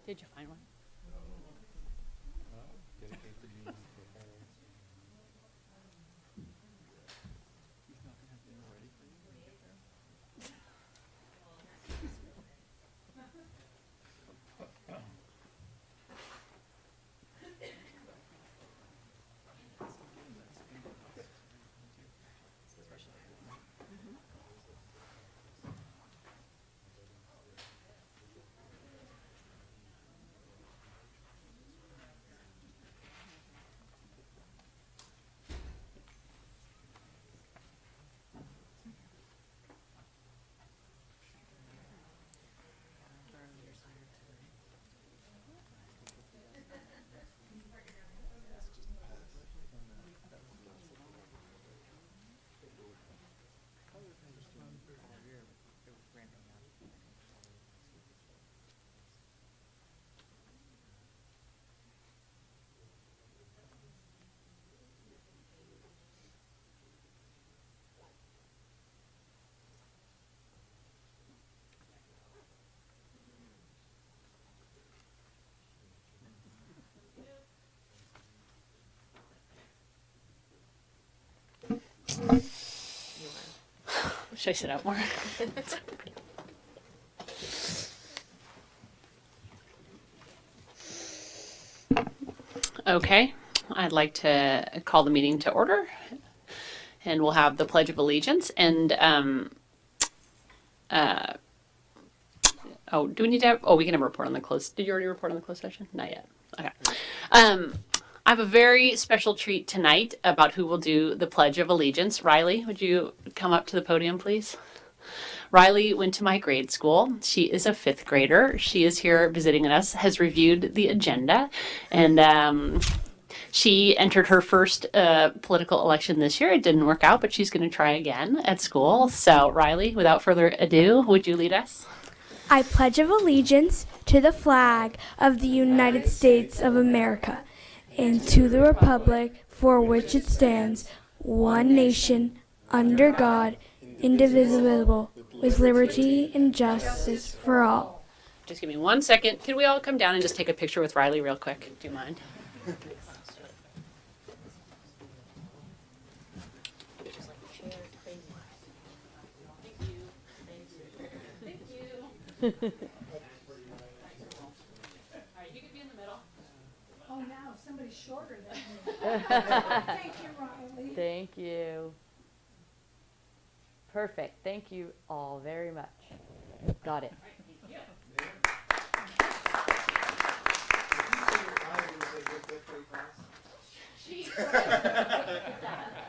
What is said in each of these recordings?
Did you find one? Should I sit out more? Okay, I'd like to call the meeting to order, and we'll have the Pledge of Allegiance. And do we need to have? Oh, we can have a report on the closed. Did you already report on the closed session? Not yet. Okay. I have a very special treat tonight about who will do the Pledge of Allegiance. Riley, would you come up to the podium, please? Riley went to my grade school. She is a fifth grader. She is here visiting us, has reviewed the agenda, and she entered her first political election this year. It didn't work out, but she's going to try again at school. So, Riley, without further ado, would you lead us? I pledge of allegiance to the flag of the United States of America and to the republic for which it stands, one nation, under God, indivisible, with liberty and justice for all. Just give me 1 second. Can we all come down and just take a picture with Riley real quick? Do you mind? All right, you could be in the middle. Oh, now somebody's shorter than me. Thank you, Riley. Thank you. Perfect. Thank you all very much. Got it.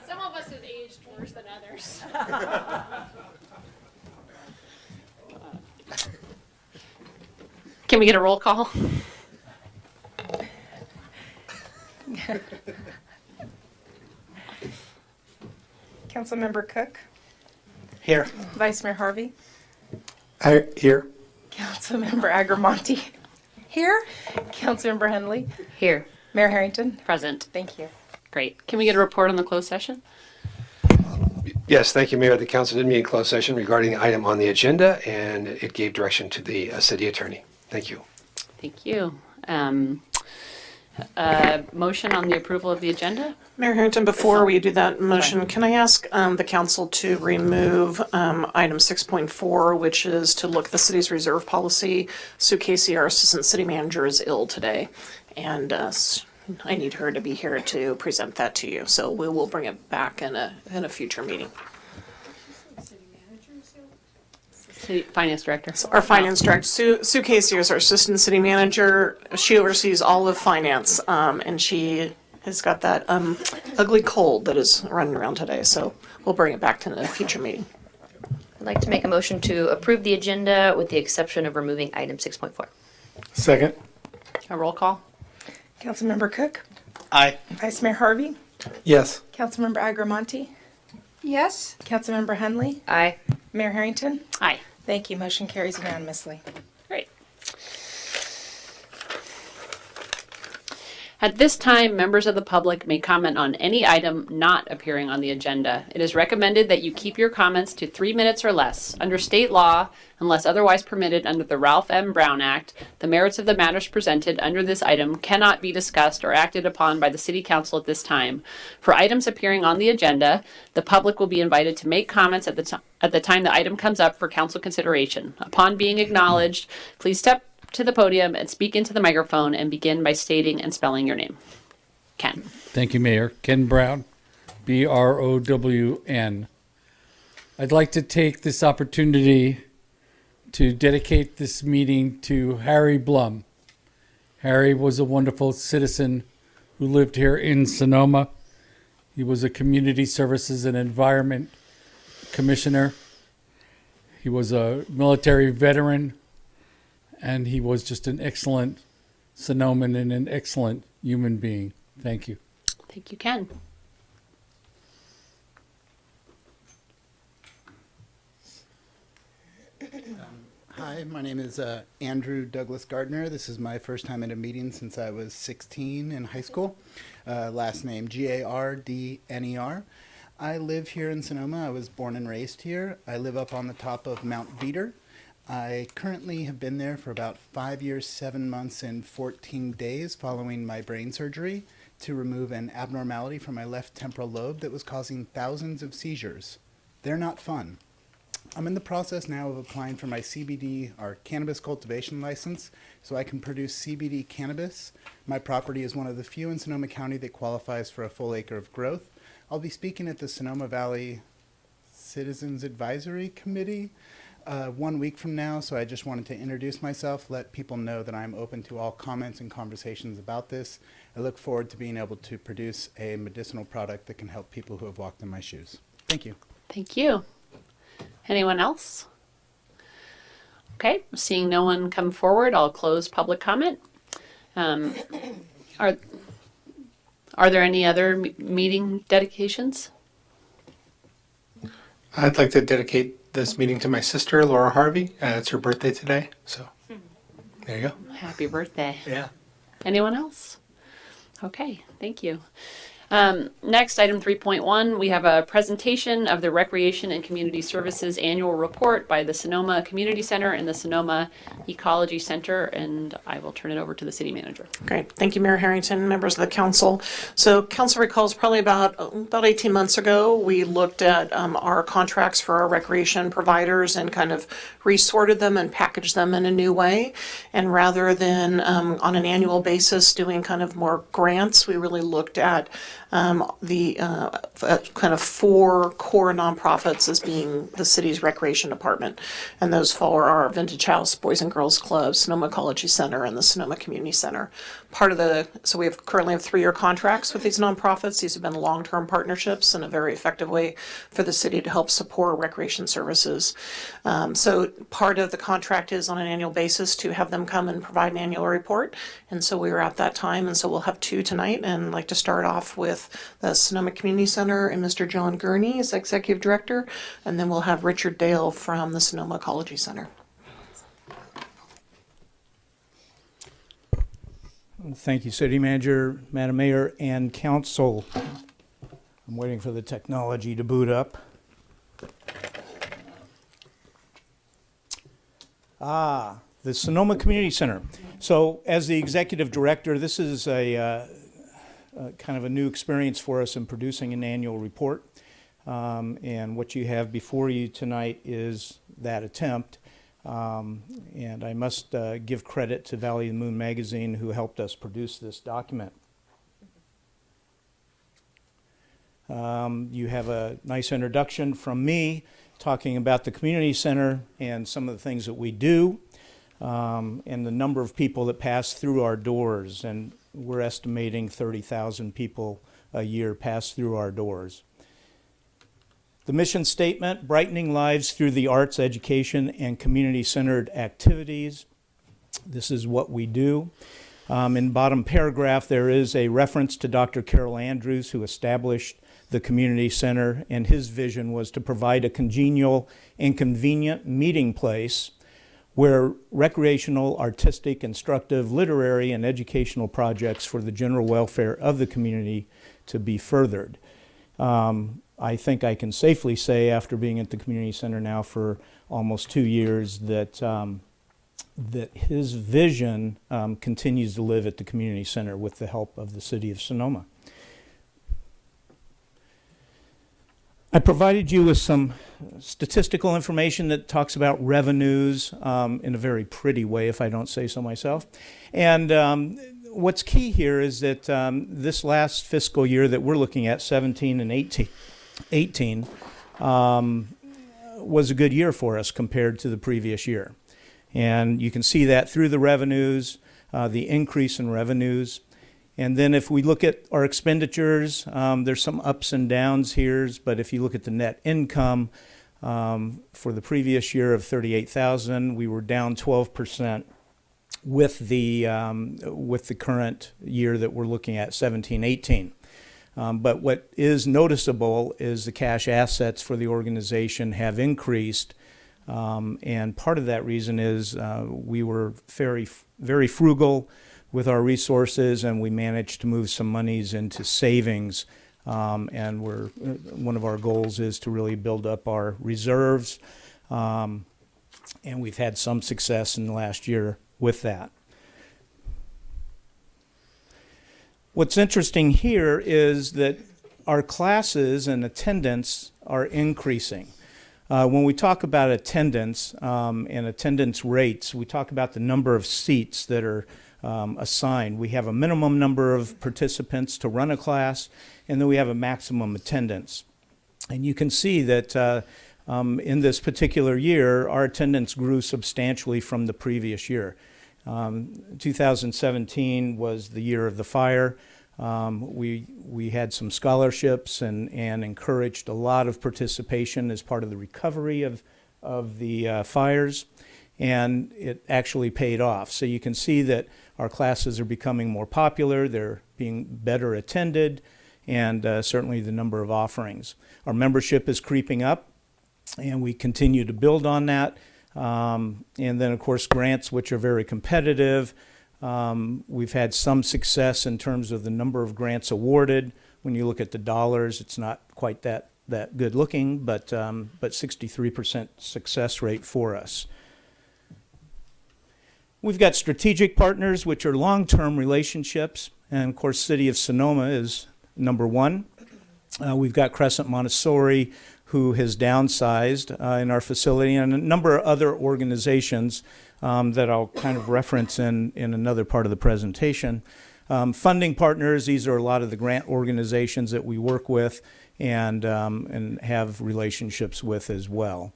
Some of us have aged worse than others. Can we get a roll call? Councilmember Cook, Here. Vice Mayor Harvey, Here. Councilmember Agramonte. Here. Councilmember Henley, Here. Mayor Harrington. Present. Thank you. Great. Can we get a report on the closed session? Yes, thank you, Mayor. The council did meet in closed session regarding the item on the agenda, and it gave direction to the city attorney. Thank you. Thank you. Motion on the approval of the agenda? Mayor Harrington, before we do that motion, can I ask the council to remove item 6.4, which is to look at the city's reserve policy? Sue Casey, our assistant city manager, is ill today, and I need her to be here to present that to you. So we will bring it back in a future meeting. City Finance Director. Our finance director, Sue Casey, is our assistant city manager. She oversees all of finance, and she has got that ugly cold that is running around today. So we'll bring it back to a future meeting. I'd like to make a motion to approve the agenda with the exception of removing item 6.4. Second. A roll call? Councilmember Cook, Aye. Vice Mayor Harvey, Yes. Councilmember Agramonte. Yes. Councilmember Henley, Aye. Mayor Harrington. Aye. Thank you. Motion carries unanimously. Great. At this time, members of the public may comment on any item not appearing on the agenda. It is recommended that you keep your comments to 3 minutes or less. Under state law, unless otherwise permitted under the Ralph M. Brown Act, the merits of the matters presented under this item cannot be discussed or acted upon by the City Council at this time. For items appearing on the agenda, the public will be invited to make comments at the time the item comes up for council consideration. Upon being acknowledged, please step to the podium and speak into the microphone and begin by stating and spelling your name. Ken. Thank you, Mayor. Ken Brown, Brown. I'd like to take this opportunity to dedicate this meeting to Harry Blum. Harry was a wonderful citizen who lived here in Sonoma. He was a community services and environment commissioner. He was a military veteran, and he was just an excellent Sonoman and an excellent human being. Thank you. Thank you, Ken. Hi, my name is Andrew Douglas Gardner. This is my first time at a meeting since I was 16 in high school. Last name Gardner. I live here in Sonoma. I was born and raised here. I live up on the top of Mount Veeder. I currently have been there for about 5 years, 7 months, and 14 days following my brain surgery to remove an abnormality from my left temporal lobe that was causing thousands of seizures. They're not fun. I'm in the process now of applying for my CBD, or cannabis cultivation license, so I can produce CBD cannabis. My property is one of the few in Sonoma County that qualifies for a full acre of growth. I'll be speaking at the Sonoma Valley Citizens Advisory Committee 1 week from now, so I just wanted to introduce myself, let people know that I'm open to all comments and conversations about this. I look forward to being able to produce a medicinal product that can help people who have walked in my shoes. Thank you. Thank you. Anyone else? Okay, seeing no one come forward, I'll close public comment. Are there any other meeting dedications? I'd like to dedicate this meeting to my sister, Laura Harvey. It's her birthday today, so there you go. Happy birthday. Yeah. Anyone else? Okay, thank you. Next, item 3.1, we have a presentation of the Recreation and Community Services Annual Report by the Sonoma Community Center and the Sonoma Ecology Center, and I will turn it over to the city manager. Great. Thank you, Mayor Harrington, members of the council. So council recalls probably about 18 months ago, we looked at our contracts for our recreation providers and kind of resorted them and packaged them in a new way. And rather than on an annual basis doing kind of more grants, we really looked at the kind of 4 core nonprofits as being the city's recreation department. And those 4 are Vintage House, Boys and Girls Club, Sonoma Ecology Center, and the Sonoma Community Center. So we currently have 3-year contracts with these nonprofits. These have been long-term partnerships and a very effective way for the city to help support recreation services. So part of the contract is on an annual basis to have them come and provide an annual report. And so we were at that time, and so we'll have 2 tonight. And I'd like to start off with the Sonoma Community Center and Mr. John Gurney as Executive Director, and then we'll have Richard Dale from the Sonoma Ecology Center. Thank you, City Manager, Madam Mayor, and Council. I'm waiting for the technology to boot up. The Sonoma Community Center. So as the Executive Director, this is a kind of a new experience for us in producing an annual report. And what you have before you tonight is that attempt. And I must give credit to Valley of the Moon magazine who helped us produce this document. You have a nice introduction from me talking about the community center and some of the things that we do, and the number of people that pass through our doors. And we're estimating 30,000 people a year pass through our doors. The mission statement, brightening lives through the arts, education, and community-centered activities. This is what we do. In bottom paragraph, there is a reference to Dr. Carol Andrews, who established the community center, and his vision was to provide a congenial and convenient meeting place where recreational, artistic, instructive, literary, and educational projects for the general welfare of the community to be furthered. I think I can safely say, after being at the community center now for almost 2 years, that that his vision continues to live at the community center with the help of the city of Sonoma. I provided you with some statistical information that talks about revenues in a very pretty way, if I don't say so myself. And what's key here is that this last fiscal year that we're looking at, 17 and 18, was a good year for us compared to the previous year. And you can see that through the revenues, the increase in revenues. And then if we look at our expenditures, there's some ups and downs here, but if you look at the net income for the previous year of $38,000, we were down 12% with the current year that we're looking at, 17-18. But what is noticeable is the cash assets for the organization have increased. And part of that reason is we were very frugal with our resources, and we managed to move some monies into savings. And one of our goals is to really build up our reserves. And we've had some success in the last year with that. What's interesting here is that our classes and attendance are increasing. When we talk about attendance and attendance rates, we talk about the number of seats that are assigned. We have a minimum number of participants to run a class, and then we have a maximum attendance. And you can see that in this particular year, our attendance grew substantially from the previous year. 2017 was the year of the fire. We had some scholarships and encouraged a lot of participation as part of the recovery of the fires, and it actually paid off. So you can see that our classes are becoming more popular, they're being better attended, and certainly the number of offerings. Our membership is creeping up, and we continue to build on that. And then, of course, grants, which are very competitive. We've had some success in terms of the number of grants awarded. When you look at the dollars, it's not quite that good looking, but 63% success rate for us. We've got strategic partners, which are long-term relationships, and of course, City of Sonoma is number one. We've got Crescent Montessori, who has downsized in our facility, and a number of other organizations that I'll kind of reference in another part of the presentation. Funding partners, these are a lot of the grant organizations that we work with and have relationships with as well.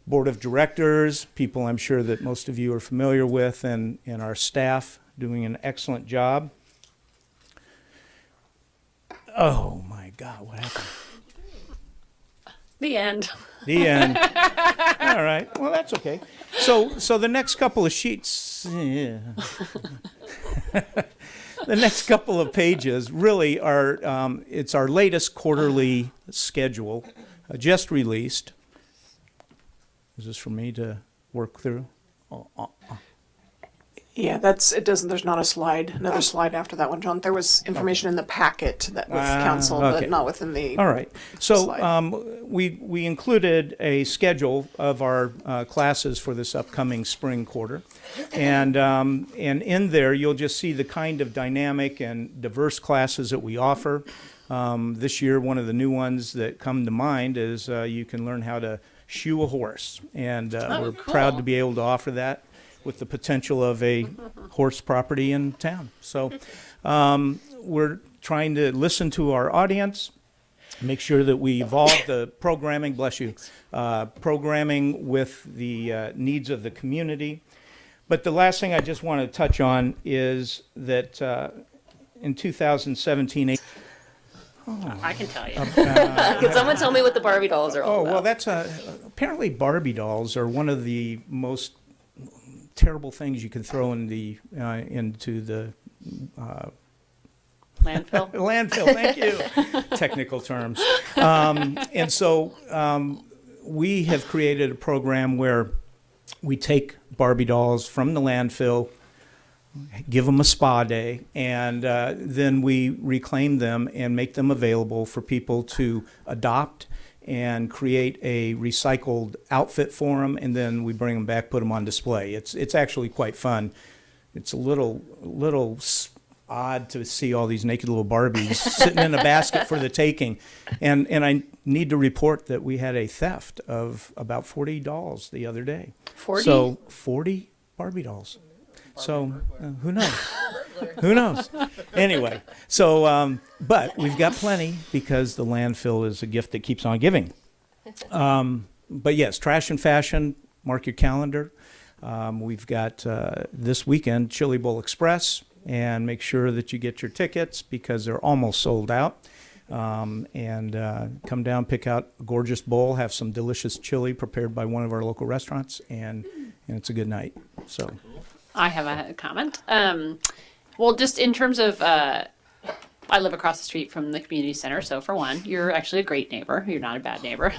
Board of directors, people I'm sure that most of you are familiar with, and our staff doing an excellent job. Oh my God, what happened? The end. The end. All right. Well, that's okay. So the next couple of sheets, the next couple of pages really are, it's our latest quarterly schedule, just released. Is this for me to work through? Yeah, there's not a slide, another slide after that one, John. There was information in the packet that with council, okay. but not within the All right. So slide. we included a schedule of our classes for this upcoming spring quarter. And in there, you'll just see the kind of dynamic and diverse classes that we offer. This year, one of the new ones that come to mind is you can learn how to shoe a horse. And we're proud to be able to offer that, with the potential of a horse property in town. So we're trying to listen to our audience, make sure that we evolve the programming, bless you, programming with the needs of the community. But the last thing I just want to touch on is that in 2017, I can tell you. Can someone tell me what the Barbie dolls are all about? well, that's apparently Barbie dolls are one of the most terrible things you can throw in into the Landfill. landfill. Thank you. Technical terms. And so we have created a program where we take Barbie dolls from the landfill, give them a spa day, and then we reclaim them and make them available for people to adopt and create a recycled outfit for them, and then we bring them back, put them on display. It's actually quite fun. It's a little odd to see all these naked little Barbies sitting in a basket for the taking. And I need to report that we had a theft of about 40 dolls the other day. 40? So 40 Barbie dolls. So who knows? Who knows? Anyway, so but we've got plenty because the landfill is a gift that keeps on giving. But yes, Trash and Fashion, mark your calendar. We've got this weekend Chili Bowl Express, and make sure that you get your tickets because they're almost sold out. And come down, pick out a gorgeous bowl, have some delicious chili prepared by one of our local restaurants, and it's a good night. So. I have a comment. Well, just in terms of, I live across the street from the community center, so for one, you're actually a great neighbor. You're not a bad neighbor.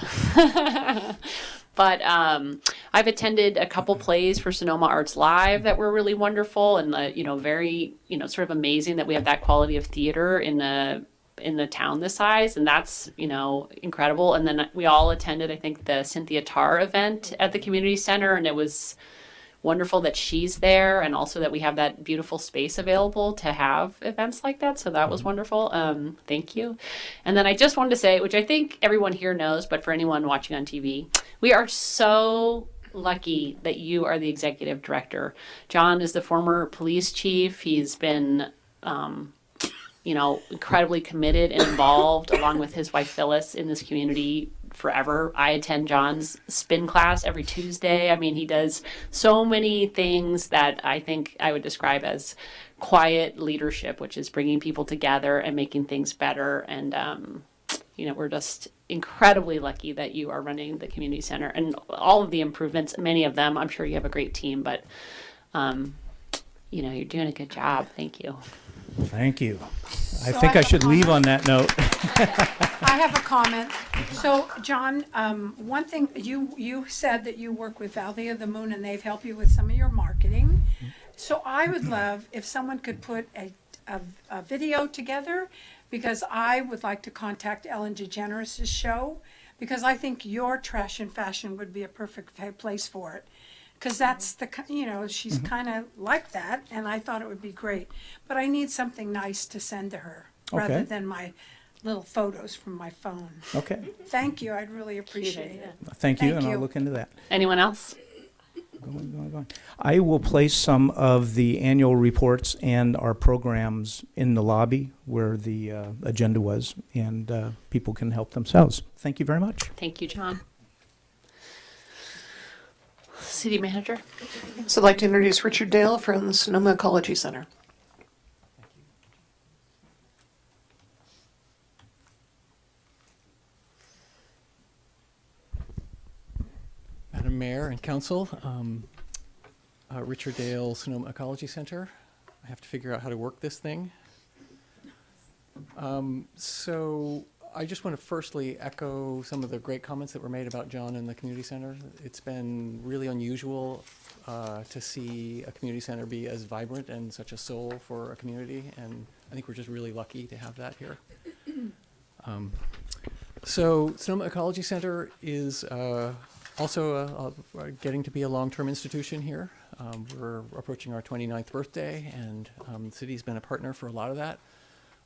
But I've attended a couple plays for Sonoma Arts Live that were really wonderful and very sort of amazing that we have that quality of theater in the town this size, and that's incredible. And then we all attended, I think, the Cynthia Tarr event at the community center, and it was wonderful that she's there and also that we have that beautiful space available to have events like that. So that was wonderful. Thank you. And then I just wanted to say, which I think everyone here knows, but for anyone watching on TV, we are so lucky that you are the executive director. John is the former police chief. He's been, incredibly committed and involved along with his wife Phyllis in this community forever. I attend John's spin class every Tuesday. I mean, he does so many things that I think I would describe as quiet leadership, which is bringing people together and making things better. And, we're just incredibly lucky that you are running the community center and all of the improvements, many of them. I'm sure you have a great team, but, you're doing a good job. Thank you. Thank you. I think I should leave on that note. I have a comment. So, John, one thing, you said that you work with Valley of the Moon and they've helped you with some of your marketing. So I would love if someone could put a video together, because I would like to contact Ellen DeGeneres' show, because I think your Trash and Fashion would be a perfect place for it. Because that's she's kind of like that, and I thought it would be great. But I need something nice to send to her rather than my little photos from my phone. Okay. Thank you. I'd really appreciate it. Thank you, and I'll look into that. Anyone else? Go. I will place some of the annual reports and our programs in the lobby where the agenda was, and people can help themselves. Thank you very much. Thank you, John. City Manager. So I'd like to introduce Richard Dale from the Sonoma Ecology Center. Madam Mayor and Council, Richard Dale, Sonoma Ecology Center. I have to figure out how to work this thing. So I just want to firstly echo some of the great comments that were made about John and the community center. It's been really unusual to see a community center be as vibrant and such a soul for a community, and I think we're just really lucky to have that here. So Sonoma Ecology Center is also getting to be a long-term institution here. We're approaching our 29th birthday, and the city's been a partner for a lot of that.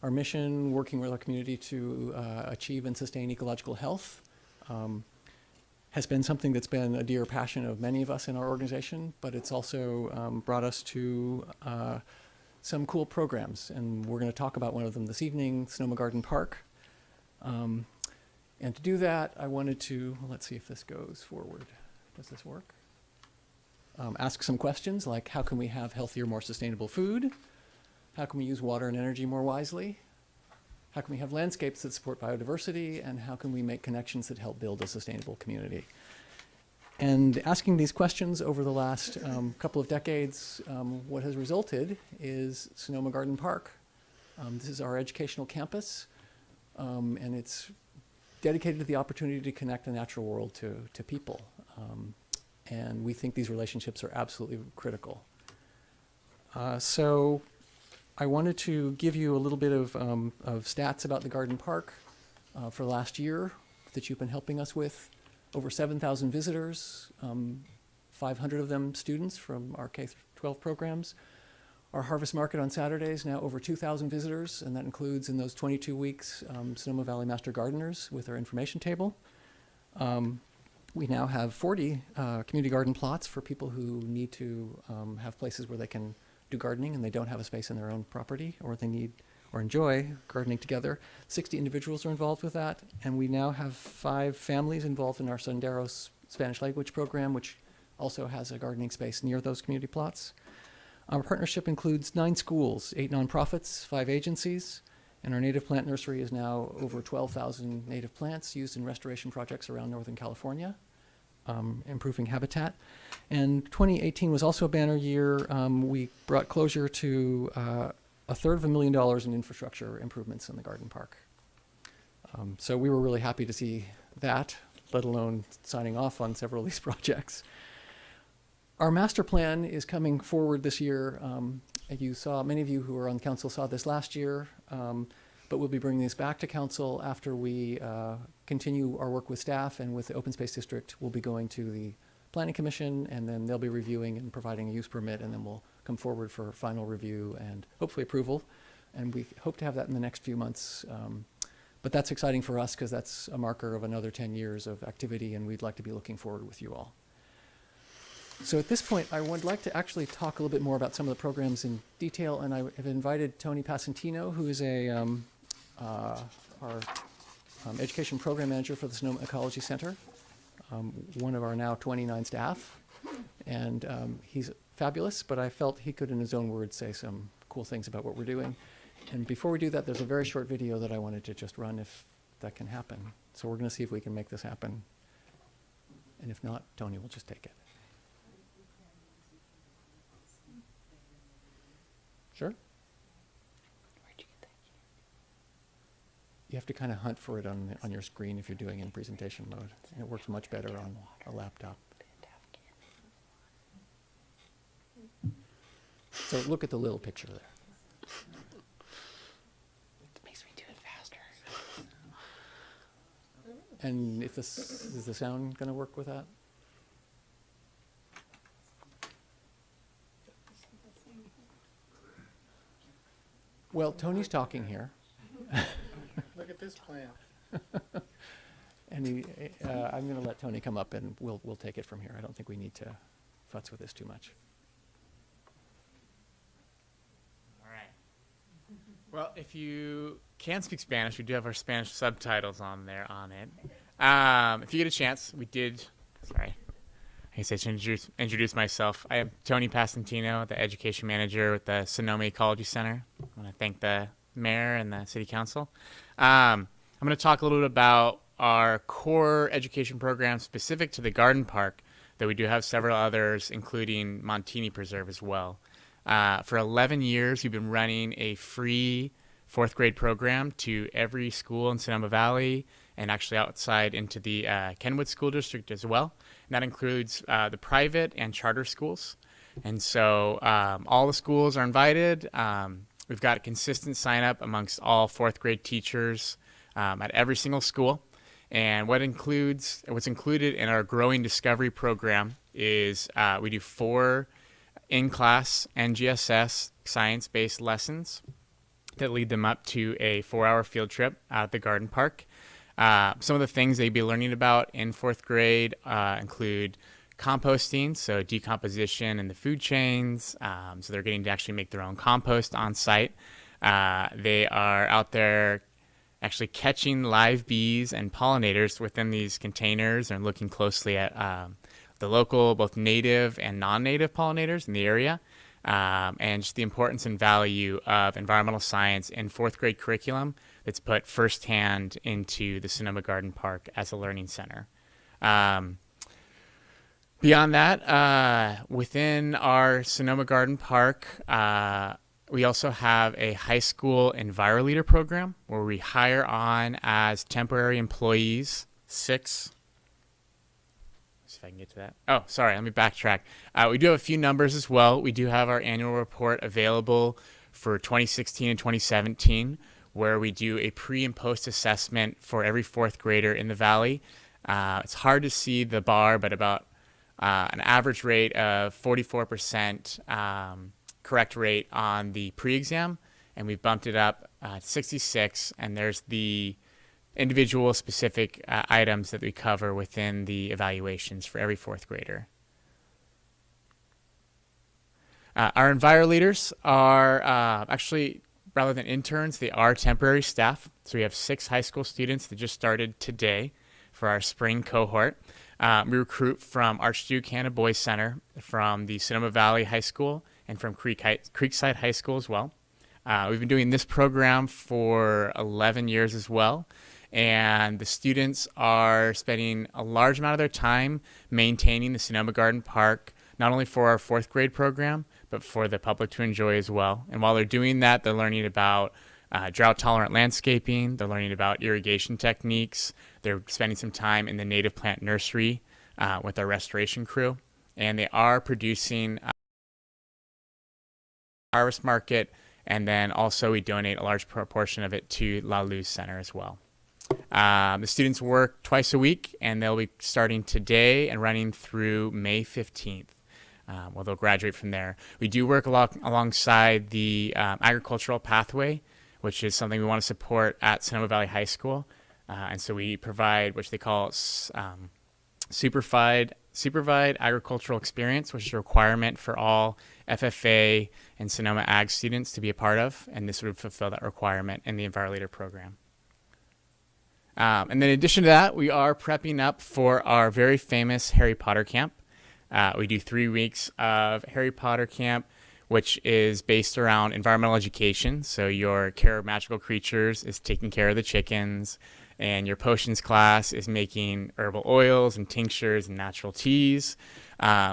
Our mission, working with our community to achieve and sustain ecological health, has been something that's been a dear passion of many of us in our organization, but it's also brought us to some cool programs, and we're going to talk about one of them this evening, Sonoma Garden Park. And to do that, I wanted to, let's see if this goes forward. Does this work? Ask some questions like, how can we have healthier, more sustainable food? How can we use water and energy more wisely? How can we have landscapes that support biodiversity? And how can we make connections that help build a sustainable community? And asking these questions over the last couple of decades, what has resulted is Sonoma Garden Park. This is our educational campus, and it's dedicated to the opportunity to connect the natural world to people. And we think these relationships are absolutely critical. So I wanted to give you a little bit of stats about the Garden Park for last year that you've been helping us with. Over 7,000 visitors, 500 of them students from our K-12 programs. Our Harvest Market on Saturdays, now over 2,000 visitors, and that includes in those 22 weeks Sonoma Valley Master Gardeners with our information table. We now have 40 community garden plots for people who need to have places where they can do gardening and they don't have a space in their own property, or they need or enjoy gardening together. 60 individuals are involved with that, and we now have 5 families involved in our Senderos Spanish language program, which also has a gardening space near those community plots. Our partnership includes 9 schools, 8 nonprofits, 5 agencies, and our native plant nursery is now over 12,000 native plants used in restoration projects around Northern California, improving habitat. And 2018 was also a banner year. We brought closure to $250,000 in infrastructure improvements in the garden park. So we were really happy to see that, let alone signing off on several of these projects. Our master plan is coming forward this year. Many of you who were on council saw this last year, but we'll be bringing this back to council after we continue our work with staff, and with the Open Space District, we'll be going to the Planning Commission, and then they'll be reviewing and providing a use permit, and then we'll come forward for final review and hopefully approval. And we hope to have that in the next few months. But that's exciting for us because that's a marker of another 10 years of activity, and we'd like to be looking forward with you all. So at this point, I would like to actually talk a little bit more about some of the programs in detail, and I have invited Tony Passantino, who is our education program manager for the Sonoma Ecology Center, one of our now 29 staff, and he's fabulous, but I felt he could, in his own words, say some cool things about what we're doing. And before we do that, there's a very short video that I wanted to just run, if that can happen. So we're going to see if we can make this happen, and if not, Tony will just take it. Sure. Where'd you get that? You have to kind of hunt for it on your screen if you're doing it in presentation mode. And it works much better on a laptop. So look at the little picture there. It makes me do it faster. And if this is the sound going to work with that? Well, Tony's talking here. Look at this plan. And I'm going to let Tony come up, and we'll take it from here. I don't think we need to futz with this too much. All right. Well, if you can speak Spanish, we do have our Spanish subtitles on it. If you get a chance, I guess I should introduce myself. I am Tony Passantino, the education manager with the Sonoma Ecology Center. I want to thank the mayor and the city council. I'm going to talk a little bit about our core education program specific to the garden park, though we do have several others, including Montini Preserve as well. For 11 years, we've been running a free 4th grade program to every school in Sonoma Valley, and actually outside into the Kenwood School District as well. And that includes the private and charter schools. And so all the schools are invited. We've got a consistent sign up amongst all 4th grade teachers at every single school. And what's included in our Growing Discovery program is we do 4 in-class NGSS science-based lessons that lead them up to a 4-hour field trip at the garden park. Some of the things they'd be learning about in 4th grade include composting, so decomposition in the food chains. So they're getting to actually make their own compost on site. They are out there actually catching live bees and pollinators within these containers, and looking closely at the local, both native and non-native pollinators in the area. And just the importance and value of environmental science in 4th grade curriculum that's put firsthand into the Sonoma Garden Park as a learning center. Beyond that, within our Sonoma Garden Park, we also have a high school EnviroLeader program where we hire on as temporary employees 6 I can get to that. Oh, sorry, let me backtrack. We do have a few numbers as well. We do have our annual report available for 2016 and 2017, where we do a pre and post assessment for every fourth grader in the Valley. It's hard to see the bar, but about an average rate of 44% correct rate on the pre-exam, and we've bumped it up to 66, and there's the individual specific items that we cover within the evaluations for every fourth grader. Our Enviro leaders are actually, rather than interns, they are temporary staff. So we have 6 high school students that just started today for our spring cohort. We recruit from Archduke Hannah Boys Center, from the Sonoma Valley High School, and from Creekside High School as well. We've been doing this program for 11 years as well. And the students are spending a large amount of their time maintaining the Sonoma Garden Park, not only for our fourth grade program, but for the public to enjoy as well. And while they're doing that, they're learning about drought-tolerant landscaping. They're learning about irrigation techniques. They're spending some time in the native plant nursery with our restoration crew. And they are producing harvest market, and then also we donate a large proportion of it to La Luz Center as well. The students work twice a week, and they'll be starting today and running through May 15th. Well, they'll graduate from there. We do work alongside the agricultural pathway, which is something we want to support at Sonoma Valley High School. And so we provide what they call supervised agricultural experience, which is a requirement for all FFA and Sonoma Ag students to be a part of. And this would fulfill that requirement in the Enviro Leader program. And then in addition to that, we are prepping up for our very famous Harry Potter camp. We do 3 weeks of Harry Potter camp, which is based around environmental education. So your Care of Magical Creatures is taking care of the chickens, and your potions class is making herbal oils and tinctures and natural teas.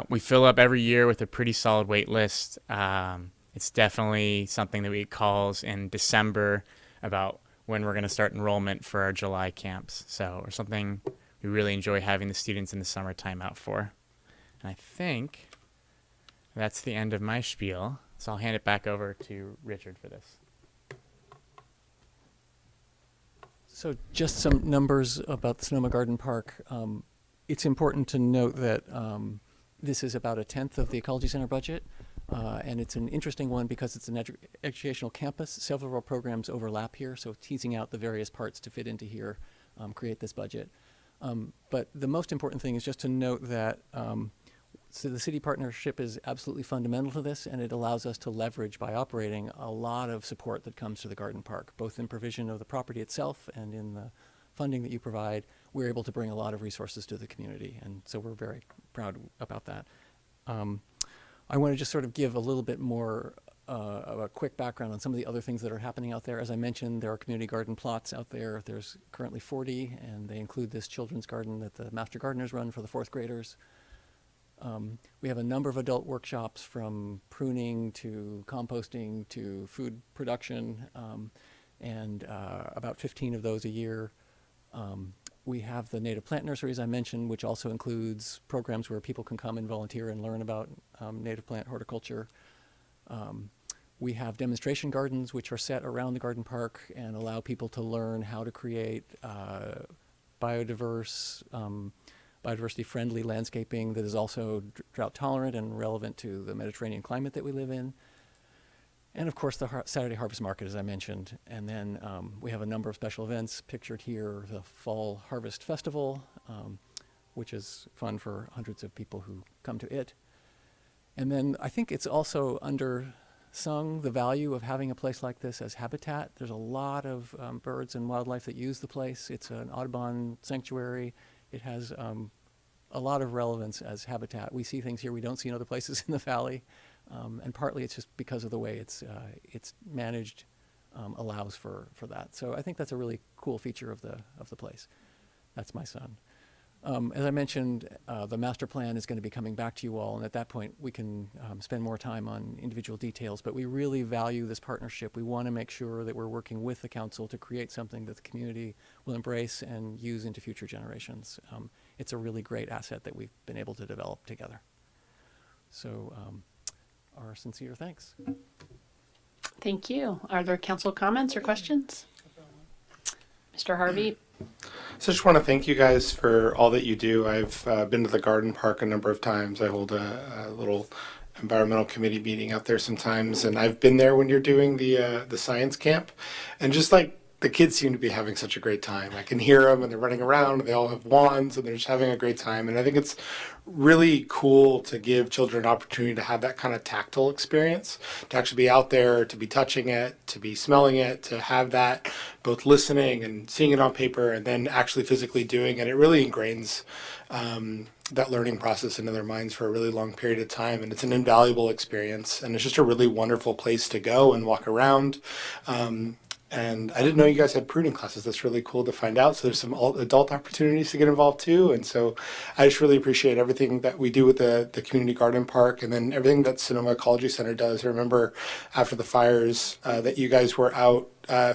We fill up every year with a pretty solid wait list. It's definitely something that we calls in December about when we're going to start enrollment for our July camps. So, or something we really enjoy having the students in the summertime out for. And I think that's the end of my spiel. So I'll hand it back over to Richard for this. So just some numbers about the Sonoma Garden Park. It's important to note that this is about 1/10 of the Ecology Center budget. And it's an interesting one because it's an educational campus. Several of our programs overlap here, so teasing out the various parts to fit into here create this budget. But the most important thing is just to note that so the city partnership is absolutely fundamental to this, and it allows us to leverage, by operating, a lot of support that comes to the garden park, both in provision of the property itself and in the funding that you provide. We're able to bring a lot of resources to the community, and so we're very proud about that. I want to just sort of give a little bit more of a quick background on some of the other things that are happening out there. As I mentioned, there are community garden plots out there. There's currently 40, and they include this children's garden that the Master Gardeners run for the fourth graders. We have a number of adult workshops, from pruning to composting to food production, and about 15 of those a year. We have the native plant nurseries I mentioned, which also includes programs where people can come and volunteer and learn about native plant horticulture. We have demonstration gardens, which are set around the garden park and allow people to learn how to create biodiversity-friendly landscaping that is also drought tolerant and relevant to the Mediterranean climate that we live in. And of course, the Saturday Harvest Market, as I mentioned. And then we have a number of special events pictured here. The Fall Harvest Festival, which is fun for hundreds of people who come to it. And then I think it's also undersung, the value of having a place like this as habitat. There's a lot of birds and wildlife that use the place. It's an Audubon sanctuary. It has a lot of relevance as habitat. We see things here we don't see in other places in the valley. And partly it's just because of the way it's managed allows for that. So I think that's a really cool feature of the place. That's my son. As I mentioned, the master plan is going to be coming back to you all, and at that point we can spend more time on individual details. But we really value this partnership. We want to make sure that we're working with the council to create something that the community will embrace and use into future generations. it's a really great asset that we've been able to develop together. So our sincere thanks. Thank you. Are there council comments or questions? Mr. Harvey? So I just want to thank you guys for all that you do. I've been to the garden park a number of times. I hold a little environmental committee meeting out there sometimes, and I've been there when you're doing the science camp, and just like the kids seem to be having such a great time. I can hear them, and they're running around, and they all have wands, and they're just having a great time. And I think it's really cool to give children an opportunity to have that kind of tactile experience, to actually be out there, to be touching it, to be smelling it, to have that both listening and seeing it on paper, and then actually physically doing it. It really ingrains that learning process into their minds for a really long period of time, and it's an invaluable experience, and it's just a really wonderful place to go and walk around. And I didn't know you guys had pruning classes. That's really cool to find out. So there's some adult opportunities to get involved too. And so I just really appreciate everything that we do with the community garden park, and then everything that Sonoma Ecology Center does. I remember after the fires that you guys were out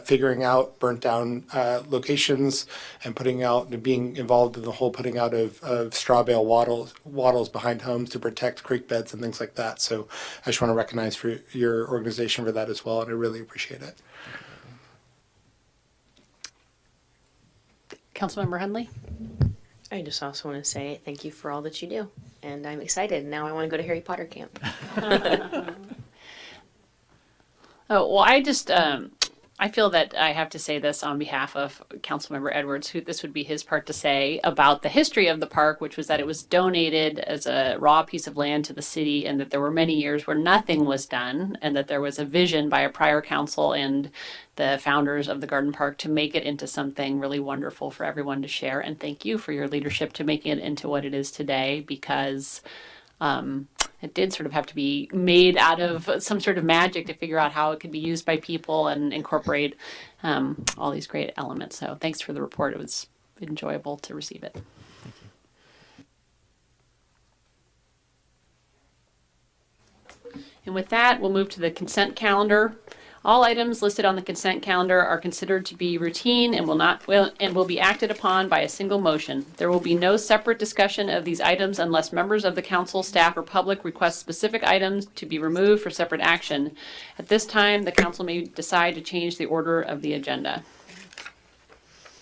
figuring out burnt down locations and putting out and being involved in the whole putting out of straw bale wattles behind homes to protect creek beds and things like that. So I just want to recognize for your organization for that as well, and I really appreciate it. Councilmember Henley? I just also want to say thank you for all that you do. And I'm excited. Now I want to go to Harry Potter camp. Oh, well, I feel that I have to say this on behalf of Councilmember Edwards, who this would be his part to say about the history of the park, which was that it was donated as a raw piece of land to the city, and that there were many years where nothing was done, and that there was a vision by a prior council and the founders of the garden park to make it into something really wonderful for everyone to share. And thank you for your leadership to making it into what it is today, because it did sort of have to be made out of some sort of magic to figure out how it could be used by people and incorporate all these great elements. So thanks for the report. It was enjoyable to receive it. And with that, we'll move to the consent calendar. All items listed on the consent calendar are considered to be routine and will be acted upon by a single motion. There will be no separate discussion of these items unless members of the council, staff, or public request specific items to be removed for separate action. At this time, the council may decide to change the order of the agenda.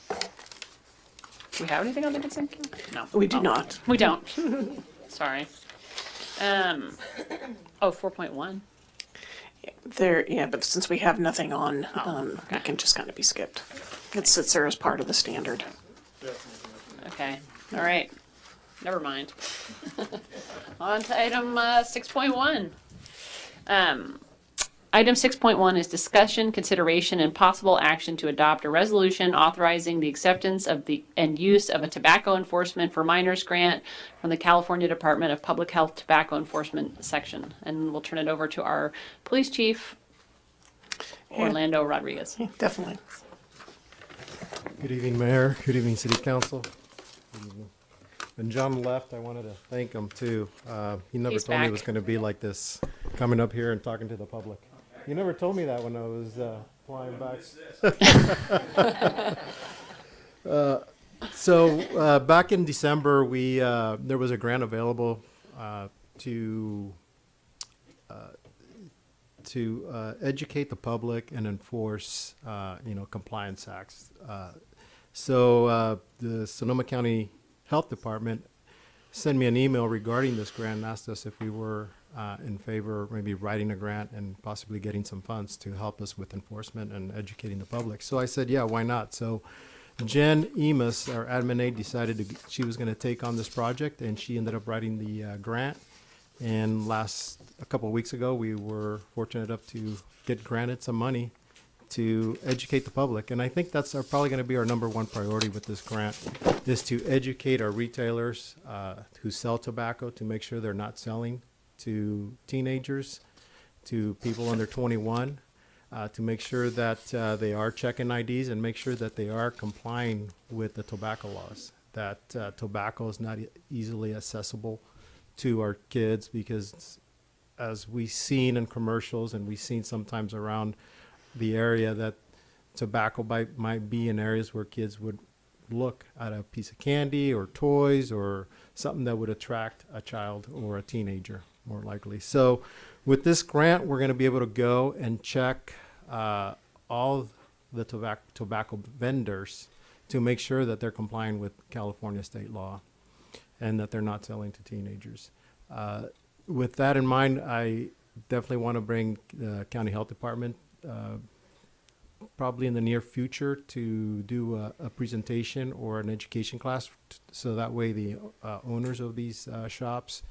Do we have anything on the consent calendar? No. We do not. We don't. Sorry. 4.1. Yeah, but since we have nothing on, it can just kind of be skipped. It sits there as part of the standard. Okay. All right. Never mind. On to item 6.1. Item 6.1 is discussion, consideration, and possible action to adopt a resolution authorizing the acceptance of the and use of a tobacco enforcement for minors grant from the California Department of Public Health Tobacco Enforcement section. And we'll turn it over to our police chief, Orlando Rodriguez. Yeah, definitely. Good evening, Mayor. Good evening, City Council. When John left, I wanted to thank him too. He never told me it was going to be like this, coming up here and talking to the public. You never told me that when I was flying back. So back in December, there was a grant available to educate the public and enforce, compliance acts. So the Sonoma County Health Department sent me an email regarding this grant and asked us if we were in favor of maybe writing a grant and possibly getting some funds to help us with enforcement and educating the public. So I said, yeah, why not? So Jen Emus, our admin aide, decided she was going to take on this project, and she ended up writing the grant. And a couple of weeks ago, we were fortunate enough to get granted some money to educate the public. And I think that's probably going to be our number one priority with this grant, is to educate our retailers who sell tobacco to make sure they're not selling to teenagers, to people under 21, to make sure that they are checking IDs and make sure that they are complying with the tobacco laws, that tobacco is not easily accessible to our kids, because as we've seen in commercials and we've seen sometimes around the area, that tobacco might be in areas where kids would look at a piece of candy or toys or something that would attract a child or a teenager more likely. So with this grant, we're going to be able to go and check all the tobacco vendors to make sure that they're complying with California state law and that they're not selling to teenagers. With that in mind, I definitely want to bring the county health department probably in the near future to do a presentation or an education class, so that way the owners of these shops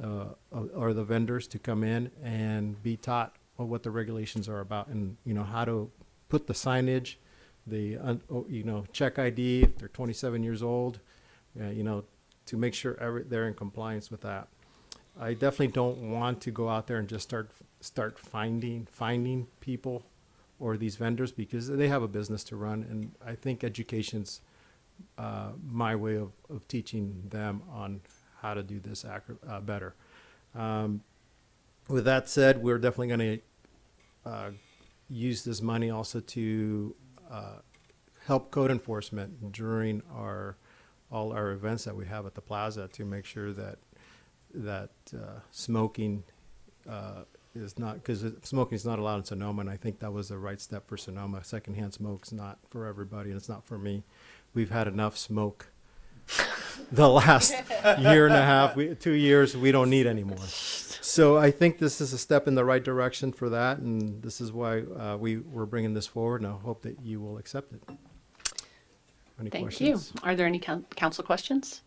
or the vendors to come in and be taught what the regulations are about, and how to put the signage, the check ID if they're 27 years old, to make sure they're in compliance with that. I definitely don't want to go out there and just start finding people or these vendors, because they have a business to run, and I think education's my way of teaching them on how to do this better. With that said, we're definitely going to use this money also to help code enforcement during all our events that we have at the plaza, to make sure that smoking is not, because smoking is not allowed in Sonoma, and I think that was the right step for Sonoma. Secondhand smoke's not for everybody, and it's not for me. We've had enough smoke the last year and a half, 2 years. We don't need any more. So I think this is a step in the right direction for that, and this is why we're bringing this forward, and I hope that you will accept it. Any Thank questions? you. Are there any council questions?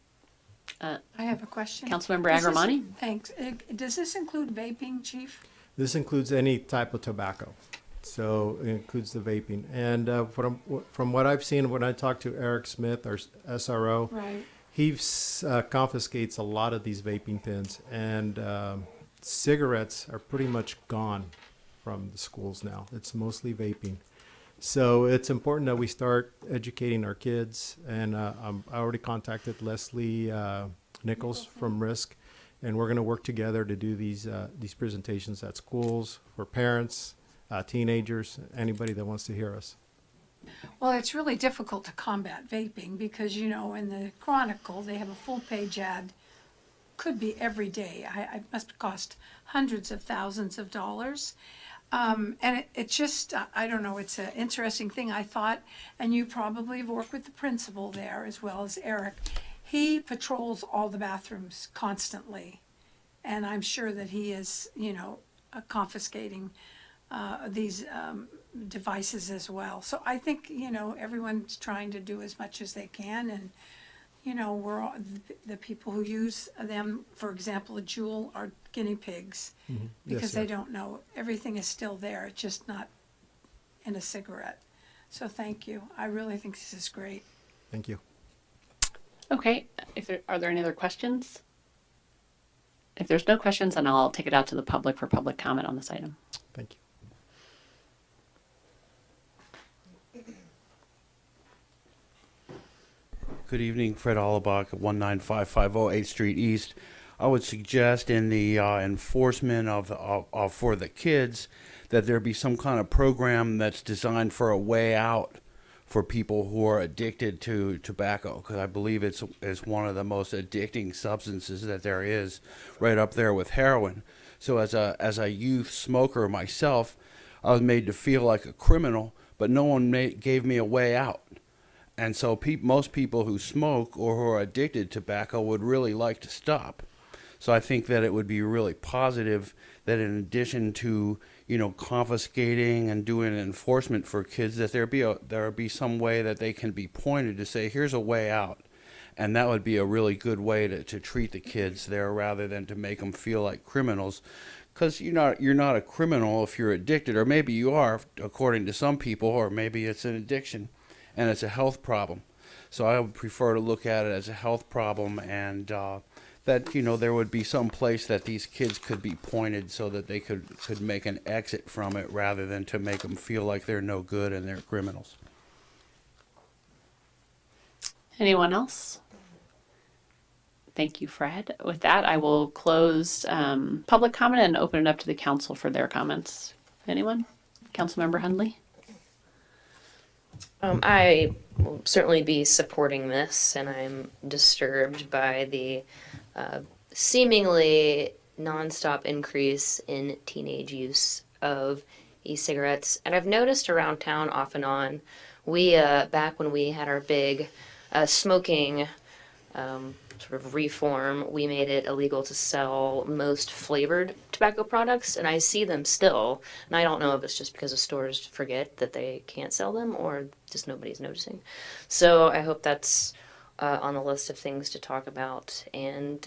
I have a question. Councilmember Does this- Agramani? Thanks. Does this include vaping, Chief? This includes any type of tobacco, so it includes the vaping. And from what I've seen, when I talked to Eric Smith, our SRO, Right. he confiscates a lot of these vaping pens, and cigarettes are pretty much gone from the schools now. It's mostly vaping. So it's important that we start educating our kids, and I already contacted Leslie Nichols from RISC, and we're going to work together to do these presentations at schools for parents, teenagers, anybody that wants to hear us. Well, it's really difficult to combat vaping because, in the Chronicle, they have a full-page ad, could be every day. It must cost hundreds of thousands of dollars. And it's just, I don't know, it's an interesting thing, I thought, and you probably have worked with the principal there as well as Eric. He patrols all the bathrooms constantly, and I'm sure that he is, confiscating these devices as well. So I think, everyone's trying to do as much as they can, and, we're all, the people who use them, for example, a Juul, are guinea pigs, Yes, because sir. they don't know. Everything is still there, it's just not in a cigarette. So thank you. I really think this is great. Thank you. Okay. Are there any other questions? If there's no questions, then I'll take it out to the public for public comment on this item. Thank you. Good evening, Fred Allebach, 19550 8th Street East. I would suggest in the enforcement of for the kids that there be some kind of program that's designed for a way out for people who are addicted to tobacco, because I believe it's one of the most addicting substances that there is, right up there with heroin. So as a youth smoker myself, I was made to feel like a criminal, but no one gave me a way out. And so most people who smoke or who are addicted to tobacco would really like to stop. So I think that it would be really positive that in addition to, confiscating and doing enforcement for kids, that there be some way that they can be pointed to say, here's a way out. And that would be a really good way to treat the kids there, rather than to make them feel like criminals. Because you're not a criminal if you're addicted, or maybe you are according to some people, or maybe it's an addiction and it's a health problem. So I would prefer to look at it as a health problem, and that there would be some place that these kids could be pointed so that they could make an exit from it, rather than to make them feel like they're no good and they're criminals. Anyone else? Thank you, Fred. With that, I will close public comment and open it up to the council for their comments. Anyone? Councilmember Hundley? I will certainly be supporting this, and I'm disturbed by the seemingly nonstop increase in teenage use of e-cigarettes. And I've noticed around town off and on, we, back when we had our big smoking sort of reform, we made it illegal to sell most flavored tobacco products, and I see them still. And I don't know if it's just because the stores forget that they can't sell them or just nobody's noticing. So I hope that's on the list of things to talk about. And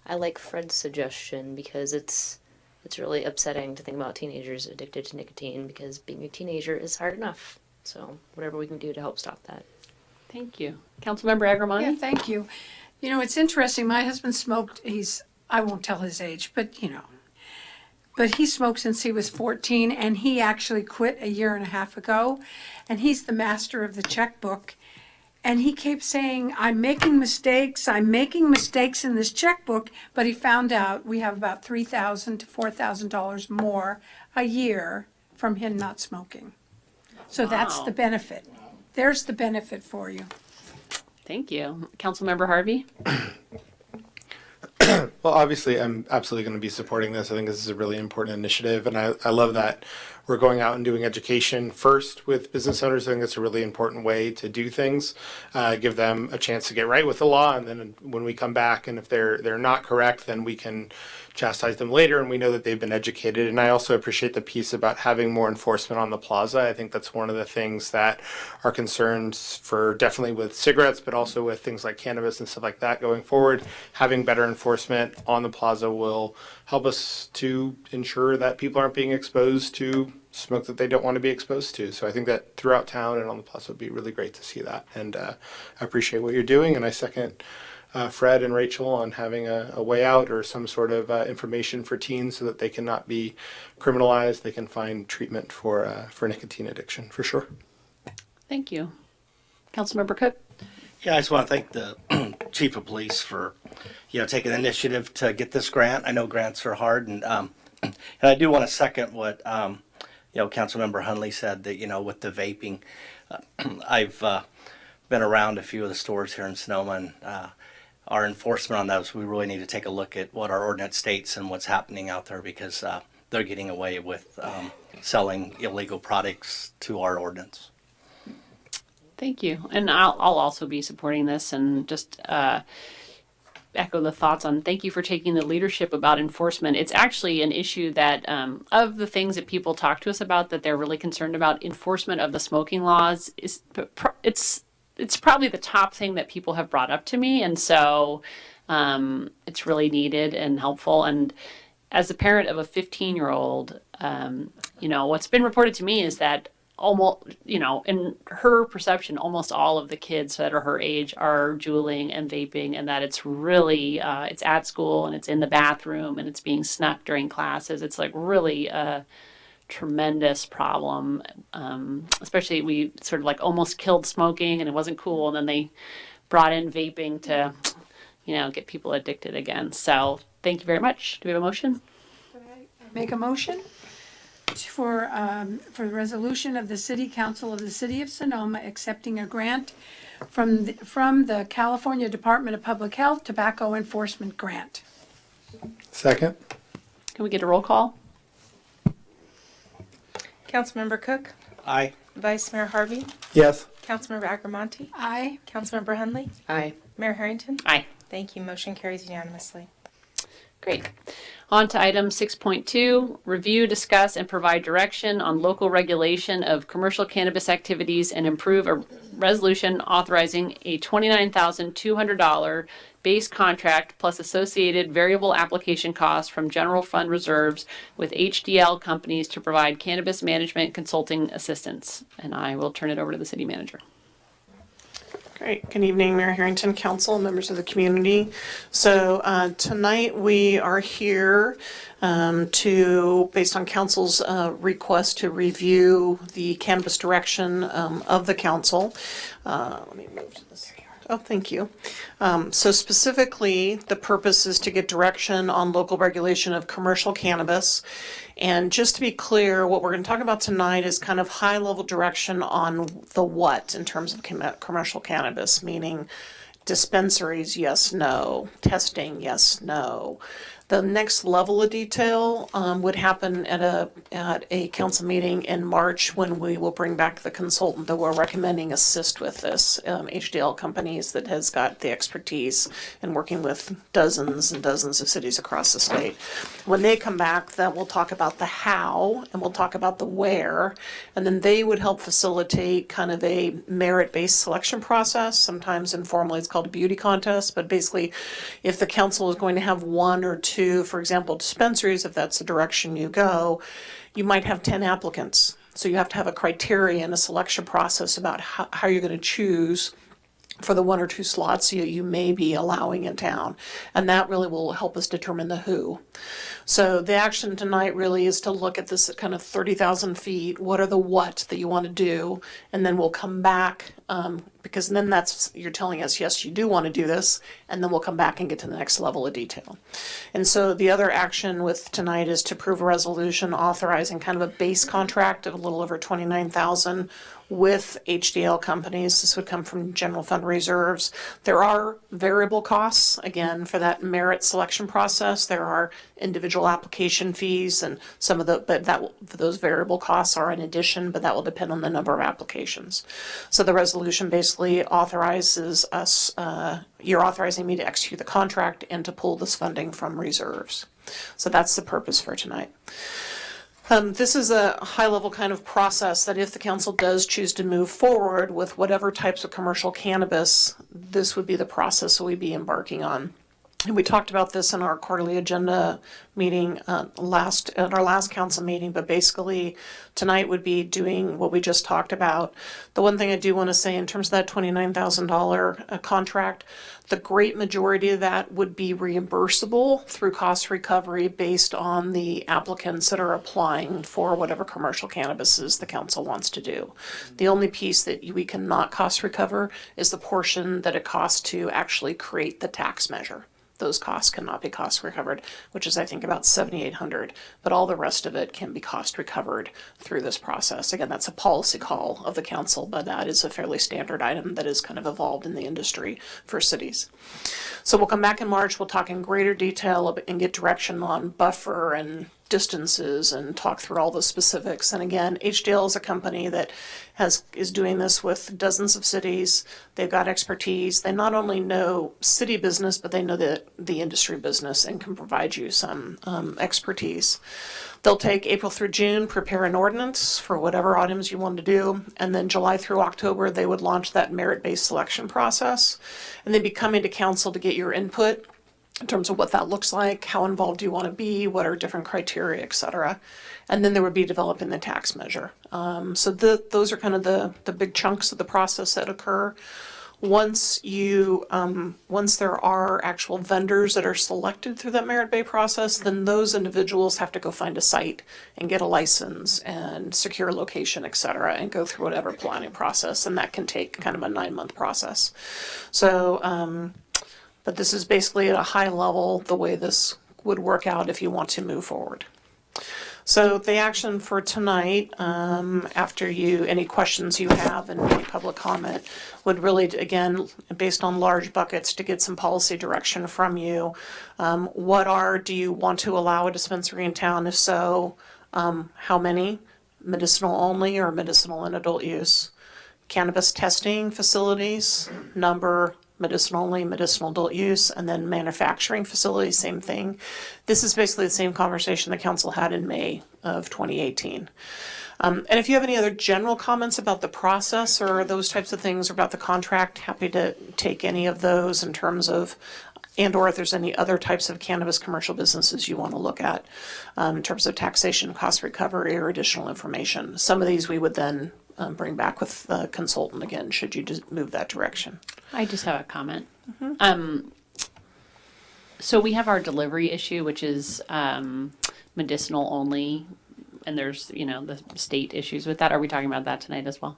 I like Fred's suggestion because it's really upsetting to think about teenagers addicted to nicotine, because being a teenager is hard enough. So whatever we can do to help stop that. Thank you. Councilmember Agramonte? Yeah, thank you. You know, it's interesting. My husband smoked, I won't tell his age, but but he smoked since he was 14, and he actually quit a year and a half ago. And he's the master of the checkbook. And he kept saying, I'm making mistakes in this checkbook. But he found out we have about $3,000 to $4,000 more a year from him not smoking. So that's Wow. the benefit. There's the benefit for you. Thank you. Councilmember Harvey? Well, obviously, I'm absolutely going to be supporting this. I think this is a really important initiative, and I love that we're going out and doing education first with business owners. I think that's a really important way to do things, give them a chance to get right with the law, and then when we come back, and if they're not correct, then we can chastise them later, and we know that they've been educated. And I also appreciate the piece about having more enforcement on the plaza. I think that's one of the things that are concerns for definitely with cigarettes, but also with things like cannabis and stuff like that going forward. Having better enforcement on the plaza will help us to ensure that people aren't being exposed to smoke that they don't want to be exposed to. So I think that throughout town and on the plaza would be really great to see that. And I appreciate what you're doing, and I second Fred and Rachel on having a way out or some sort of information for teens so that they cannot be criminalized. They can find treatment for nicotine addiction, for sure. Thank you. Councilmember Cook? Yeah, I just want to thank the chief of police for, taking the initiative to get this grant. I know grants are hard, and I do want to second what Councilmember Hunley said, that with the vaping, I've been around a few of the stores here in Sonoma, and our enforcement on those, we really need to take a look at what our ordinance states and what's happening out there, because they're getting away with selling illegal products to our ordinance. Thank you. And I'll also be supporting this, and just echo the thoughts on thank you for taking the leadership about enforcement. It's actually an issue that of the things that people talk to us about that they're really concerned about, enforcement of the smoking laws is it's probably the top thing that people have brought up to me. And so it's really needed and helpful. And as a parent of a 15-year-old, what's been reported to me is that almost, in her perception, almost all of the kids that are her age are juuling and vaping, and that it's really, it's at school and it's in the bathroom and it's being snuck during classes. It's like really a tremendous problem. Especially we sort of like almost killed smoking and it wasn't cool. And then they brought in vaping to, get people addicted again. So thank you very much. Do we have a motion? Make a motion for the resolution of the City Council of the City of Sonoma accepting a grant from the California Department of Public Health Tobacco Enforcement Grant. Second. Can we get a roll call? Councilmember Cook? Aye. Vice Mayor Harvey? Yes. Councilmember Agramonte? Aye. Councilmember Hunley? Aye. Mayor Harrington? Aye. Thank you. Motion carries unanimously. Great. On to item 6.2, review, discuss, and provide direction on local regulation of commercial cannabis activities and improve a resolution authorizing a $29,200 base contract plus associated variable application costs from general fund reserves with HDL companies to provide cannabis management consulting assistance. And I will turn it over to the city manager. Great. Good evening, Mayor Harrington, council, members of the community. So tonight we are here based on council's request to review the cannabis direction of the council. Let me move to this. Oh, thank you. So specifically, the purpose is to get direction on local regulation of commercial cannabis. And just to be clear, what we're going to talk about tonight is kind of high-level direction on the what in terms of commercial cannabis, meaning dispensaries, yes, no, testing, yes, no. The next level of detail would happen at a council meeting in March when we will bring back the consultant that we're recommending assist with this, HDL Companies that has got the expertise in working with dozens and dozens of cities across the state. When they come back, then we'll talk about the how and we'll talk about the where, and then they would help facilitate kind of a merit-based selection process. Sometimes informally it's called a beauty contest, but basically if the council is going to have one or two, for example, dispensaries, if that's the direction you go, you might have 10 applicants. So you have to have a criteria and a selection process about how you're going to choose for the one or two slots you may be allowing in town. And that really will help us determine the who. So the action tonight really is to look at this at kind of 30,000 feet. What are the what that you want to do? And then we'll come back, because then that's, you're telling us, yes, you do want to do this. And then we'll come back and get to the next level of detail. And so the other action with tonight is to approve a resolution authorizing kind of a base contract of a little over $29,000 with HDL Companies. This would come from general fund reserves. There are variable costs, again, for that merit selection process. There are individual application fees and some of those variable costs are in addition, but that will depend on the number of applications. So the resolution basically authorizes us, you're authorizing me to execute the contract and to pull this funding from reserves. So that's the purpose for tonight. This is a high-level kind of process that if the council does choose to move forward with whatever types of commercial cannabis, this would be the process that we'd be embarking on. And we talked about this in our quarterly agenda meeting at our last council meeting, but basically tonight would be doing what we just talked about. The one thing I do want to say in terms of that $29,000 contract, the great majority of that would be reimbursable through cost recovery based on the applicants that are applying for whatever commercial cannabis is the council wants to do. The only piece that we cannot cost recover is the portion that it costs to actually create the tax measure. Those costs cannot be cost recovered, which is I think about $7,800, but all the rest of it can be cost recovered through this process. Again, that's a policy call of the council, but that is a fairly standard item that is kind of evolved in the industry for cities. So we'll come back in March, we'll talk in greater detail and get direction on buffer and distances and talk through all the specifics. And again, HDL is a company that is doing this with dozens of cities. They've got expertise. They not only know city business, but they know the industry business and can provide you some expertise. They'll take April through June, prepare an ordinance for whatever items you want to do, and then July through October, they would launch that merit-based selection process. And they'd be coming to council to get your input in terms of what that looks like, how involved do you want to be, what are different criteria, et cetera. And then there would be developing the tax measure. So those are kind of the big chunks of the process that occur. Once there are actual vendors that are selected through that merit-based process, then those individuals have to go find a site and get a license and secure a location, et cetera, and go through whatever planning process. And that can take kind of a 9-month process. So, but this is basically at a high level the way this would work out if you want to move forward. So the action for tonight, after any questions you have and any public comment, would really, again, based on large buckets, to get some policy direction from you. Do you want to allow a dispensary in town? If so, how many? Medicinal only or medicinal and adult use? Cannabis testing facilities, number, medicinal only, medicinal adult use, and then manufacturing facilities, same thing. This is basically the same conversation the council had in May of 2018. And if you have any other general comments about the process or those types of things or about the contract, happy to take any of those in terms of, and or if there's any other types of cannabis commercial businesses you want to look at in terms of taxation, cost recovery, or additional information. Some of these we would then bring back with the consultant again, should you just move that direction. I just have a comment. So we have our delivery issue, which is medicinal only, and there's, the state issues with that. Are we talking about that tonight as well?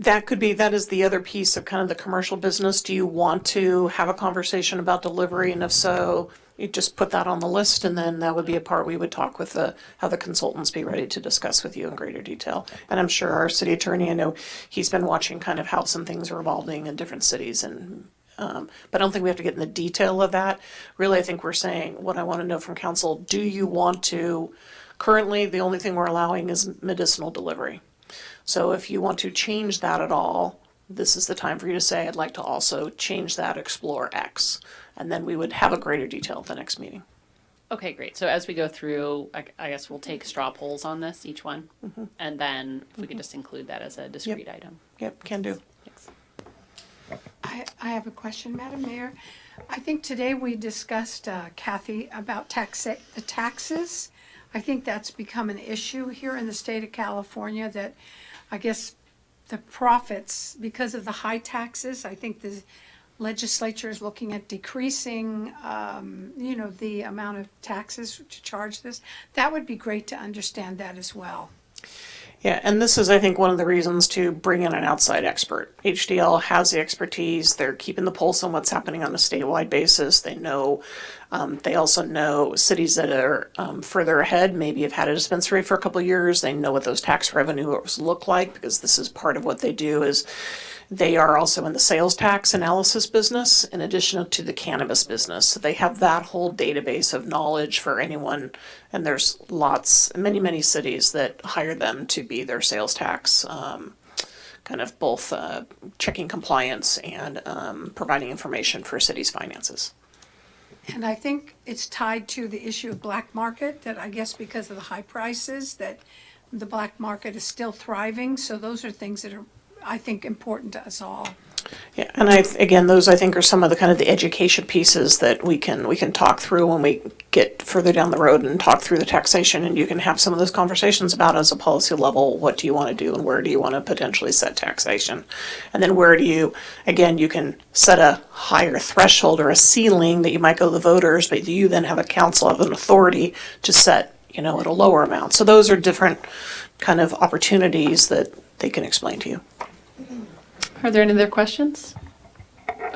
That is the other piece of kind of the commercial business. Do you want to have a conversation about delivery? And if so, you just put that on the list, and then that would be a part we would talk with how the consultants be ready to discuss with you in greater detail. And I'm sure our city attorney, I know he's been watching kind of how some things are evolving in different cities, and but I don't think we have to get in the detail of that. Really, I think we're saying, what I want to know from council, do you want to, currently, the only thing we're allowing is medicinal delivery. So if you want to change that at all, this is the time for you to say, I'd like to also change that, explore X. And then we would have a greater detail at the next meeting. Okay, great. So as we go through, I guess we'll take straw polls on this, each one. And then if we could just include that as a discrete item. Yep, can do. Thanks. I have a question, Madam Mayor. I think today we discussed, Kathy, about the taxes. I think that's become an issue here in the state of California, that I guess the profits, because of the high taxes, I think the legislature is looking at decreasing, the amount of taxes to charge this. That would be great to understand that as well. Yeah, and this is, I think, one of the reasons to bring in an outside expert. HDL has the expertise. They're keeping the pulse on what's happening on a statewide basis. They know, they also know cities that are further ahead, maybe have had a dispensary for a couple of years. They know what those tax revenues look like, because this is part of what they do. Is they are also in the sales tax analysis business in addition to the cannabis business. So they have that whole database of knowledge for anyone. And there's many cities that hire them to be their sales tax, kind of both checking compliance and providing information for cities' finances. And I think it's tied to the issue of black market, that I guess because of the high prices, that the black market is still thriving. So those are things that are, I think, important to us all. Yeah, and again, those I think are some of the kind of the education pieces that we can talk through when we get further down the road and talk through the taxation, and you can have some of those conversations about, as a policy level, what do you want to do and where do you want to potentially set taxation, and then where do you, again, you can set a higher threshold or a ceiling that you might go to the voters, but you then have a council of an authority to set, at a lower amount. So those are different kind of opportunities that they can explain to you. Are there any other questions?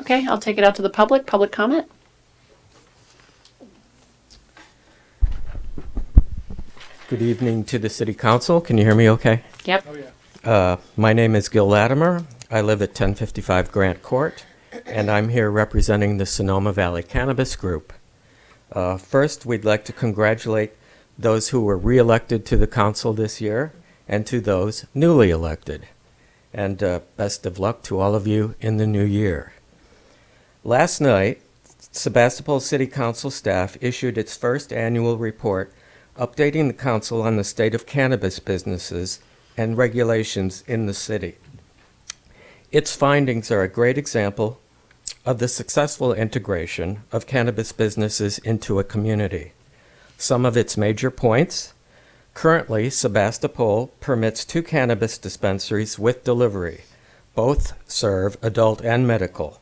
Okay, I'll take it out to the public. Public comment? Good evening to the City Council. Can you hear me okay? Yep. My name is Gil Latimer. I live at 1055 Grant Court, and I'm here representing the Sonoma Valley Cannabis Group. First, we'd like to congratulate those who were re-elected to the council this year and to those newly elected. And best of luck to all of you in the new year. Last night, Sebastopol City Council staff issued its first annual report updating the council on the state of cannabis businesses and regulations in the city. Its findings are a great example of the successful integration of cannabis businesses into a community. Some of its major points: currently, Sebastopol permits 2 cannabis dispensaries with delivery. Both serve adult and medical.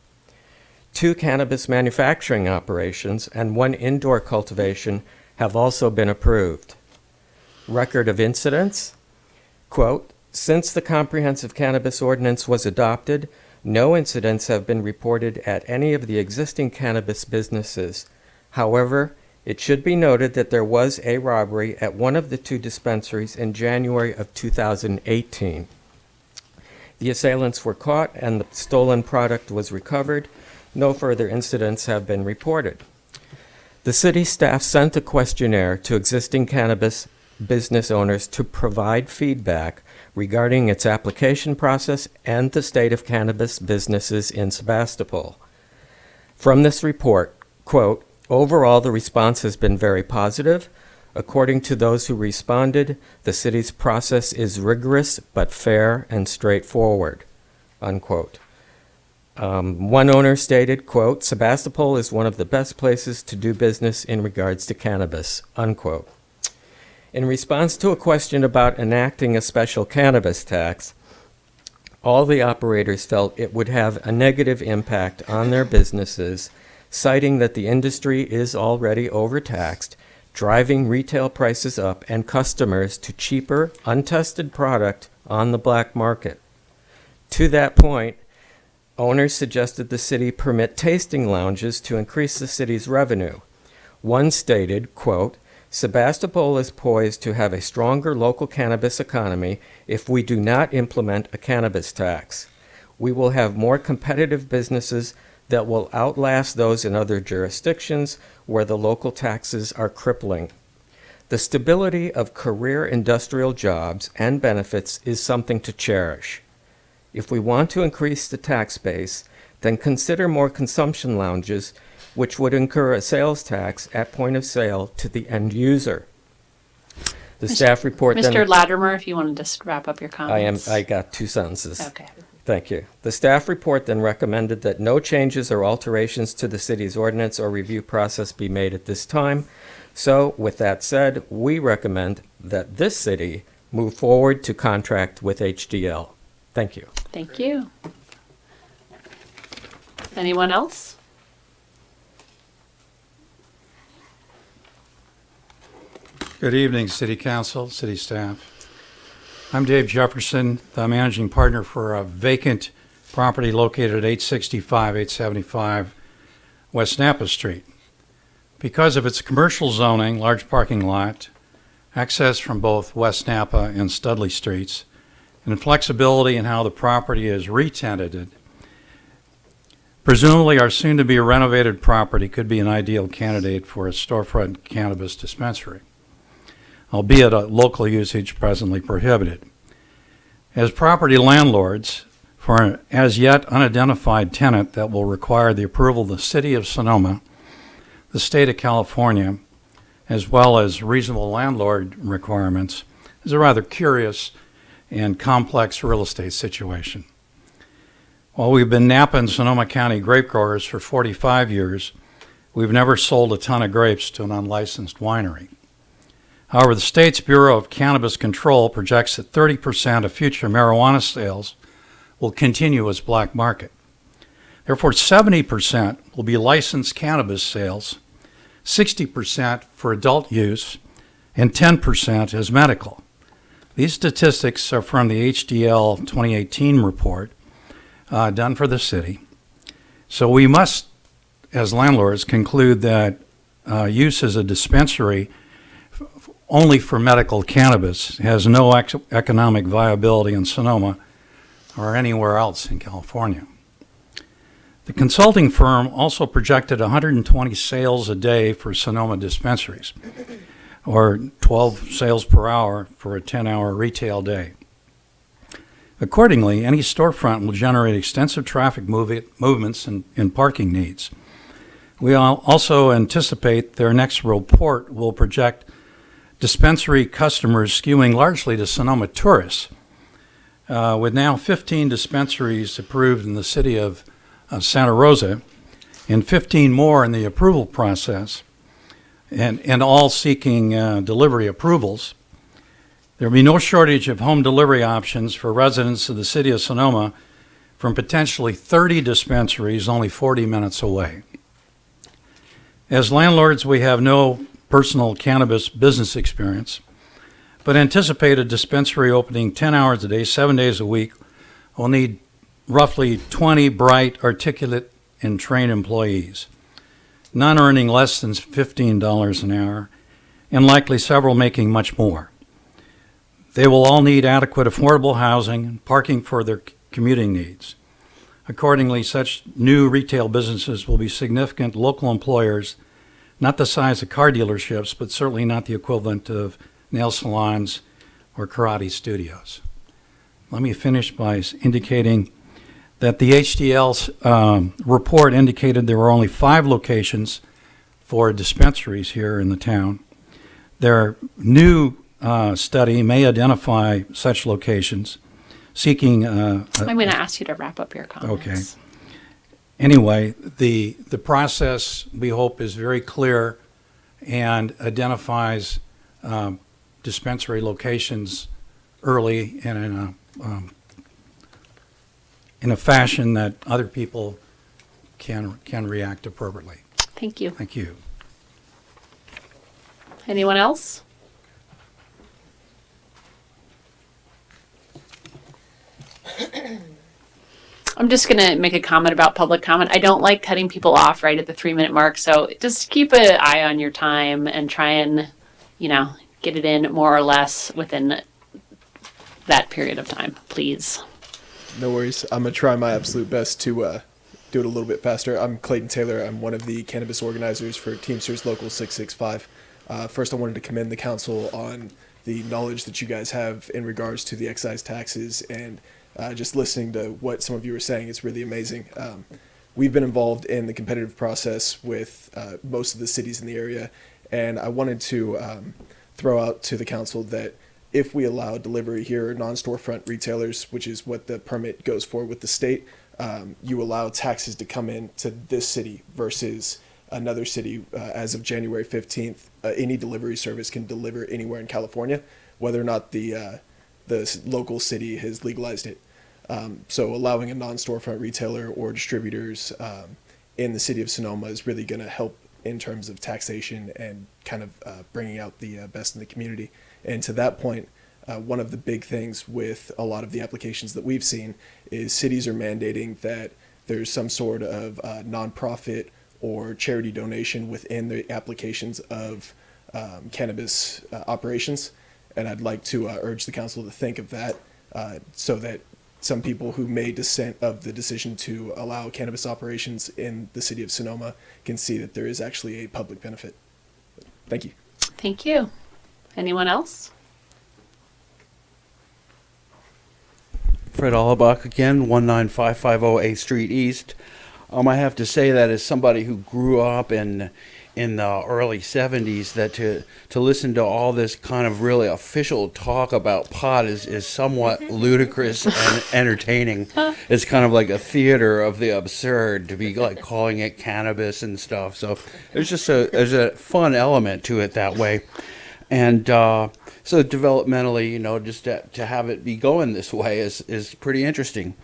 2 cannabis manufacturing operations and 1 indoor cultivation have also been approved. Record of incidents, quote, since the comprehensive cannabis ordinance was adopted, no incidents have been reported at any of the existing cannabis businesses. However, it should be noted that there was a robbery at one of the 2 dispensaries in January of 2018. The assailants were caught and the stolen product was recovered. No further incidents have been reported. The city staff sent a questionnaire to existing cannabis business owners to provide feedback regarding its application process and the state of cannabis businesses in Sebastopol. From this report, quote, overall, the response has been very positive. According to those who responded, the city's process is rigorous but fair and straightforward, unquote. One owner stated, quote, Sebastopol is one of the best places to do business in regards to cannabis, unquote. In response to a question about enacting a special cannabis tax, all the operators felt it would have a negative impact on their businesses, citing that the industry is already overtaxed, driving retail prices up and customers to cheaper, untested product on the black market. To that point, owners suggested the city permit tasting lounges to increase the city's revenue. One stated, quote, Sebastopol is poised to have a stronger local cannabis economy if we do not implement a cannabis tax. We will have more competitive businesses that will outlast those in other jurisdictions where the local taxes are crippling. The stability of career industrial jobs and benefits is something to cherish. If we want to increase the tax base, then consider more consumption lounges, which would incur a sales tax at point of sale to the end user. The staff report then... Mr. Latimer, if you want to just wrap up your comments. I got 2 sentences. Okay. Thank you. The staff report then recommended that no changes or alterations to the city's ordinance or review process be made at this time. So, with that said, we recommend that this city move forward to contract with HDL. Thank you. Thank you. Anyone else? Good evening, City Council, City staff. I'm Dave Jefferson, the managing partner for a vacant property located at 875 West Napa Street. Because of its commercial zoning, large parking lot, access from both West Napa and Studley Streets, and flexibility in how the property is re-tenanted, presumably our soon-to-be renovated property could be an ideal candidate for a storefront cannabis dispensary, albeit a local usage presently prohibited. As property landlords for an as yet unidentified tenant that will require the approval of the City of Sonoma, the State of California, as well as reasonable landlord requirements, is a rather curious and complex real estate situation. While we've been Napa and Sonoma County grape growers for 45 years, we've never sold a ton of grapes to an unlicensed winery. However, the state's Bureau of Cannabis Control projects that 30% of future marijuana sales will continue as black market. Therefore, 70% will be licensed cannabis sales, 60% for adult use, and 10% as medical. These statistics are from the HDL 2018 report done for the city. So we must, as landlords, conclude that use as a dispensary only for medical cannabis has no economic viability in Sonoma or anywhere else in California. The consulting firm also projected 120 sales a day for Sonoma dispensaries, or 12 sales per hour for a 10-hour retail day. Accordingly, any storefront will generate extensive traffic movements and parking needs. We also anticipate their next report will project dispensary customers skewing largely to Sonoma tourists, with now 15 dispensaries approved in the city of Santa Rosa and 15 more in the approval process, and all seeking delivery approvals. There will be no shortage of home delivery options for residents of the city of Sonoma from potentially 30 dispensaries only 40 minutes away. As landlords, we have no personal cannabis business experience, but anticipate a dispensary opening 10 hours a day, 7 days a week, will need roughly 20 bright, articulate, and trained employees, none earning less than $15 an hour, and likely several making much more. They will all need adequate affordable housing and parking for their commuting needs. Accordingly, such new retail businesses will be significant local employers, not the size of car dealerships, but certainly not the equivalent of nail salons or karate studios. Let me finish by indicating that the HDL's report indicated there were only 5 locations for dispensaries here in the town. Their new study may identify such locations, seeking... I'm going to ask you to wrap up your comments. Okay. Anyway, the process, we hope, is very clear and identifies dispensary locations early and in a fashion that other people can react appropriately. Thank you. Thank you. Anyone else? I'm just going to make a comment about public comment. I don't like cutting people off right at the 3-minute mark. So just keep an eye on your time and try and, get it in more or less within that period of time, please. No worries. I'm going to try my absolute best to do it a little bit faster. I'm Clayton Taylor. I'm one of the cannabis organizers for Teamsters Local 665. First, I wanted to commend the council on the knowledge that you guys have in regards to the excise taxes, and just listening to what some of you were saying, it's really amazing. We've been involved in the competitive process with most of the cities in the area, and I wanted to throw out to the council that if we allow delivery here, non-storefront retailers, which is what the permit goes for with the state, you allow taxes to come in to this city versus another city. As of January 15th, any delivery service can deliver anywhere in California, whether or not the local city has legalized it. So allowing a non-storefront retailer or distributors in the city of Sonoma is really going to help in terms of taxation and kind of bringing out the best in the community. And to that point, one of the big things with a lot of the applications that we've seen is cities are mandating that there's some sort of nonprofit or charity donation within the applications of cannabis operations. And I'd like to urge the council to think of that so that some people who may dissent of the decision to allow cannabis operations in the city of Sonoma can see that there is actually a public benefit. Thank you. Thank you. Anyone else? Fred Allebach again, 19550 8th Street East. I have to say that as somebody who grew up in the early 70s, that to listen to all this kind of really official talk about pot is somewhat ludicrous and entertaining. It's kind of like a theater of the absurd to be like calling it cannabis and stuff. So there's a fun element to it that way. And so developmentally, just to have it be going this way is pretty interesting.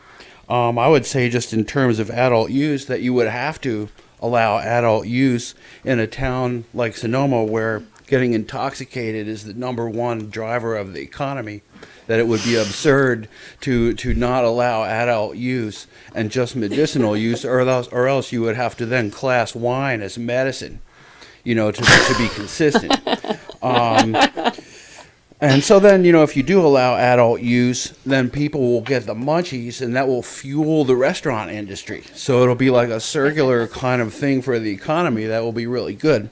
I would say just in terms of adult use that you would have to allow adult use in a town like Sonoma where getting intoxicated is the number one driver of the economy, that it would be absurd to not allow adult use and just medicinal use, or else you would have to then class wine as medicine, to be consistent. And so then, if you do allow adult use, then people will get the munchies, and that will fuel the restaurant industry. So it'll be like a circular kind of thing for the economy that will be really good.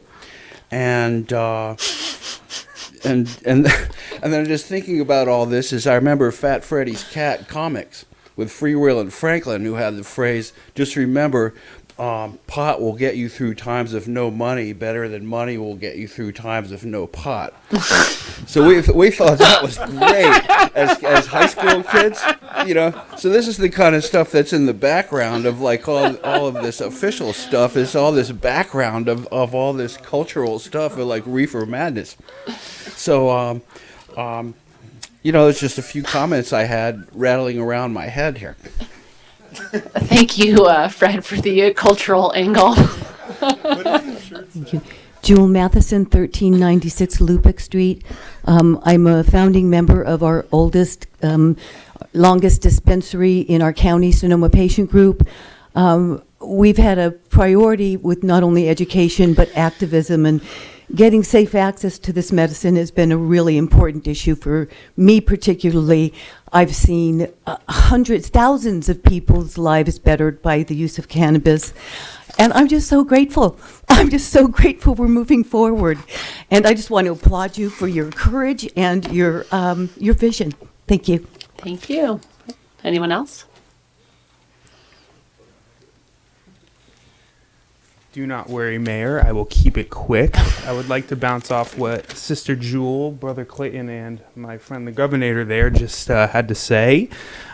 And then just thinking about all this is I remember Fat Freddy's Cat comics with Free Will and Franklin, who had the phrase, just remember, pot will get you through times of no money better than money will get you through times of no pot. So we thought that was great as high school kids, So this is the kind of stuff that's in the background of like all of this official stuff, is all this background of all this cultural stuff of like reefer madness. So, there's just a few comments I had rattling around my head here. Thank you, Fred, for the cultural angle. Thank you. Jewel Matheson, 1396 Lupick Street. I'm a founding member of our oldest, longest dispensary in our county, Sonoma Patient Group. We've had a priority with not only education but activism, and getting safe access to this medicine has been a really important issue for me particularly. I've seen hundreds, thousands of people's lives bettered by the use of cannabis. And I'm just so grateful. I'm just so grateful we're moving forward. And I just want to applaud you for your courage and your vision. Thank you. Thank you. Anyone else? Do not worry, Mayor. I will keep it quick. I would like to bounce off what Sister Jewel, Brother Clayton, and my friend the Governor there just had to say.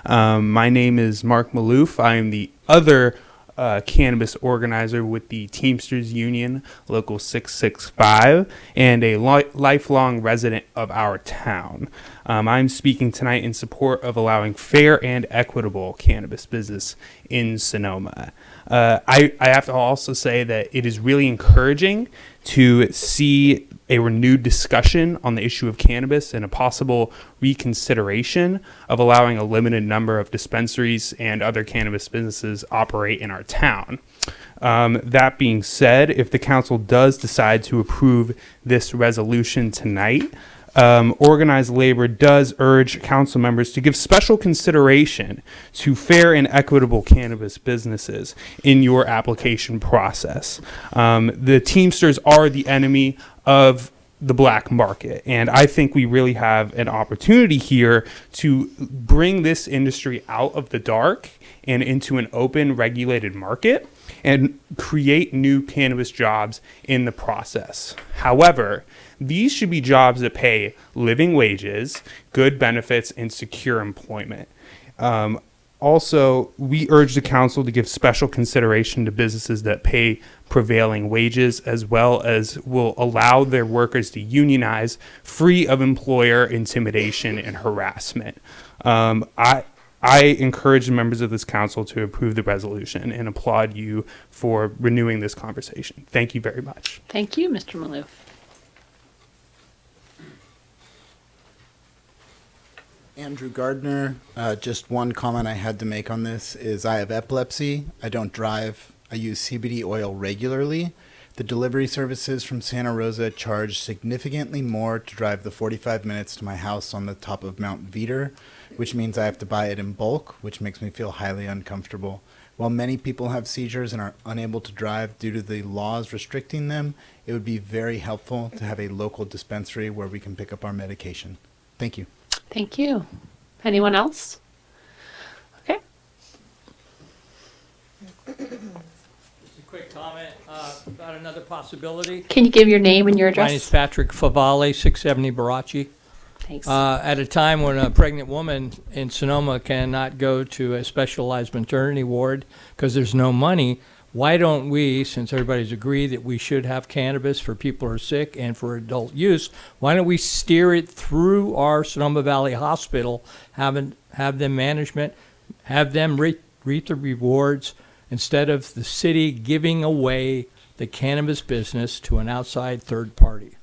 My name is Mark Maloof. I am the other cannabis organizer with the Teamsters Union, Local 665, and a lifelong resident of our town. I'm speaking tonight in support of allowing fair and equitable cannabis business in Sonoma. I have to also say that it is really encouraging to see a renewed discussion on the issue of cannabis and a possible reconsideration of allowing a limited number of dispensaries and other cannabis businesses operate in our town. That being said, if the council does decide to approve this resolution tonight, organized labor does urge council members to give special consideration to fair and equitable cannabis businesses in your application process. The Teamsters are the enemy of the black market, and I think we really have an opportunity here to bring this industry out of the dark and into an open, regulated market and create new cannabis jobs in the process. However, these should be jobs that pay living wages, good benefits, and secure employment. Also, we urge the council to give special consideration to businesses that pay prevailing wages, as well as will allow their workers to unionize free of employer intimidation and harassment. I encourage the members of this council to approve the resolution and applaud you for renewing this conversation. Thank you very much. Thank you, Mr. Maloof. Andrew Gardner, just one comment I had to make on this is I have epilepsy. I don't drive. I use CBD oil regularly. The delivery services from Santa Rosa charge significantly more to drive the 45 minutes to my house on the top of Mount Veeder, which means I have to buy it in bulk, which makes me feel highly uncomfortable. While many people have seizures and are unable to drive due to the laws restricting them, it would be very helpful to have a local dispensary where we can pick up our medication. Thank you. Thank you. Anyone else? Okay. Just a quick comment about another possibility. Can you give your name and your address? My name is Patrick Favale, 670 Barachi. Thanks. At a time when a pregnant woman in Sonoma cannot go to a specialized maternity ward because there's no money, why don't we, since everybody's agreed that we should have cannabis for people who are sick and for adult use, why don't we steer it through our Sonoma Valley Hospital, have them management, have them reap the rewards, instead of the city giving away the cannabis business to an outside third party.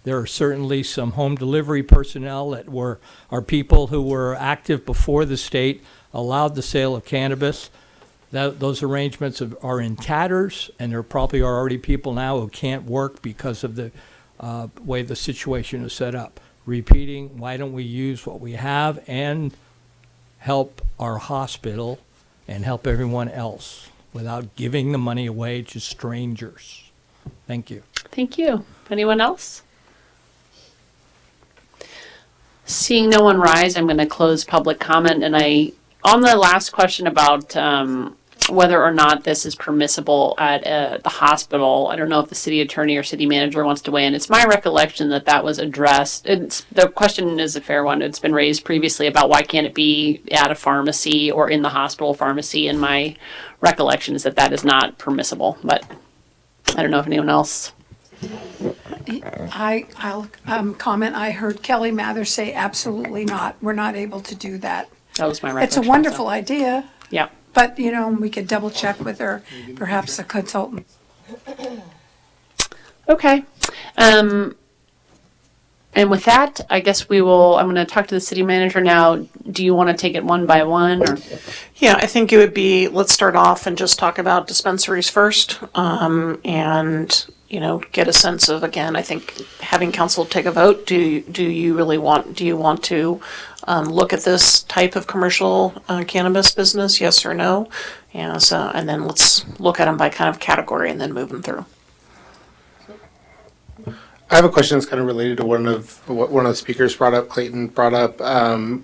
There are certainly some home delivery personnel that are people who were active before the state allowed the sale of cannabis. Those arrangements are in tatters, and there probably are already people now who can't work because of the way the situation is set up. Repeating, why don't we use what we have and help our hospital and help everyone else without giving the money away to strangers? Thank you. Thank you. Anyone else? Seeing no one rise, I'm going to close public comment. And on the last question about whether or not this is permissible at the hospital, I don't know if the city attorney or city manager wants to weigh in. It's my recollection that that was addressed. The question is a fair one. It's been raised previously about why can't it be at a pharmacy or in the hospital pharmacy. And my recollection is that that is not permissible. But I don't know if anyone else. I'll comment. I heard Kelly Mather say absolutely not. We're not able to do that. That was my recollection. It's a wonderful idea. Yeah. But, we could double check with her, perhaps a consultant. Okay. And with that, I guess I'm going to talk to the city manager now. Do you want to take it one by one? Or? Yeah, I think it would be, let's start off and just talk about dispensaries first. And, get a sense of, again, I think having council take a vote, do you want to look at this type of commercial cannabis business, yes or no? And then let's look at them by kind of category and then move them through. I have a question that's kind of related to what one of the speakers brought up, Clayton brought up,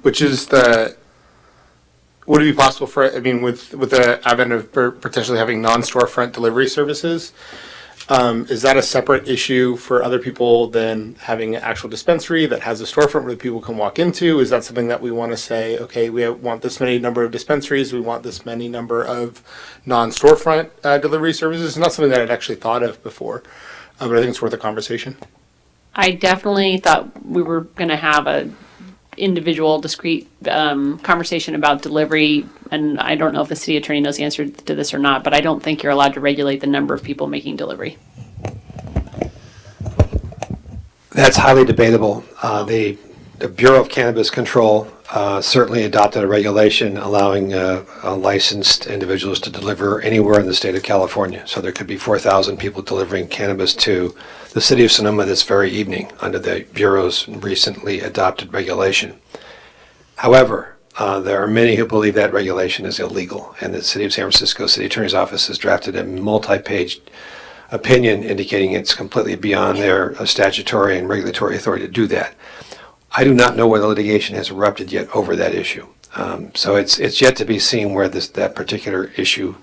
which is would it be possible with the advent of potentially having non-storefront delivery services, is that a separate issue for other people than having an actual dispensary that has a storefront where people can walk into? Is that something that we want to say, okay, we want this many number of dispensaries, we want this many number of non-storefront delivery services? It's not something that I'd actually thought of before, but I think it's worth a conversation. I definitely thought we were going to have a individual, discrete conversation about delivery, and I don't know if the city attorney knows the answer to this or not, but I don't think you're allowed to regulate the number of people making delivery. That's highly debatable. The Bureau of Cannabis Control certainly adopted a regulation allowing licensed individuals to deliver anywhere in the state of California. So there could be 4,000 people delivering cannabis to the city of Sonoma this very evening under the Bureau's recently adopted regulation. However, there are many who believe that regulation is illegal, and the city of San Francisco City Attorney's Office has drafted a multi-page opinion indicating it's completely beyond their statutory and regulatory authority to do that. I do not know where the litigation has erupted yet over that issue. So it's yet to be seen where that particular issue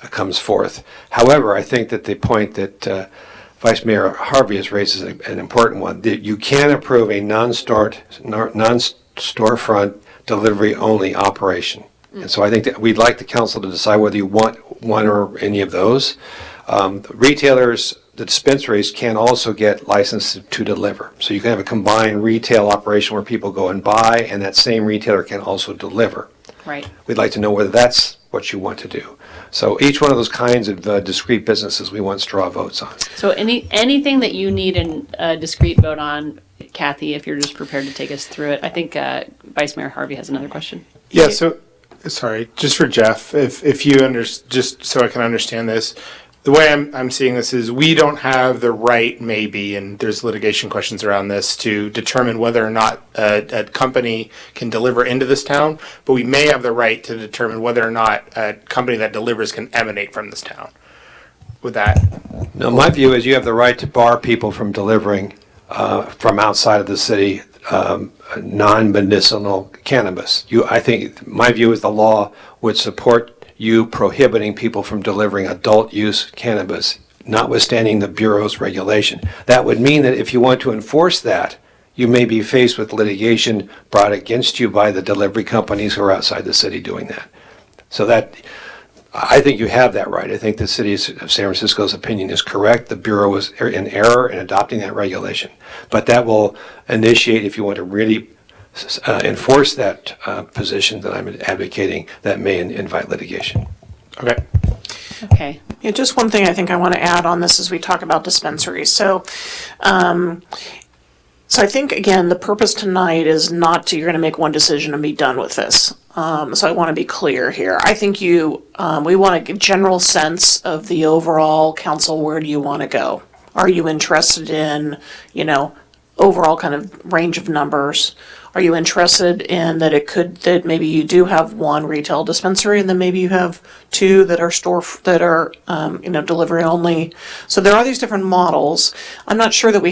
comes forth. However, I think that the point that Vice Mayor Harvey has raised is an important one. That you can approve a non-storefront delivery only operation. And so I think that we'd like the council to decide whether you want one or any of those. Retailers, the dispensaries can also get licensed to deliver. So you can have a combined retail operation where people go and buy, and that same retailer can also deliver. Right. We'd like to know whether that's what you want to do. So each one of those kinds of discrete businesses we want straw votes on. So anything that you need a discrete vote on, Kathy, if you're just prepared to take us through it. I think Vice Mayor Harvey has another question. Yeah, so, sorry, just for Jeff, if you just so I can understand this, the way I'm seeing this is we don't have the right, maybe, and there's litigation questions around this, to determine whether or not a company can deliver into this town, but we may have the right to determine whether or not a company that delivers can emanate from this town. With that? No, my view is you have the right to bar people from delivering from outside of the city non-medicinal cannabis. I think my view is the law would support you prohibiting people from delivering adult use cannabis, notwithstanding the Bureau's regulation. That would mean that if you want to enforce that, you may be faced with litigation brought against you by the delivery companies who are outside the city doing that. So that, I think you have that right. I think the city of San Francisco's opinion is correct. The Bureau was in error in adopting that regulation. But that will initiate, if you want to really enforce that position that I'm advocating, that may invite litigation. Okay. Okay. Yeah, just one thing I think I want to add on this as we talk about dispensaries. So I think, again, the purpose tonight is not you're going to make one decision and be done with this. So I want to be clear here. I think we want a general sense of the overall council. Where do you want to go? Are you interested in, overall kind of range of numbers? Are you interested in that maybe you do have one retail dispensary and then maybe you have two that are delivery only? So there are these different models. I'm not sure that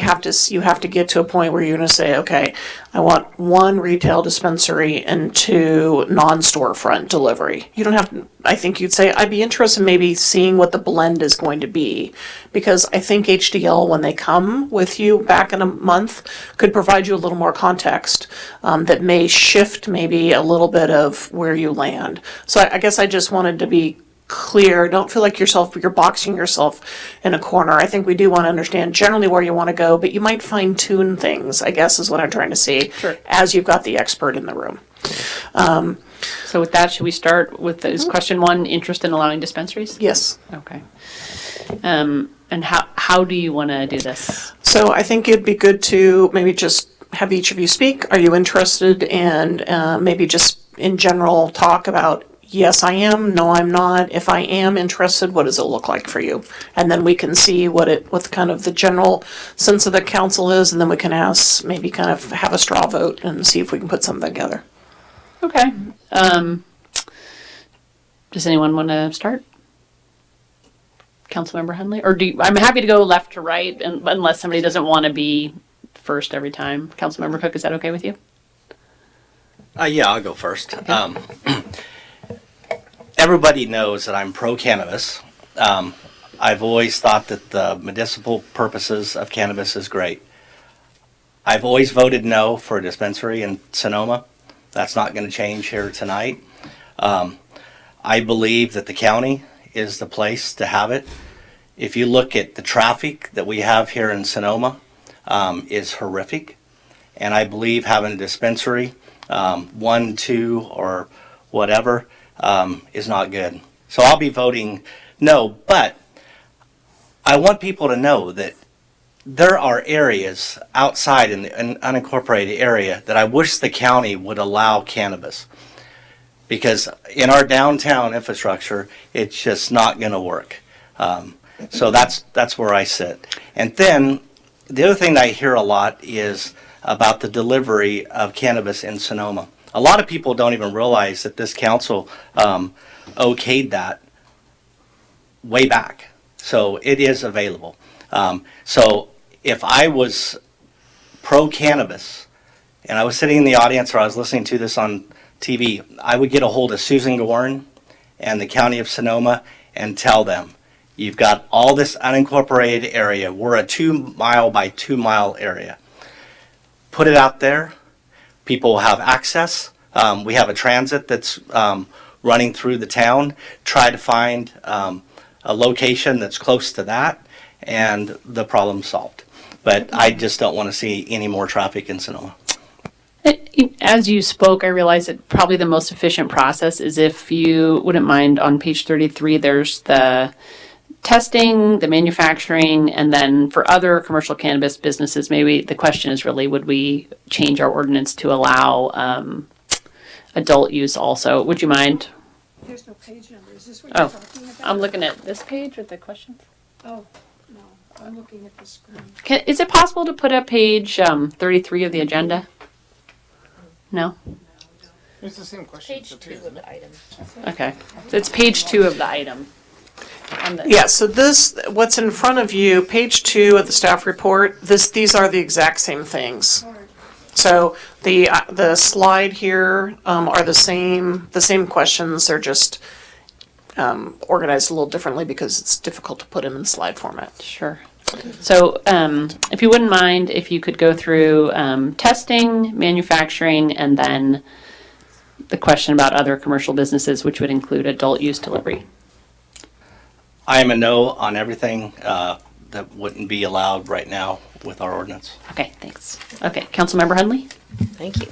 you have to get to a point where you're going to say, okay, I want one retail dispensary and two non-storefront delivery. You don't have to, I think you'd say, I'd be interested in maybe seeing what the blend is going to be, because I think HDL, when they come with you back in a month, could provide you a little more context that may shift maybe a little bit of where you land. So I guess I just wanted to be clear. Don't feel like you're boxing yourself in a corner. I think we do want to understand generally where you want to go, but you might fine tune things, I guess is what I'm trying to see, as you've got the expert in the room. So with that, should we start with is question one, interest in allowing dispensaries? Yes. Okay. And how do you want to do this? So I think it'd be good to maybe just have each of you speak. Are you interested in maybe just in general talk about, yes, I am, no, I'm not. If I am interested, what does it look like for you? And then we can see what kind of the general sense of the council is, and then we can ask, maybe kind of have a straw vote and see if we can put something together. Okay. Does anyone want to start? Councilmember Hundley? Or I'm happy to go left to right, unless somebody doesn't want to be first every time. Councilmember Cook, is that okay with you? Yeah, I'll go first. Okay. Everybody knows that I'm pro-cannabis. I've always thought that the medicinal purposes of cannabis is great. I've always voted no for a dispensary in Sonoma. That's not going to change here tonight. I believe that the county is the place to have it. If you look at the traffic that we have here in Sonoma, is horrific. And I believe having a dispensary, 1, 2, or whatever, is not good. So I'll be voting no, but I want people to know that there are areas outside in the unincorporated area that I wish the county would allow cannabis. Because in our downtown infrastructure, it's just not going to work. So that's where I sit. And then the other thing that I hear a lot is about the delivery of cannabis in Sonoma. A lot of people don't even realize that this council okayed that way back. So it is available. So if I was pro-cannabis and I was sitting in the audience or I was listening to this on TV, I would get a hold of Susan Gorn and the County of Sonoma and tell them, you've got all this unincorporated area. We're a 2 mile by 2 mile area. Put it out there. People will have access. We have a transit that's running through the town. Try to find a location that's close to that, and the problem's solved. But I just don't want to see any more traffic in Sonoma. As you spoke, I realized that probably the most efficient process is if you wouldn't mind, on page 33, there's the testing, the manufacturing, and then for other commercial cannabis businesses, maybe the question is really, would we change our ordinance to allow adult use also? Would you mind? There's no page number. Is this what you're talking about? I'm looking at this page with the questions. Oh, no, I'm looking at the screen. Is it possible to put up page 33 of the agenda? No? It's the same question. Page 2 of the item. Okay. So it's page 2 of the item. Yeah, so this, what's in front of you, page 2 of the staff report, these are the exact same things. So the slide here are the same questions. They're just organized a little differently because it's difficult to put them in slide format. Sure. So if you wouldn't mind, if you could go through testing, manufacturing, and then the question about other commercial businesses, which would include adult use delivery. I am a no on everything that wouldn't be allowed right now with our ordinance. Okay, thanks. Okay, Councilmember Hundley? Thank you.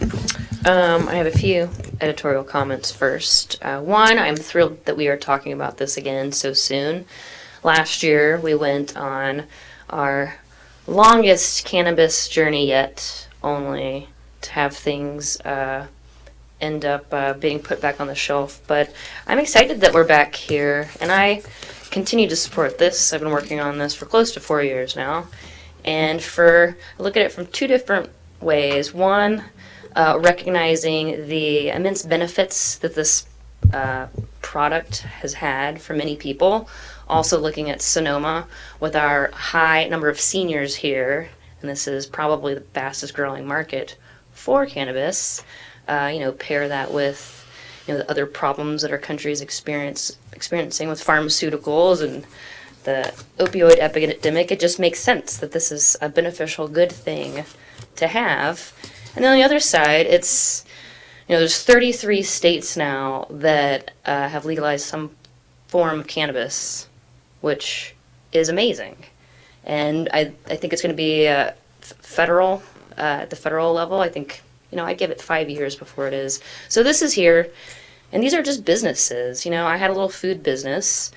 I have a few editorial comments first. One, I'm thrilled that we are talking about this again so soon. Last year, we went on our longest cannabis journey yet, only to have things end up being put back on the shelf. But I'm excited that we're back here, and I continue to support this. I've been working on this for close to 4 years now. And I look at it from two different ways. One, recognizing the immense benefits that this product has had for many people. Also looking at Sonoma with our high number of seniors here, and this is probably the fastest growing market for cannabis. Pair that with the other problems that our country is experiencing with pharmaceuticals and the opioid epidemic. It just makes sense that this is a beneficial, good thing to have. And then on the other side, it's there's 33 states now that have legalized some form of cannabis, which is amazing. And I think it's going to be federal, at the federal level. I think, I'd give it 5 years before it is. So this is here, and these are just businesses. I had a little food business.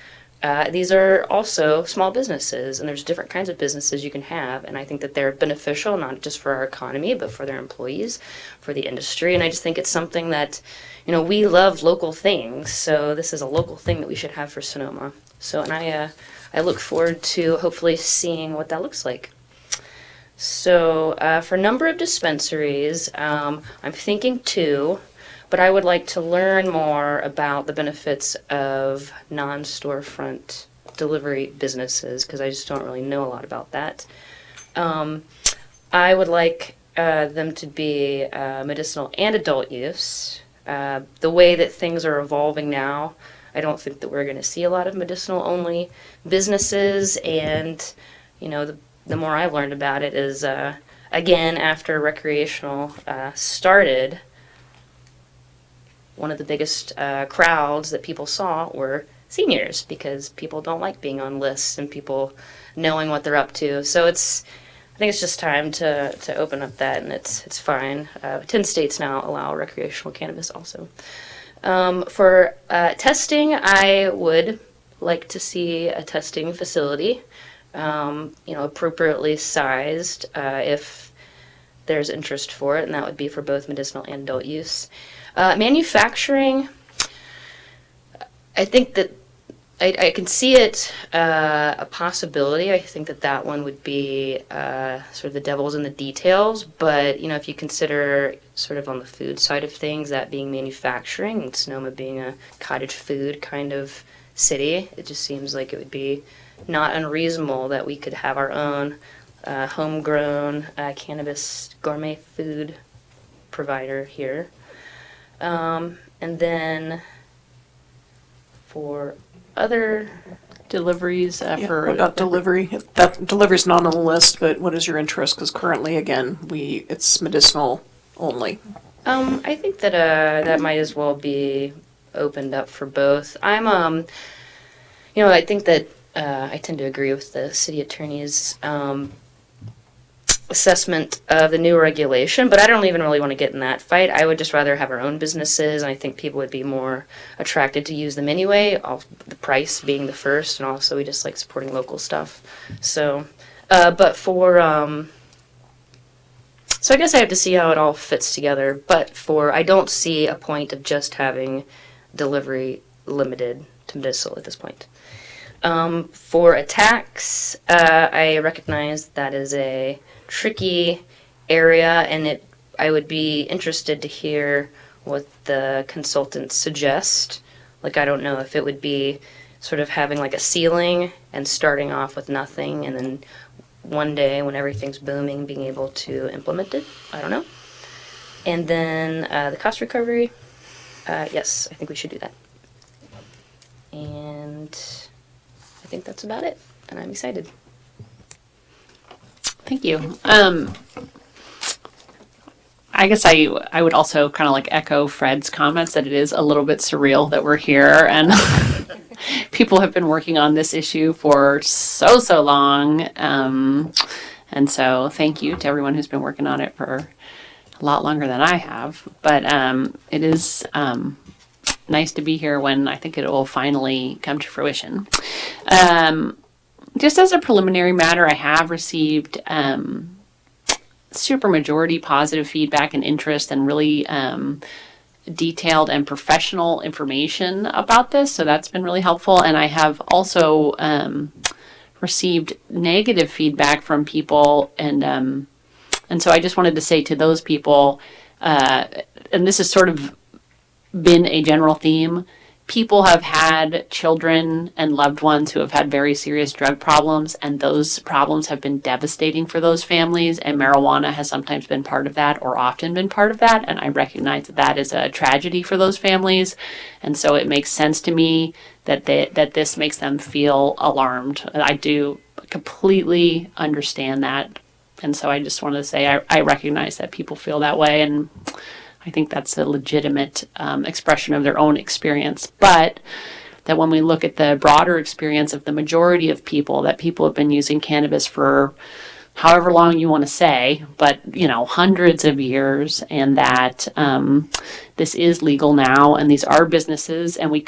These are also small businesses, and there's different kinds of businesses you can have, and I think that they're beneficial, not just for our economy, but for their employees, for the industry, and I just think it's something that, we love local things, so this is a local thing that we should have for Sonoma. So, and I look forward to hopefully seeing what that looks like. So, for number of dispensaries, I'm thinking 2. But I would like to learn more about the benefits of non-storefront delivery businesses, because I just don't really know a lot about that. I would like them to be medicinal and adult use. The way that things are evolving now, I don't think that we're going to see a lot of medicinal-only businesses. And, the more I've learned about it is, again, after recreational started, one of the biggest crowds that people saw were seniors, because people don't like being on lists and people knowing what they're up to. So I think it's just time to open up that, and it's fine. 10 states now allow recreational cannabis also. For testing, I would like to see a testing facility. appropriately sized if there's interest for it, and that would be for both medicinal and adult use. Manufacturing, I think that I can see it a possibility. I think that one would be sort of the devil's in the details. But if you consider sort of on the food side of things, that being manufacturing, and Sonoma being a cottage food kind of city, it just seems like it would be not unreasonable that we could have our own homegrown cannabis gourmet food provider here. And then for other deliveries for What about delivery? That delivery's not on the list, but what is your interest? Because currently, again, it's medicinal only. I think that that might as well be opened up for both. I'm I think that I tend to agree with the city attorney's assessment of the new regulation, but I don't even really want to get in that fight. I would just rather have our own businesses, and I think people would be more attracted to use them anyway, the price being the first, and also we just like supporting local stuff. So, but for, so I guess I have to see how it all fits together, but I don't see a point of just having delivery limited to medicinal at this point. For a tax, I recognize that is a tricky area, and I would be interested to hear what the consultants suggest. Like, I don't know if it would be sort of having like a ceiling and starting off with nothing, and then one day when everything's booming, being able to implement it. I don't know. And then the cost recovery, yes, I think we should do that. And I think that's about it, and I'm excited. Thank you. I guess I would also kind of like echo Fred's comments that it is a little bit surreal that we're here, and people have been working on this issue for so long. And so thank you to everyone who's been working on it for a lot longer than I have. But it is nice to be here when I think it will finally come to fruition. Just as a preliminary matter, I have received supermajority positive feedback and interest and really detailed and professional information about this. So that's been really helpful. And I have also received negative feedback from people. And so I just wanted to say to those people, and this has sort of been a general theme, people have had children and loved ones who have had very serious drug problems, and those problems have been devastating for those families, and marijuana has sometimes been part of that or often been part of that, and I recognize that is a tragedy for those families, and so it makes sense to me that this makes them feel alarmed. I do completely understand that, and so I just wanted to say I recognize that people feel that way, and I think that's a legitimate expression of their own experience, but that when we look at the broader experience of the majority of people, that people have been using cannabis for however long you want to say, but hundreds of years, and that this is legal now, and these are businesses, and we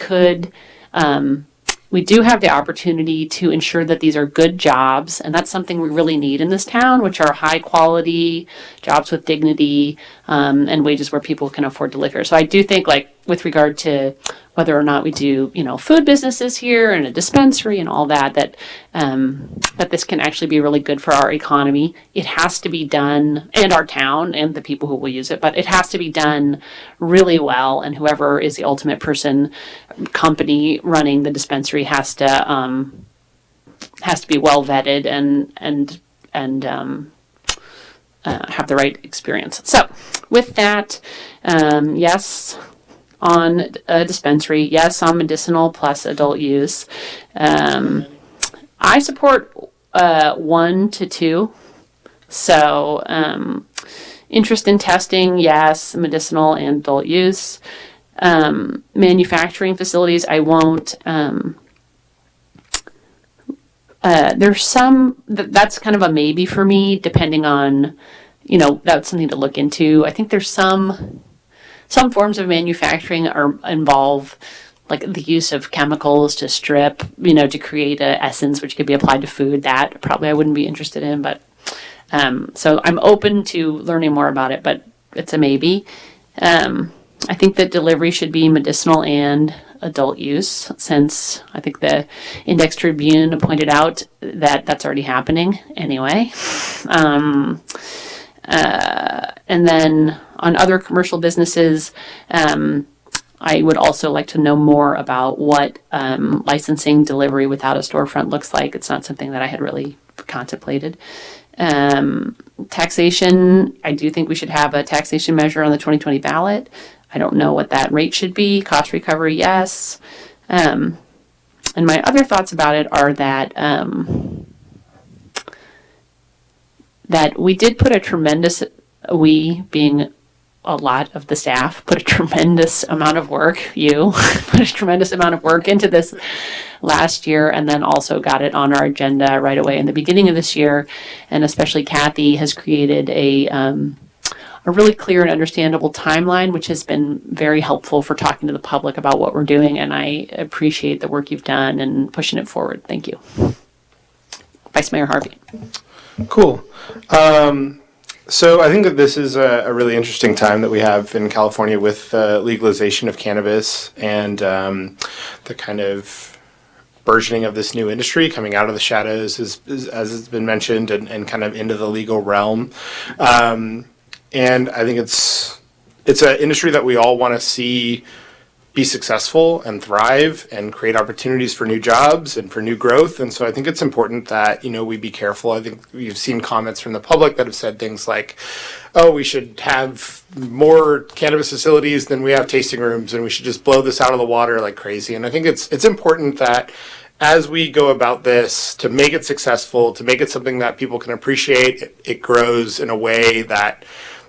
do have the opportunity to ensure that these are good jobs, and that's something we really need in this town, which are high quality jobs with dignity, and wages where people can afford to live here. So I do think, like, with regard to whether or not we do, food businesses here and a dispensary and all that, that this can actually be really good for our economy. It has to be done, and our town and the people who will use it, but it has to be done really well, and whoever is the ultimate company running the dispensary has to be well vetted and have the right experience. So with that, yes on a dispensary, yes on medicinal plus adult use. I support 1 to 2. So interest in testing, yes, medicinal and adult use. Manufacturing facilities, I won't. There's some, that's kind of a maybe for me, depending on, that's something to look into. I think there's some forms of manufacturing involve like the use of chemicals to strip, you know, to create a essence which could be applied to food, that probably I wouldn't be interested in. But so I'm open to learning more about it, but it's a maybe. I think that delivery should be medicinal and adult use, since I think the Index Tribune pointed out that that's already happening anyway. And then on other commercial businesses, I would also like to know more about what licensing delivery without a storefront looks like. It's not something that I had really contemplated. Taxation, I do think we should have a taxation measure on the 2020 ballot. I don't know what that rate should be. Cost recovery, yes. And my other thoughts about it are that that we did put a tremendous, we being a lot of the staff, put a tremendous amount of work, put a tremendous amount of work into this last year, and then also got it on our agenda right away in the beginning of this year. And especially Kathy has created a really clear and understandable timeline, which has been very helpful for talking to the public about what we're doing. And I appreciate the work you've done and pushing it forward. Thank you. Vice Mayor Harvey. Cool. So I think that this is a really interesting time that we have in California with legalization of cannabis and the kind of burgeoning of this new industry coming out of the shadows, as it's been mentioned, and kind of into the legal realm. And I think it's an industry that we all want to see be successful and thrive and create opportunities for new jobs and for new growth. And so I think it's important that, we be careful. I think we've seen comments from the public that have said things like, oh, we should have more cannabis facilities than we have tasting rooms, and we should just blow this out of the water like crazy. And I think it's important that as we go about this, to make it successful, to make it something that people can appreciate, it grows in a way that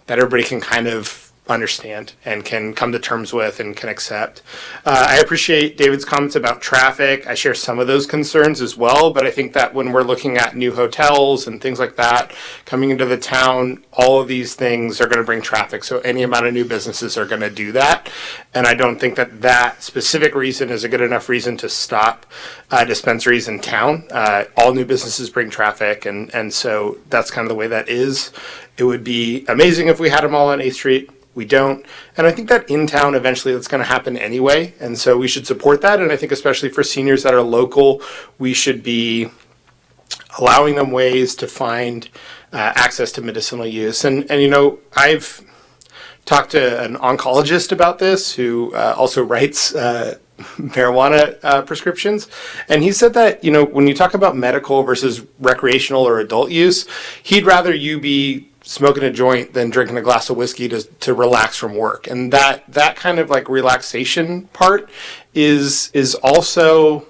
everybody can kind of understand and can come to terms with and can accept. I appreciate David's comments about traffic. I share some of those concerns as well, but I think that when we're looking at new hotels and things like that coming into the town, all of these things are going to bring traffic. So any amount of new businesses are going to do that. And I don't think that specific reason is a good enough reason to stop dispensaries in town. All new businesses bring traffic, and so that's kind of the way that is. It would be amazing if we had them all on 8th Street. We don't. And I think that in town, eventually that's going to happen anyway. And so we should support that. And I think especially for seniors that are local, we should be allowing them ways to find access to medicinal use. And I've talked to an oncologist about this who also writes marijuana prescriptions. And he said that, when you talk about medical versus recreational or adult use, he'd rather you be smoking a joint than drinking a glass of whiskey to relax from work. And that kind of like relaxation part is also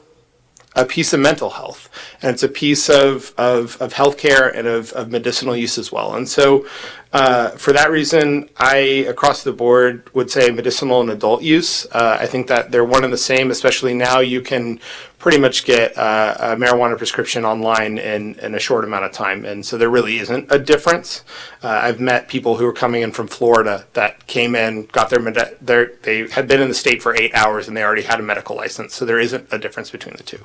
a piece of mental health, and it's a piece of healthcare and of medicinal use as well. And so for that reason, I, across the board, would say medicinal and adult use. I think that they're one and the same, especially now you can pretty much get a marijuana prescription online in a short amount of time. And so there really isn't a difference. I've met people who are coming in from Florida that came in, got they had been in the state for 8 hours and they already had a medical license. So there isn't a difference between the two.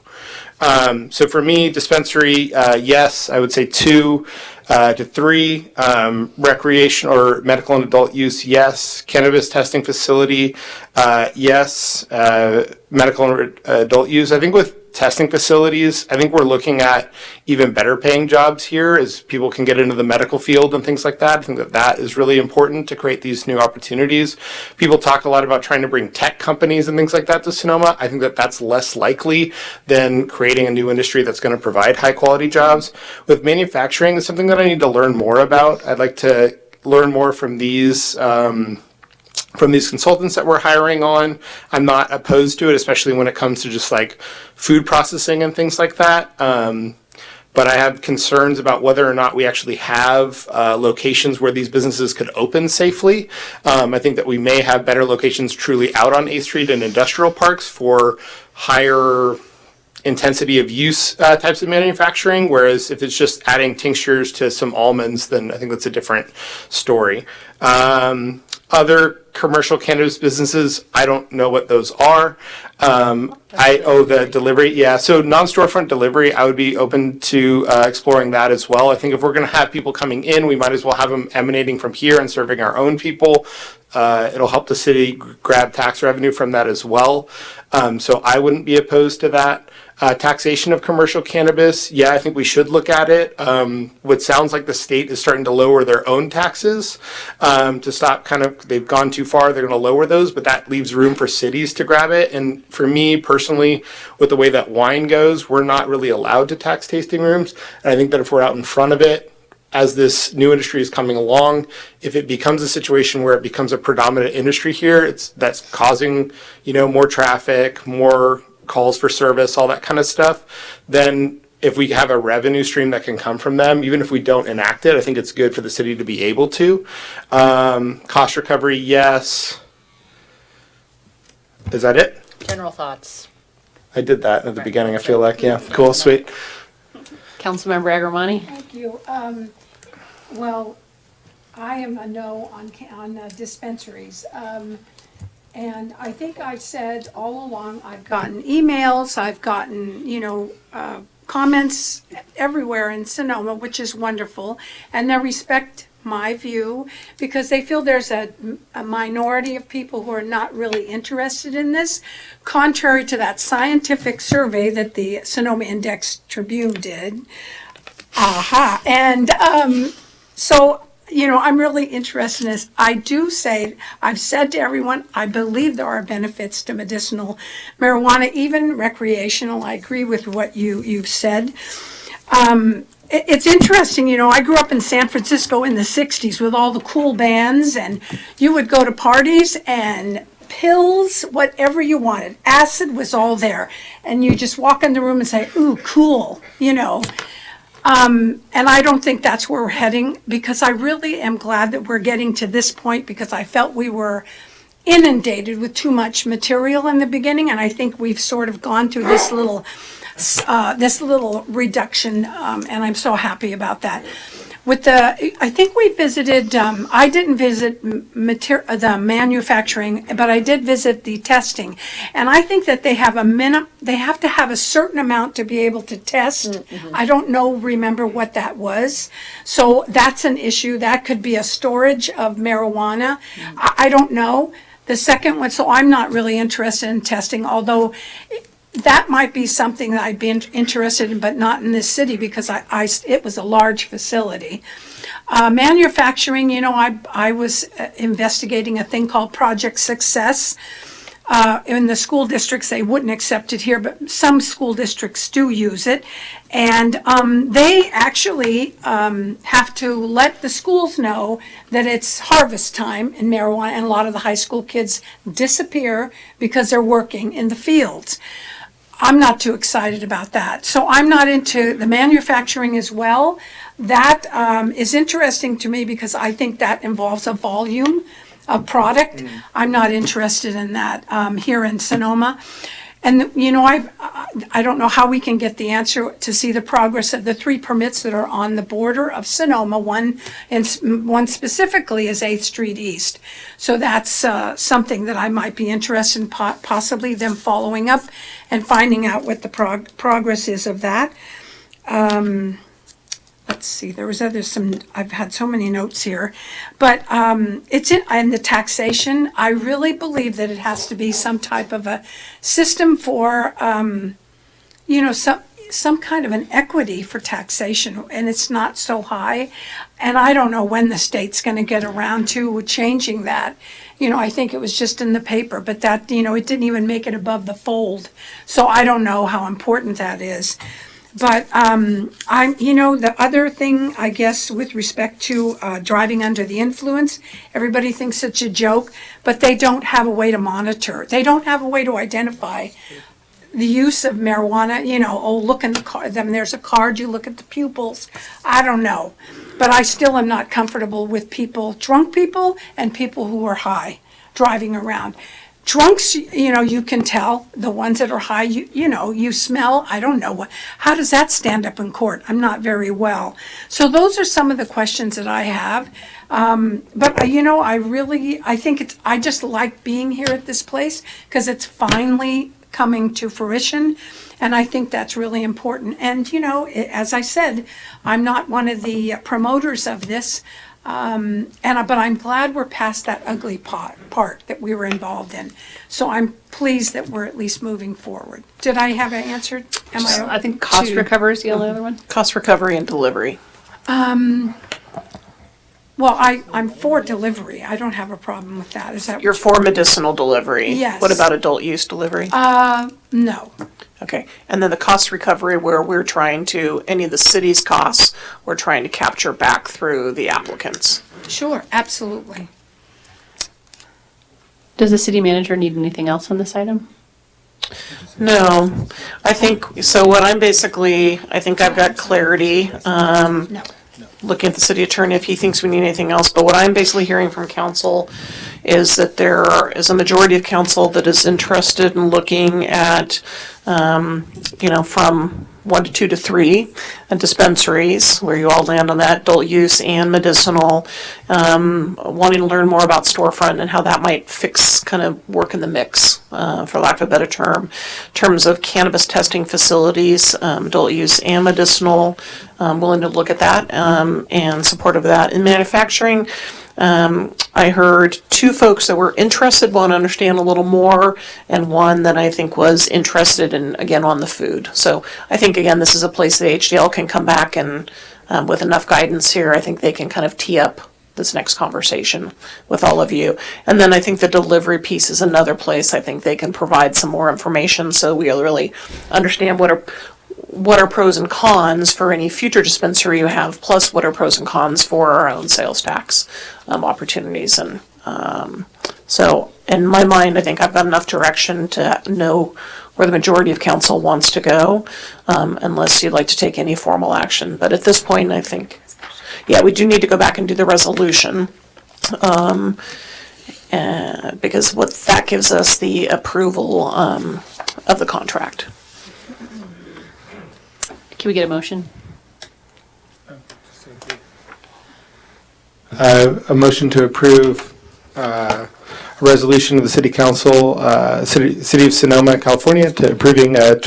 So for me, dispensary, yes, I would say 2 to 3. Recreation or medical and adult use, yes. Cannabis testing facility, yes. Medical and adult use. I think with testing facilities, I think we're looking at even better paying jobs here as people can get into the medical field and things like that. I think that is really important to create these new opportunities. People talk a lot about trying to bring tech companies and things like that to Sonoma. I think that that's less likely than creating a new industry that's going to provide high quality jobs. With manufacturing, it's something that I need to learn more about. I'd like to learn more from these consultants that we're hiring on. I'm not opposed to it, especially when it comes to just like food processing and things like that. But I have concerns about whether or not we actually have locations where these businesses could open safely. I think that we may have better locations truly out on 8th Street and industrial parks for higher intensity of use types of manufacturing, whereas if it's just adding tinctures to some almonds, then I think that's a different story. Other commercial cannabis businesses, I don't know what those are. The delivery, yeah. So non-storefront delivery, I would be open to exploring that as well. I think if we're going to have people coming in, we might as well have them emanating from here and serving our own people. It'll help the city grab tax revenue from that as well. So I wouldn't be opposed to that. Taxation of commercial cannabis, yeah, I think we should look at it. What sounds like the state is starting to lower their own taxes to stop they've gone too far, they're going to lower those, but that leaves room for cities to grab it. And for me personally, with the way that wine goes, we're not really allowed to tax tasting rooms. And I think that if we're out in front of it, as this new industry is coming along, if it becomes a situation where it becomes a predominant industry here, that's causing, more traffic, more calls for service, all that kind of stuff, then if we have a revenue stream that can come from them, even if we don't enact it, I think it's good for the city to be able to. Cost recovery, yes. Is that it? General thoughts. I did that at the beginning, I feel like. Yeah, cool, sweet. Councilmember Agramani? Thank you. Well, I am a no on dispensaries. And I think I've said all along, I've gotten emails, I've gotten, comments everywhere in Sonoma, which is wonderful. And they respect my view because they feel there's a minority of people who are not really interested in this, contrary to that scientific survey that the Sonoma Index Tribune did. Aha. And so, I'm really interested in this. I do say, I've said to everyone, I believe there are benefits to medicinal marijuana, even recreational. I agree with what you've said. It's interesting, I grew up in San Francisco in the 60s with all the cool bands, and you would go to parties and pills, whatever you wanted. Acid was all there. And you just walk in the room and say, ooh, cool, And I don't think that's where we're heading, because I really am glad that we're getting to this point, because I felt we were inundated with too much material in the beginning, and I think we've sort of gone through this little reduction, and I'm so happy about that. I think we visited, I didn't visit the manufacturing, but I did visit the testing. And I think that they have they have to have a certain amount to be able to test. Mm-hmm. I don't remember what that was. So that's an issue. That could be a storage of marijuana. Mm-hmm. I don't know. The second one, so I'm not really interested in testing, although that might be something that I'd be interested in, but not in this city, because it was a large facility. Manufacturing, I was investigating a thing called Project Success. In the school districts, they wouldn't accept it here, but some school districts do use it. And they actually have to let the schools know that it's harvest time in marijuana, and a lot of the high school kids disappear because they're working in the fields. I'm not too excited about that. So I'm not into the manufacturing as well. That is interesting to me because I think that involves a volume of product. I'm not interested in that here in Sonoma. And, I don't know how we can get the answer to see the progress of the 3 permits that are on the border of Sonoma. One specifically is 8th Street East. So that's something that I might be interested in, possibly them following up and finding out what the progress is of that. Let's see, I've had so many notes here, but it's in the taxation. I really believe that it has to be some type of a system for, some kind of an equity for taxation, and it's not so high. And I don't know when the state's going to get around to changing that. I think it was just in the paper, but that, it didn't even make it above the fold. So I don't know how important that is. But the other thing, I guess, with respect to driving under the influence, everybody thinks it's a joke, but they don't have a way to monitor. They don't have a way to identify the use of marijuana. Look in the car. Then there's a card. You look at the pupils. I don't know, but I still am not comfortable with drunk people, and people who are high driving around. drunks, you know, you can tell. The ones that are high, you know, you smell. I don't know how does that stand up in court? I'm not very well. So those are some of the questions that I have. But you know, I think I just like being here at this place because it's finally coming to fruition. And I think that's really important. And, you know, as I said, I'm not one of the promoters of this. But I'm glad we're past that ugly part that we were involved in. So I'm pleased that we're at least moving forward. Did I have an answer? I think cost recovery is the only other one. Cost recovery and delivery. Well, I'm for delivery. I don't have a problem with that. Is that You're for medicinal delivery? Yes. What about adult use delivery? No. Okay, and then the cost recovery where we're trying to, any of the city's costs, we're trying to capture back through the applicants. Sure, absolutely. Does the city manager need anything else on this item? No, I think, so what I'm basically, I think I've got clarity. Looking at the city attorney if he thinks we need anything else, but what I'm basically hearing from council is that there is a majority of council that is interested in looking at, you know, from 1 to 2 to 3 dispensaries, where you all land on that, adult use and medicinal, wanting to learn more about storefront and how that might kind of work in the mix, for lack of a better term. In terms of cannabis testing facilities, adult use and medicinal, willing to look at that, and supportive of that. In manufacturing, I heard 2 folks that were interested, want to understand a little more, and one that I think was interested in, again, on the food. So I think, again, this is a place that HDL can come back and, with enough guidance here, I think they can kind of tee up this next conversation with all of you. And then I think the delivery piece is another place I think they can provide some more information so we really understand what are pros and cons for any future dispensary you have, plus what are pros and cons for our own sales tax opportunities. And so in my mind, I think I've got enough direction to know where the majority of council wants to go, unless you'd like to take any formal action. But at this point, I think, yeah, we do need to go back and do the resolution, because what that gives us the approval of the contract. Can we get a motion? A motion to approve a resolution of the City Council, City of Sonoma, California, to approving a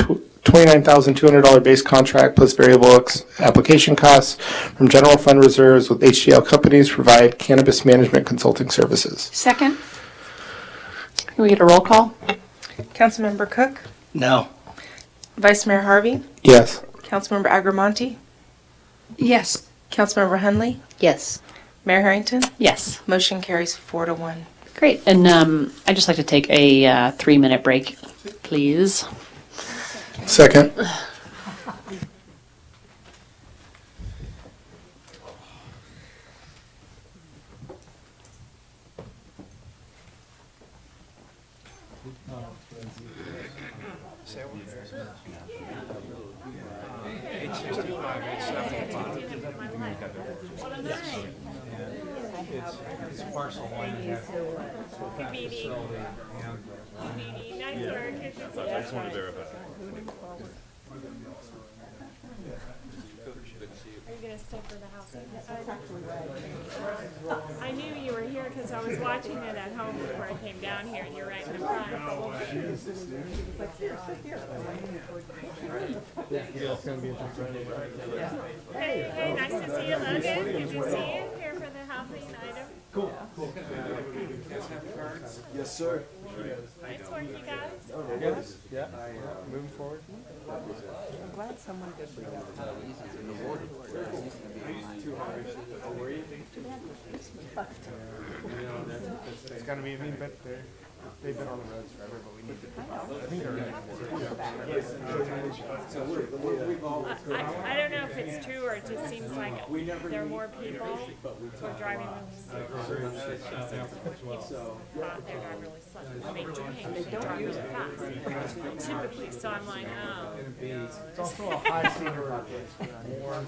$29,200 base contract plus variable application costs from general fund reserves with HDL companies to provide cannabis management consulting services. Second? Can we get a roll call? Councilmember Cook? No. Vice Mayor Harvey? Yes. Councilmember Agramonte? Yes. Councilmember Henley? Yes. Mayor Harrington? Yes. Motion carries 4 to 1. Great. And I'd just like to take a 3-minute break, please. Second. I knew you were here because I was watching it at home before I came down here, and you're right in the front. Hey, nice to see you, Logan. Good to see you here for the housing item. Cool. Yes, sir. Nice work, you guys. Yes. Yeah. Moving forward. I'm glad someone did bring up It's gonna be mean, but they've been on the roads forever, but we need to. I don't know if it's true or it just seems like there are more people who are driving with they're not really slow. They don't use it fast. Typically, so I'm like, oh. It's also a high senior population.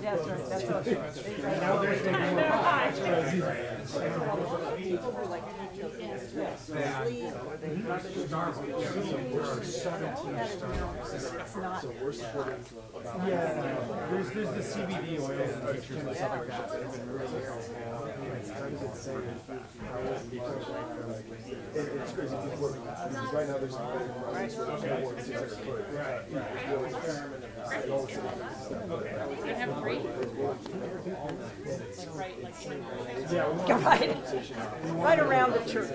That's right. That's right. Now they're taking more high. People were like, There's the CBD oils and tinctures and stuff like that that have been really helpful. It's crazy because right now there's You have three? Right around the church.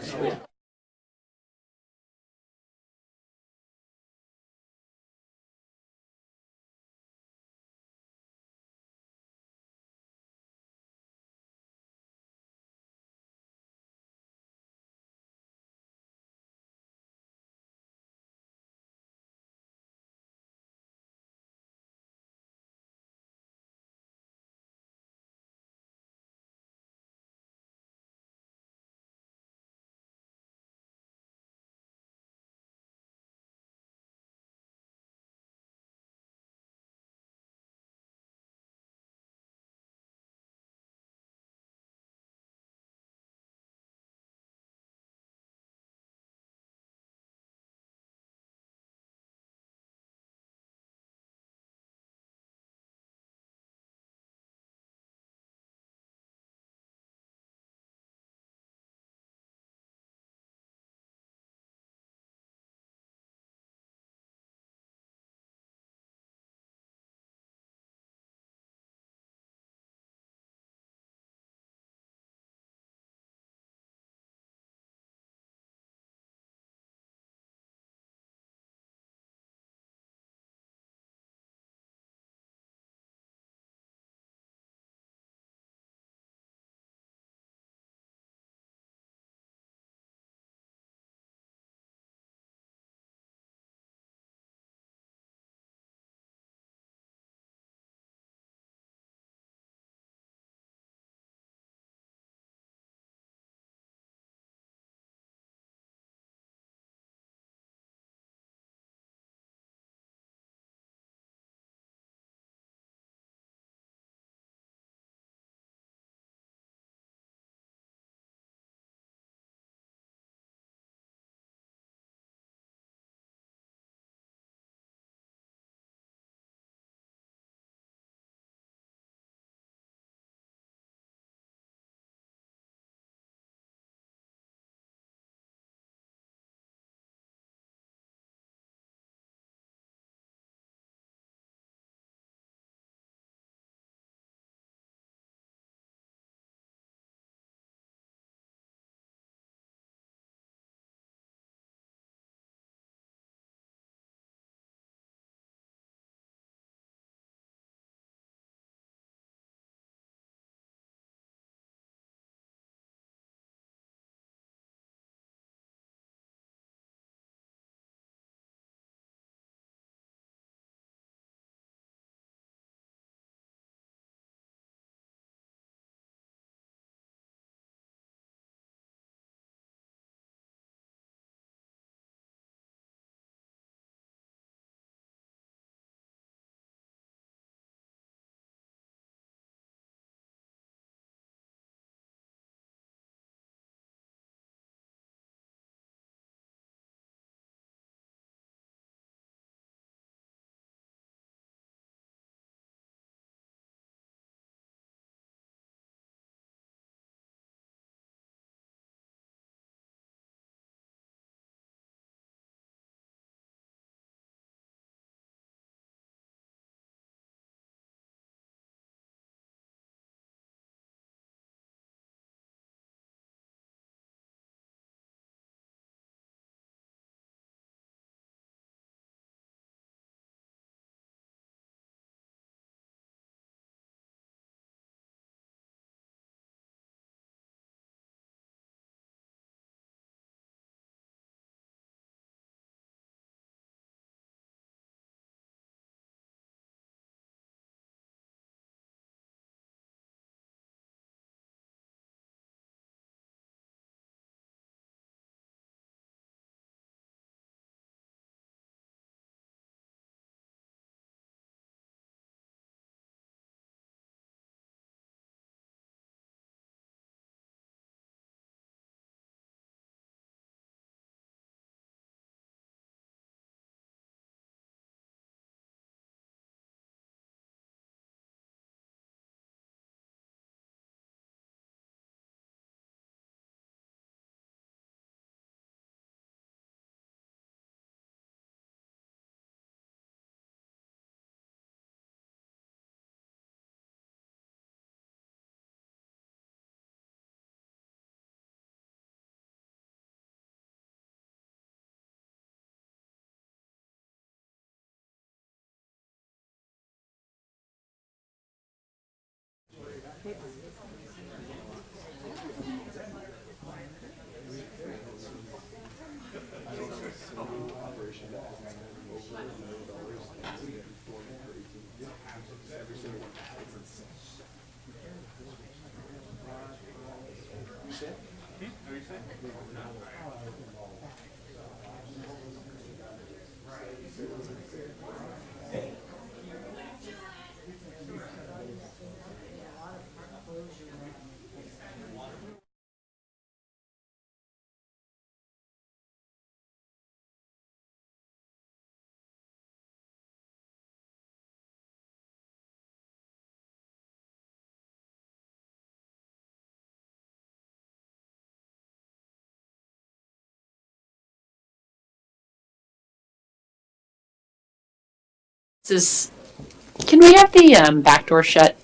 Can we have the back door shut,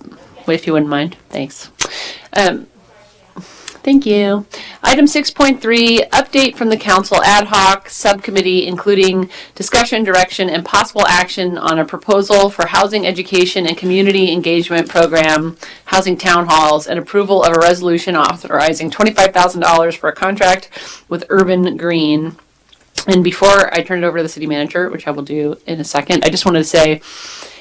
if you wouldn't mind? Thanks. Thank you. Item 6.3, update from the council ad hoc subcommittee, including discussion, direction, and possible action on a proposal for housing education and community engagement program, housing town halls, and approval of a resolution authorizing $25,000 for a contract with Urban Green. And before I turn it over to the city manager, which I will do in a second, I just wanted to say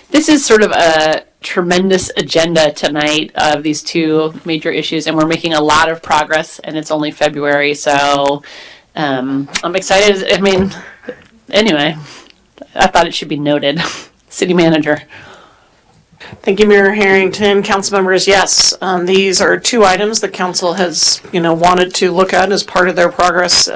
this is sort of a tremendous agenda tonight of these two major issues, and we're making a lot of progress, and it's only February, so I'm excited. I mean, anyway, I thought it should be noted. City manager. Thank you, Mayor Harrington. Council members, yes, these are two items the council has, wanted to look at as part of their progress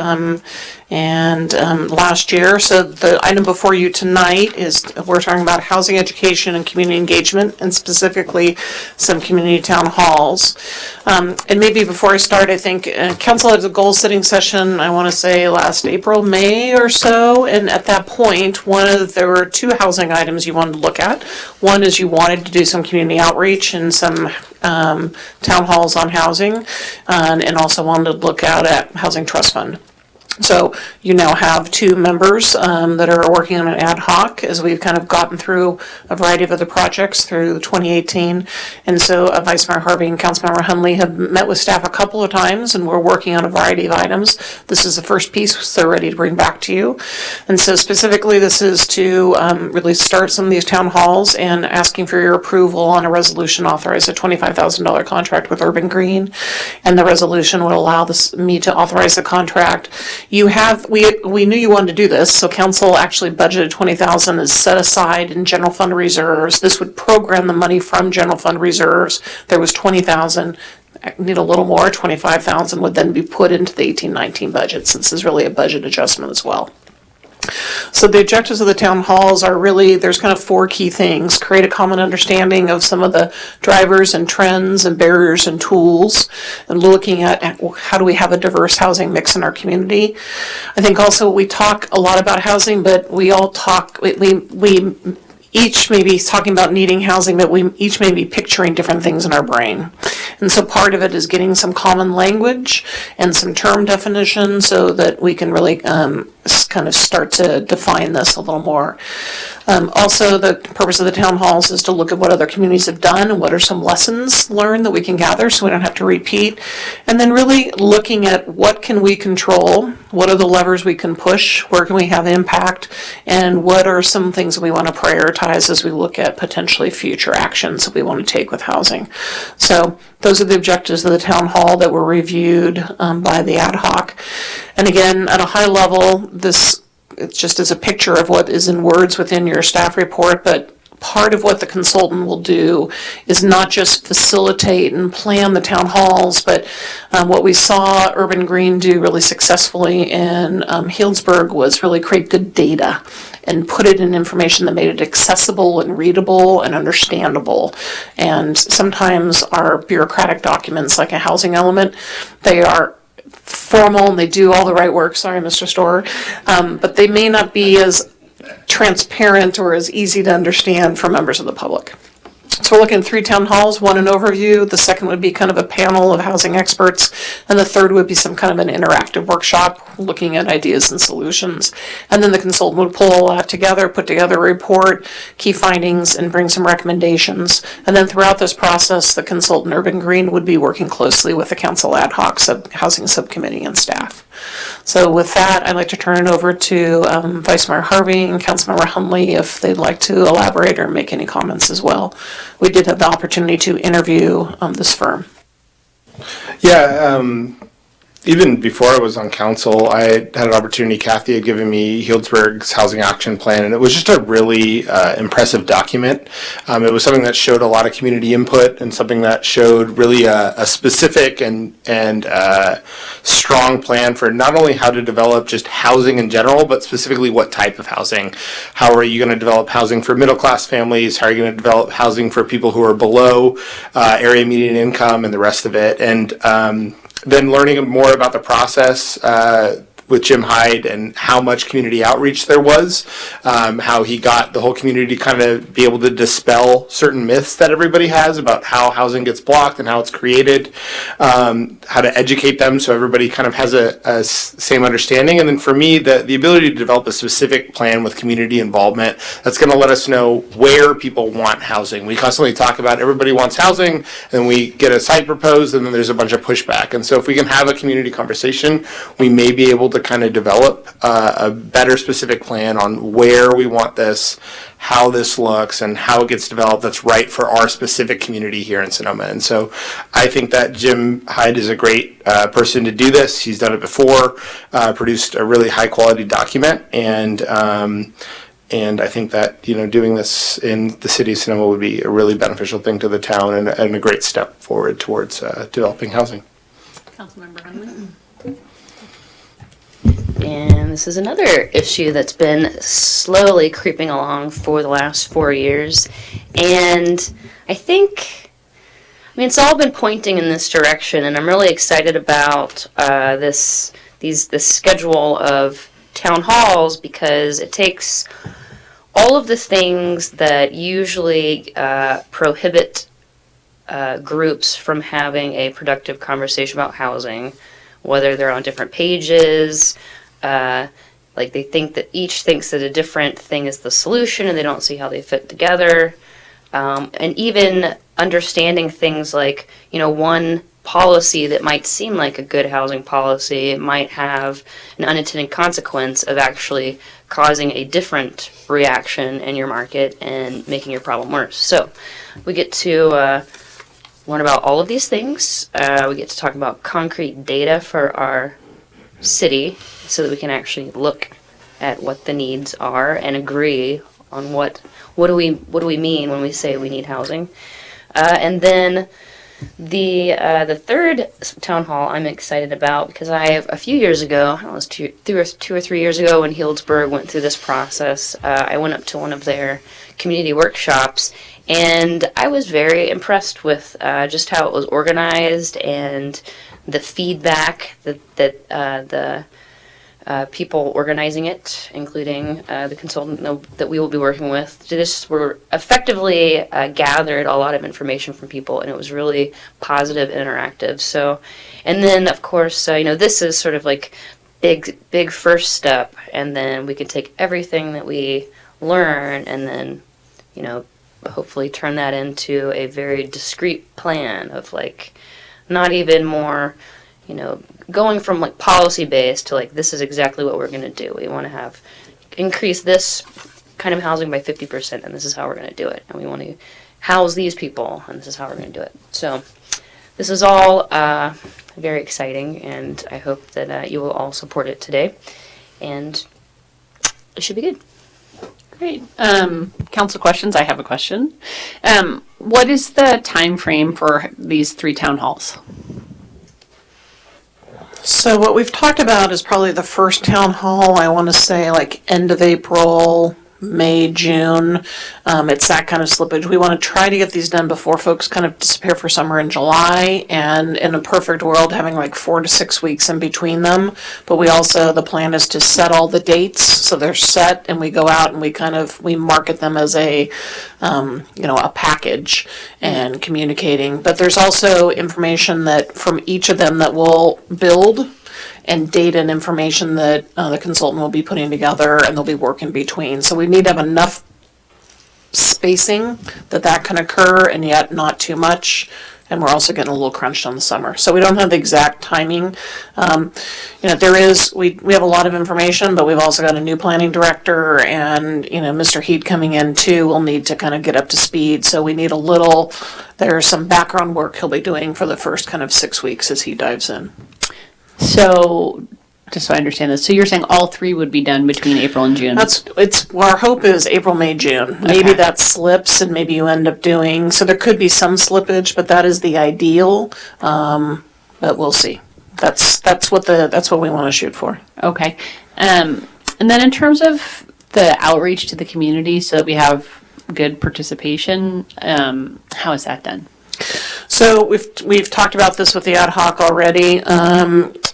last year. So the item before you tonight is we're talking about housing education and community engagement, and specifically some community town halls. And maybe before I start, I think council had a goal setting session, I want to say last April, May or so. And at that point, there were two housing items you wanted to look at. One is you wanted to do some community outreach and some town halls on housing, and also wanted to look out at Housing Trust Fund. So you now have two members that are working on an ad hoc as we've kind of gotten through a variety of other projects through 2018. And so Vice Mayor Harvey and Councilmember Hunley have met with staff a couple of times, and we're working on a variety of items. This is the first piece they're ready to bring back to you. And so specifically this is to really start some of these town halls and asking for your approval on a resolution authorizing a $25,000 contract with Urban Green. And the resolution would allow me to authorize the contract. We knew you wanted to do this, so council actually budgeted $20,000 is set aside in general fund reserves. This would program the money from general fund reserves. There was $20,000. I need a little more. $25,000 would then be put into the 18-19 budget, since this is really a budget adjustment as well. So the objectives of the town halls are really, there's kind of four key things. Create a common understanding of some of the drivers and trends and barriers and tools, and looking at how do we have a diverse housing mix in our community. I think also we talk a lot about housing, but we all talk, we each may be talking about needing housing, but we each may be picturing different things in our brain. And so part of it is getting some common language and some term definition so that we can really kind of start to define this a little more. Also, the purpose of the town halls is to look at what other communities have done and what are some lessons learned that we can gather so we don't have to repeat. And then really looking at what can we control, what are the levers we can push, where can we have impact, and what are some things that we want to prioritize as we look at potentially future actions that we want to take with housing. So those are the objectives of the town hall that were reviewed by the ad hoc. And again, at a high level, it's just as a picture of what is in words within your staff report, but part of what the consultant will do is not just facilitate and plan the town halls, but what we saw Urban Green do really successfully in Healdsburg was really create good data and put it in information that made it accessible and readable and understandable. And sometimes our bureaucratic documents, like a housing element, they are formal and they do all the right work, sorry Mr. Storer, but they may not be as transparent or as easy to understand for members of the public. So we're looking at 3 town halls, one an overview, the second would be kind of a panel of housing experts, and the third would be some kind of an interactive workshop looking at ideas and solutions. And then the consultant would pull all that together, put together a report, key findings, and bring some recommendations. And then throughout this process, the consultant Urban Green would be working closely with the council ad hoc housing subcommittee and staff. So with that, I'd like to turn it over to Vice Mayor Harvey and Councilmember Hunley if they'd like to elaborate or make any comments as well. We did have the opportunity to interview this firm. Yeah, even before I was on council, I had an opportunity. Kathy had given me Healdsburg's housing action plan, and it was just a really impressive document. It was something that showed a lot of community input and something that showed really a specific and strong plan for not only how to develop just housing in general, but specifically what type of housing. How are you going to develop housing for middle class families? How are you going to develop housing for people who are below area median income and the rest of it? And then learning more about the process with Jim Hyde and how much community outreach there was, how he got the whole community to kind of be able to dispel certain myths that everybody has about how housing gets blocked and how it's created, how to educate them so everybody kind of has a same understanding. And then for me, the ability to develop a specific plan with community involvement that's going to let us know where people want housing. We constantly talk about everybody wants housing, and then we get a site proposed, and then there's a bunch of pushback. And so if we can have a community conversation, we may be able to kind of develop a better specific plan on where we want this, how this looks, and how it gets developed that's right for our specific community here in Sonoma. And so I think that Jim Hyde is a great person to do this. He's done it before, produced a really high quality document, and I think that, you know, doing this in the city of Sonoma would be a really beneficial thing to the town and a great step forward towards developing housing. Councilmember Hunley. And this is another issue that's been slowly creeping along for the last 4 years. And I mean, it's all been pointing in this direction, and I'm really excited about this schedule of town halls, because it takes all of the things that usually prohibit groups from having a productive conversation about housing, whether they're on different pages, like they think that each thinks that a different thing is the solution and they don't see how they fit together. And even understanding things like, you know, one policy that might seem like a good housing policy might have an unintended consequence of actually causing a different reaction in your market and making your problem worse. So we get to learn about all of these things. We get to talk about concrete data for our city so that we can actually look at what the needs are and agree on what do we mean when we say we need housing. And then the third town hall I'm excited about, because a few years ago, I don't know, it was two or 3 years ago when Healdsburg went through this process, I went up to one of their community workshops, and I was very impressed with just how it was organized and the feedback that the people organizing it, including the consultant that we will be working with, just were effectively gathered a lot of information from people, and it was really positive and interactive. So, and then of course, you know, this is sort of like big first step, and then we can take everything that we learn and then, you know, hopefully turn that into a very discrete plan of like not even more, you know, going from like policy based to like this is exactly what we're going to do. We want to increase this kind of housing by 50%, and this is how we're going to do it. And we want to house these people, and this is how we're going to do it. So this is all very exciting, and I hope that you will all support it today, and it should be good. Great. Council questions. I have a question. What is the time frame for these 3 town halls? So what we've talked about is probably the first town hall, I want to say like end of April, May, June. It's that kind of slippage. We want to try to get these done before folks kind of disappear for summer in July, and in a perfect world having like 4 to 6 weeks in between them. But we also, the plan is to set all the dates so they're set, and we go out and we market them as a a package and communicating. But there's also information that from each of them that we'll build, and data and information that the consultant will be putting together, and they'll be working between. So we need to have enough spacing that can occur, and yet not too much. and we're also getting a little crunched on the summer. So we don't have the exact timing. We have a lot of information, but we've also got a new planning director and, Mr. Heat coming in too. We'll need to kind of get up to speed. So we need there's some background work he'll be doing for the first kind of 6 weeks as he dives in. So, just so I understand this, so you're saying all 3 would be done between April and June? Our hope is April, May, June. Maybe that slips and maybe you end up doing, so there could be some slippage, but that is the ideal. But we'll see. That's what we want to shoot for. Okay. And then in terms of the outreach to the community so that we have good participation, how is that done? So we've talked about this with the ad hoc already.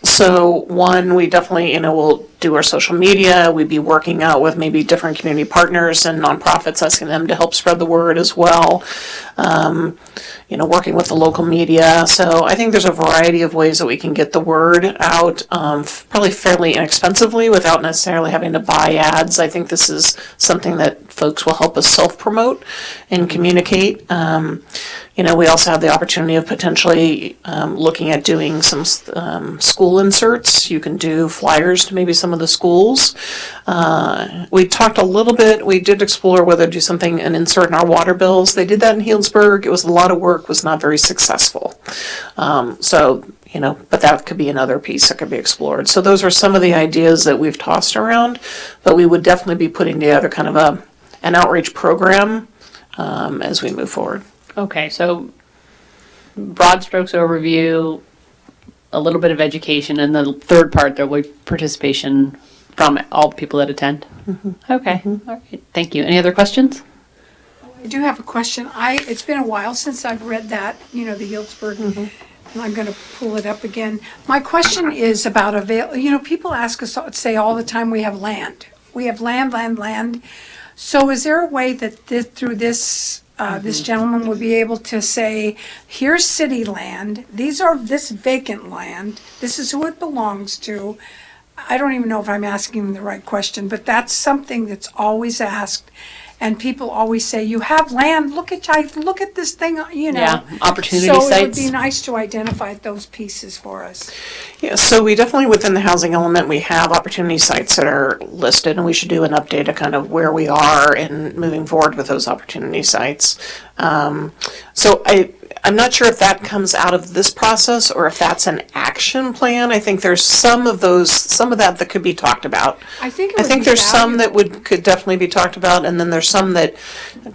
So one, we definitely, we'll do our social media. We'd be working out with maybe different community partners and nonprofits, asking them to help spread the word as well. Working with the local media. So I think there's a variety of ways that we can get the word out, probably fairly inexpensively without necessarily having to buy ads. I think this is something that folks will help us self-promote and communicate. We also have the opportunity of potentially looking at doing some school inserts. You can do flyers to maybe some of the schools. We talked a little bit, we did explore whether to do something, an insert in our water bills. They did that in Healdsburg. It was a lot of work, was not very successful. But that could be another piece that could be explored. So those are some of the ideas that we've tossed around, but we would definitely be putting together kind of an outreach program as we move forward. Okay, so broad strokes overview, a little bit of education, and the third part, there will be participation from all the people that attend. Okay, all right, thank you. Any other questions? I do have a question. It's been a while since I've read that, the Healdsburg, and I'm going to pull it up again. My question is about people ask us, say all the time, we have land. We have land. So is there a way that through this gentleman would be able to say, here's city land, this vacant land, this is who it belongs to. I don't even know if I'm asking the right question, but that's something that's always asked. And people always say, you have land, look at this thing, Yeah, opportunity so sites. So it would be nice to identify those pieces for us. Yeah, so we definitely, within the housing element, we have opportunity sites that are listed, and we should do an update of kind of where we are and moving forward with those opportunity sites. So I'm not sure if that comes out of this process or if that's an action plan. I think there's some of that could be talked about. I think there's some that could definitely be talked about, and then there's some that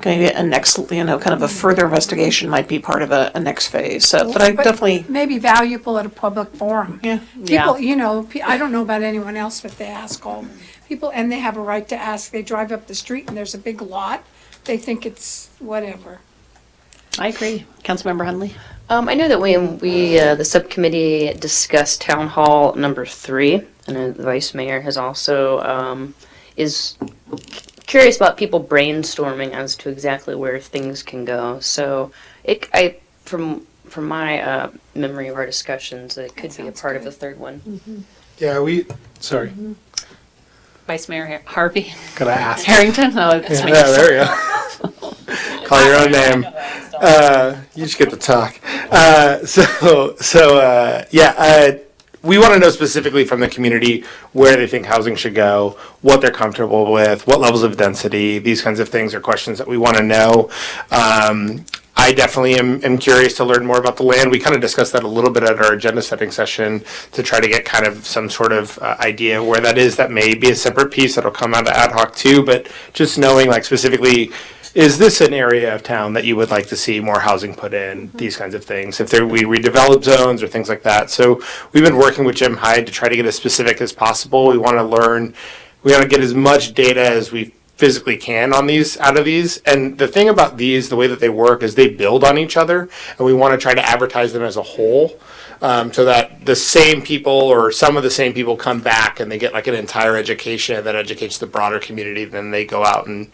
maybe a next, kind of a further investigation might be part of a next phase. So, but I definitely maybe valuable at a public forum. Yeah. People, I don't know about anyone else, but they ask all people, and they have a right to ask. They drive up the street and there's a big lot. They think it's whatever. I agree. Councilmember Hunley? I know that when the subcommittee discussed Town Hall number 3, and the Vice Mayor has also, is curious about people brainstorming as to exactly where things can go. So from my memory of our discussions, it could be a part of the third one. Yeah, sorry. Vice Mayor Harvey? Could I ask? Harrington? Oh, that's me. Yeah, there you go. Call your own name. You just get to talk. We want to know specifically from the community where they think housing should go, what they're comfortable with, what levels of density, these kinds of things are questions that we want to know. I definitely am curious to learn more about the land. We kind of discussed that a little bit at our agenda setting session to try to get kind of some sort of idea where that is. That may be a separate piece that'll come out of ad hoc too, but just knowing like specifically, is this an area of town that you would like to see more housing put in, these kinds of things, if we redevelop zones or things like that. So we've been working with Jim Hyde to try to get as specific as possible. We want to get as much data as we physically can on out of these. And the thing about these, the way that they work is they build on each other, and we want to try to advertise them as a whole. So that the same people or some of the same people come back and they get like an entire education that educates the broader community. Then they go out and,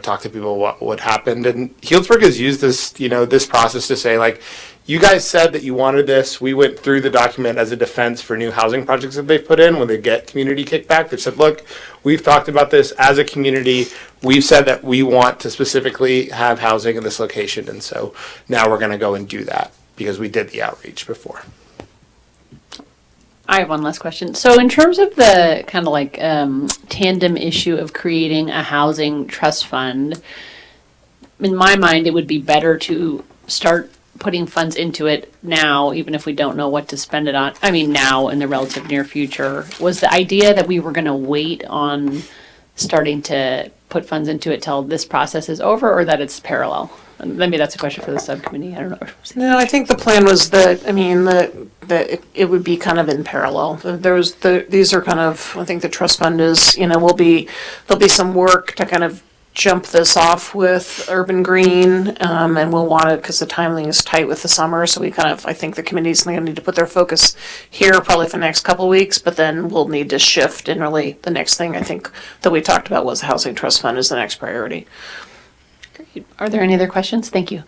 talk to people what happened. And Healdsburg has used this, this process to say like, you guys said that you wanted this. We went through the document as a defense for new housing projects that they've put in when they get community kickback. They've said, look, we've talked about this as a community. We've said that we want to specifically have housing in this location. And so now we're going to go and do that. because we did the outreach before. I have one last question. So in terms of the kind of like tandem issue of creating a housing trust fund, in my mind, it would be better to start putting funds into it now, even if we don't know what to spend it on. I mean, now in the relative near future. Was the idea that we were going to wait on starting to put funds into it till this process is over, or that it's parallel? And maybe that's a question for the subcommittee. I don't know. No, I think the plan was that, I mean, that it would be kind of in parallel. These are kind of, I think the trust fund is, there'll be some work to kind of jump this off with Urban Green, and we'll want it because the timing is tight with the summer. So I think the committee's going to need to put their focus here probably for the next couple of weeks, but then we'll need to shift. And really, the next thing I think that we talked about was the housing trust fund is the next priority. Great. Are there any other questions? Thank you.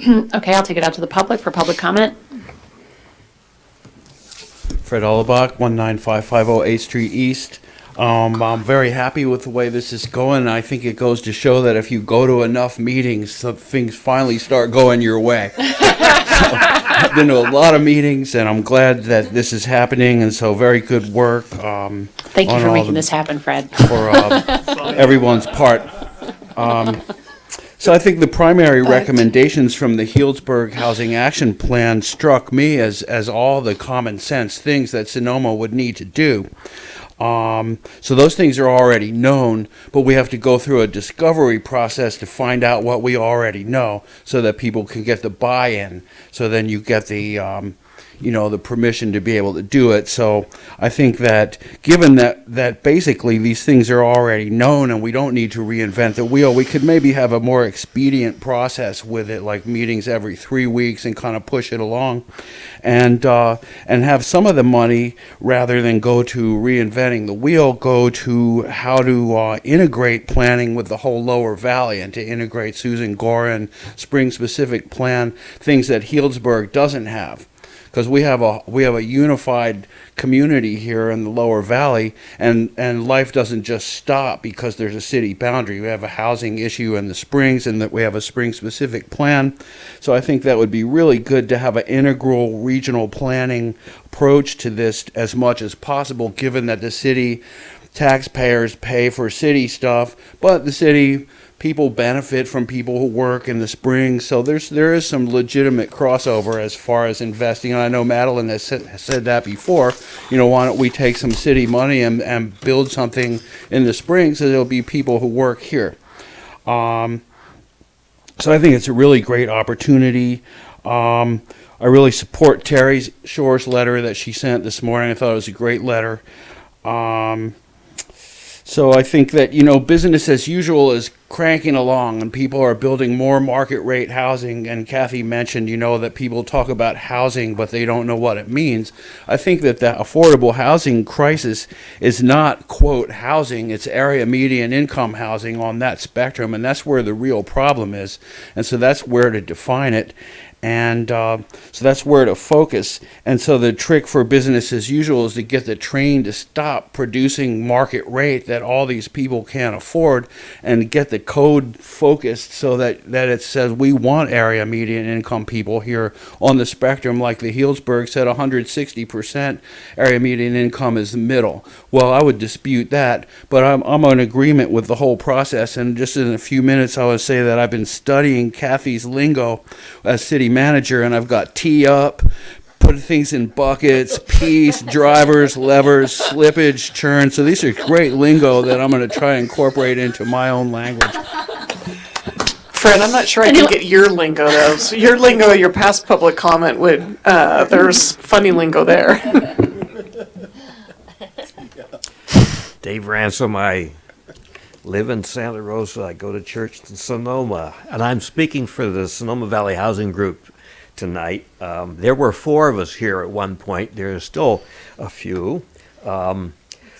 Okay, I'll take it out to the public for public comment. Fred Ullebach, 19550 8th Street East. I'm very happy with the way this is going. I think it goes to show that if you go to enough meetings, some things finally start going your way. I've been to a lot of meetings, and I'm glad that this is happening, and so very good work. Thank you for making this happen, Fred. For everyone's part. So I think the primary recommendations from the Healdsburg Housing Action Plan struck me as all the common sense things that Sonoma would need to do. So those things are already known, but we have to go through a discovery process to find out what we already know so that people can get the buy-in. So then you get the, the permission to be able to do it. So I think that given that basically these things are already known and we don't need to reinvent the wheel, we could maybe have a more expedient process with it, like meetings every 3 weeks and kind of push it along, and have some of the money, rather than go to reinventing the wheel, go to how to integrate planning with the whole Lower Valley and to integrate Susan Gorin spring-specific plan, things that Healdsburg doesn't have. Because we have a unified community here in the Lower Valley, and life doesn't just stop because there's a city boundary. We have a housing issue in the Springs, and that we have a spring-specific plan. So I think that would be really good to have an integral regional planning approach to this as much as possible, given that the city taxpayers pay for city stuff, but the city people benefit from people who work in the Springs, so there is some legitimate crossover as far as investing. And I know Madeline has said that before. Why don't we take some city money and build something in the Springs, so there'll be people who work here. So I think it's a really great opportunity. I really support Terry Shore's letter that she sent this morning. I thought it was a great letter. So I think that, business as usual is cranking along and people are building more market rate housing. And Kathy mentioned, that people talk about housing, but they don't know what it means. I think that the affordable housing crisis is not, quote, housing, it's area median income housing on that spectrum. And that's where the real problem is. And so that's where to define it. And so that's where to focus. And so the trick for business as usual is to get the train to stop producing market rate that all these people can't afford, and get the code focused so that it says we want area median income people here on the spectrum. Like the Healdsburg said, 160% area median income is the middle. Well, I would dispute that, but I'm in agreement with the whole process. And just in a few minutes, I would say that I've been studying Kathy's lingo as city manager, and I've got tee up, put things in buckets, piece, drivers, levers, slippage, churn. So these are great lingo that I'm going to try and incorporate into my own language. Fred, I'm not sure I can get your lingo though. So your lingo, your past public comment would, there's funny lingo there. Dave Ransom, I live in Santa Rosa. I go to church in Sonoma, and I'm speaking for the Sonoma Valley Housing Group tonight. There were 4 of us here at one point. There are still a few.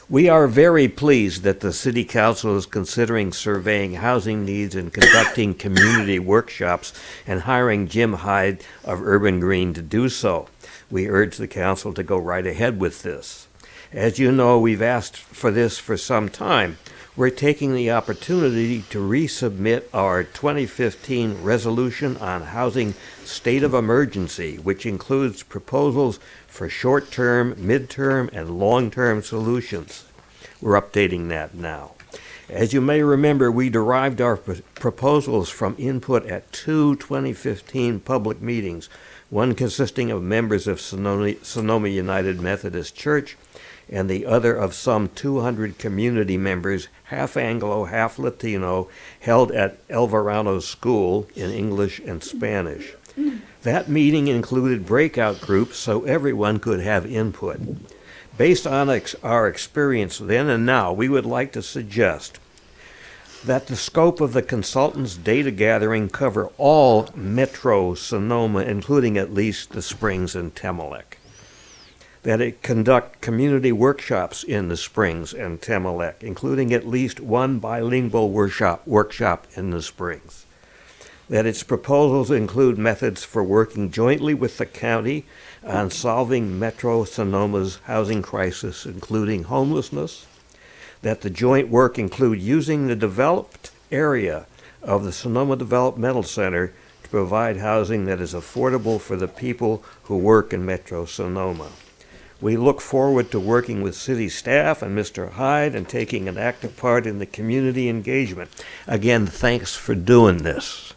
We are very pleased that the City Council is considering surveying housing needs and conducting community workshops and hiring Jim Hyde of Urban Green to do so. We urge the Council to go right ahead with this. As you know, we've asked for this for some time. we're taking the opportunity to resubmit our 2015 resolution on housing state of emergency, which includes proposals for short-term, mid-term, and long-term solutions. We're updating that now. As you may remember, we derived our proposals from input at 2 2015 public meetings, one consisting of members of Sonoma United Methodist Church, and the other of some 200 community members, half Anglo, half Latino, held at El Verano School in English and Spanish. That meeting included breakout groups so everyone could have input. Based on our experience then and now, we would like to suggest that the scope of the consultant's data gathering cover all Metro Sonoma, including at least the Springs and Temelec. That it conduct community workshops in the Springs and Temelec, including at least one bilingual workshop in the Springs. That its proposals include methods for working jointly with the county on solving Metro Sonoma's housing crisis, including homelessness. That the joint work include using the developed area of the Sonoma Developmental Center to provide housing that is affordable for the people who work in Metro Sonoma. We look forward to working with city staff and Mr. Hyde and taking an active part in the community engagement. Again, thanks for doing this.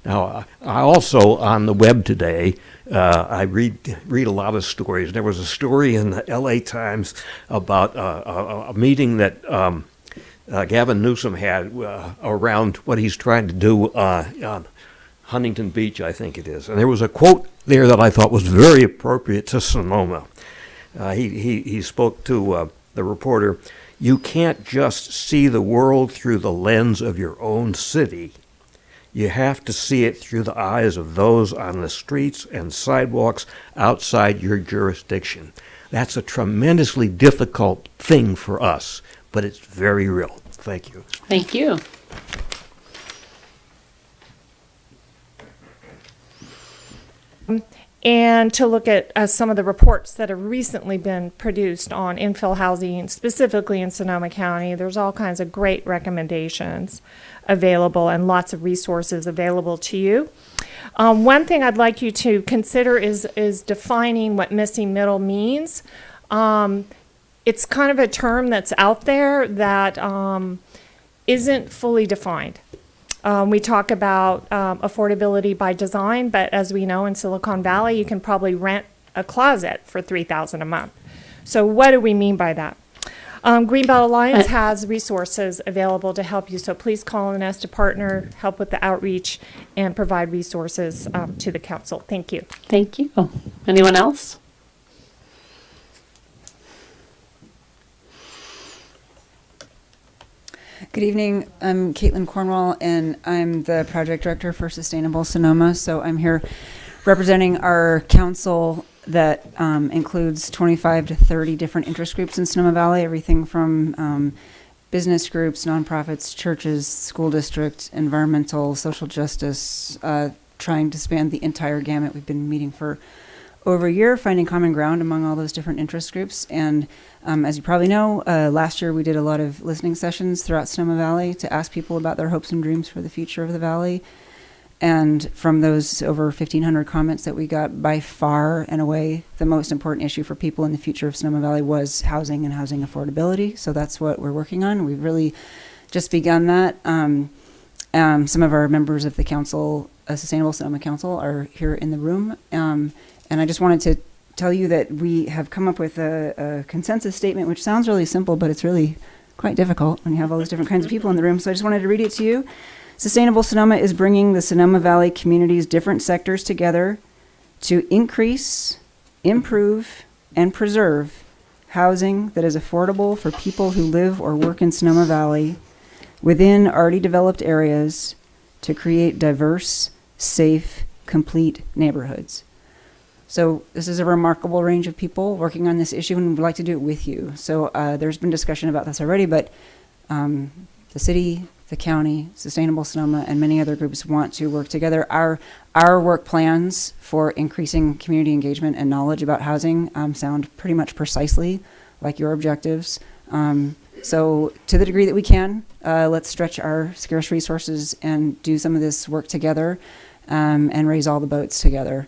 Now, I also, on the web today, I read a lot of stories. There was a story in the LA Times about a meeting that Gavin Newsom had around what he's trying to do on Huntington Beach, I think it is. And there was a quote there that I thought was very appropriate to Sonoma. He spoke to the reporter, "You can't just see the world through the lens of your own city. You have to see it through the eyes of those on the streets and sidewalks outside your jurisdiction." That's a tremendously difficult thing for us, but it's very real. Thank you. Thank you. And to look at some of the reports that have recently been produced on infill housing, specifically in Sonoma County. There's all kinds of great recommendations available and lots of resources available to you. One thing I'd like you to consider is defining what missing middle means. It's kind of a term that's out there that isn't fully defined. We talk about affordability by design, but as we know in Silicon Valley, you can probably rent a closet for $3,000 a month. So what do we mean by that? Greenbelt Alliance has resources available to help you, so please call on us to partner, help with the outreach, and provide resources to the council. Thank you. Thank you. Anyone else? Good evening. I'm Caitlin Cornwall, and I'm the project director for Sustainable Sonoma. So I'm here representing our council that includes 25 to 30 different interest groups in Sonoma Valley, everything from business groups, nonprofits, churches, school district, environmental, social justice, trying to span the entire gamut. We've been meeting for over a year, finding common ground among all those different interest groups. And as you probably know, last year we did a lot of listening sessions throughout Sonoma Valley to ask people about their hopes and dreams for the future of the valley. And from those over 1,500 comments that we got, by far and away, the most important issue for people in the future of Sonoma Valley was housing and housing affordability. So that's what we're working on. We've really just begun that. Some of our members of the council, Sustainable Sonoma Council, are here in the room. And I just wanted to tell you that we have come up with a consensus statement, which sounds really simple, but it's really quite difficult when you have all those different kinds of people in the room. So I just wanted to read it to you. Sustainable Sonoma is bringing the Sonoma Valley community's different sectors together to increase, improve, and preserve housing that is affordable for people who live or work in Sonoma Valley within already developed areas to create diverse, safe, complete neighborhoods. So this is a remarkable range of people working on this issue, and we'd like to do it with you. So there's been discussion about this already, but the city, the county, Sustainable Sonoma, and many other groups want to work together. Our work plans for increasing community engagement and knowledge about housing sound pretty much precisely like your objectives. So to the degree that we can, let's stretch our scarce resources and do some of this work together, and raise all the boats together.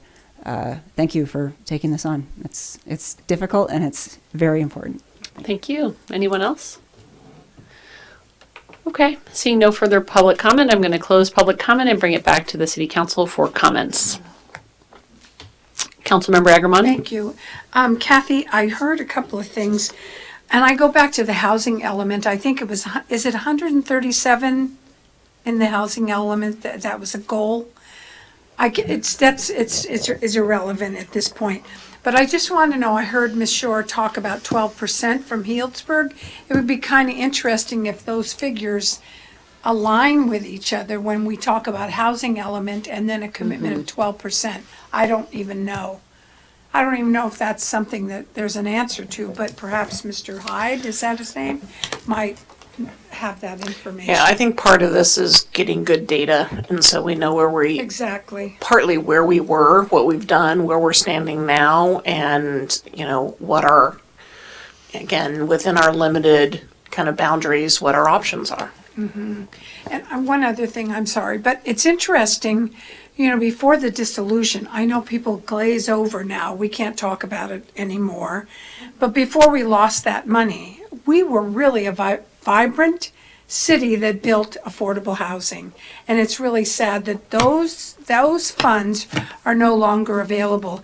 Thank you for taking this on. It's difficult and it's very important. Thank you. Anyone else? Okay, seeing no further public comment, I'm going to close public comment and bring it back to the City Council for comments. Councilmember Agramonte? Thank you. Kathy, I heard a couple of things, and I go back to the housing element. I think it was, is it 137 in the housing element? That was a goal? It's irrelevant at this point. But I just want to know, I heard Ms. Shore talk about 12% from Healdsburg. It would be kind of interesting if those figures align with each other when we talk about housing element and then a commitment of 12%. I don't even know. I don't even know if that's something that there's an answer to, but perhaps Mr. Hyde, is that his name, might have that information. Yeah, I think part of this is getting good data, and so we know where we Exactly. partly where we were, what we've done, where we're standing now, and what our, again, within our limited kind of boundaries, what our options are. Mm-hmm. And one other thing, I'm sorry, but it's interesting, before the dissolution, I know people glaze over now, we can't talk about it anymore, but before we lost that money, we were really a vibrant city that built affordable housing. And it's really sad that those funds are no longer available.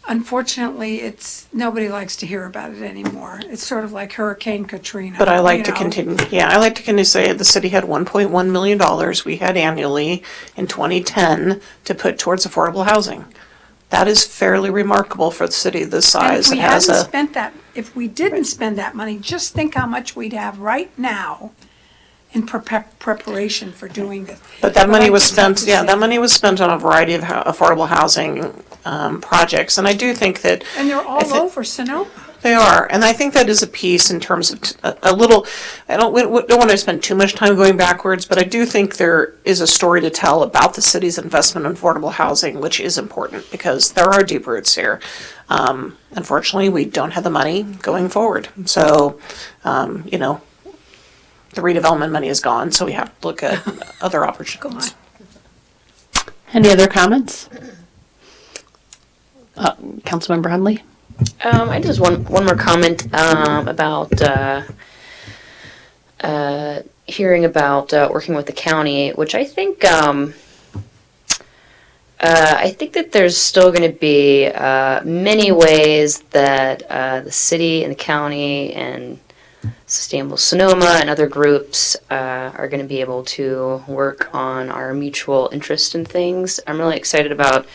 Unfortunately, nobody likes to hear about it anymore. It's sort of like Hurricane Katrina. But I like to continue to say the city had $1.1 million we had annually in 2010 to put towards affordable housing. That is fairly remarkable for the city this size. And if we didn't spend that money, just think how much we'd have right now in preparation for doing this. But that money was spent, that money was spent on a variety of affordable housing projects. And I do think that. And they're all over Sonoma. They are, and I think that is a piece in terms of a little, we don't want to spend too much time going backwards, but I do think there is a story to tell about the city's investment in affordable housing, which is important because there are deep roots here. Unfortunately, we don't have the money going forward. So, the redevelopment money is gone, so we have to look at other opportunities. Any other comments? Councilmember Hundley? I just one more comment about hearing about working with the county, which I think that there's still going to be many ways that the city and the county and Sustainable Sonoma and other groups are going to be able to work on our mutual interest in things. I'm really excited about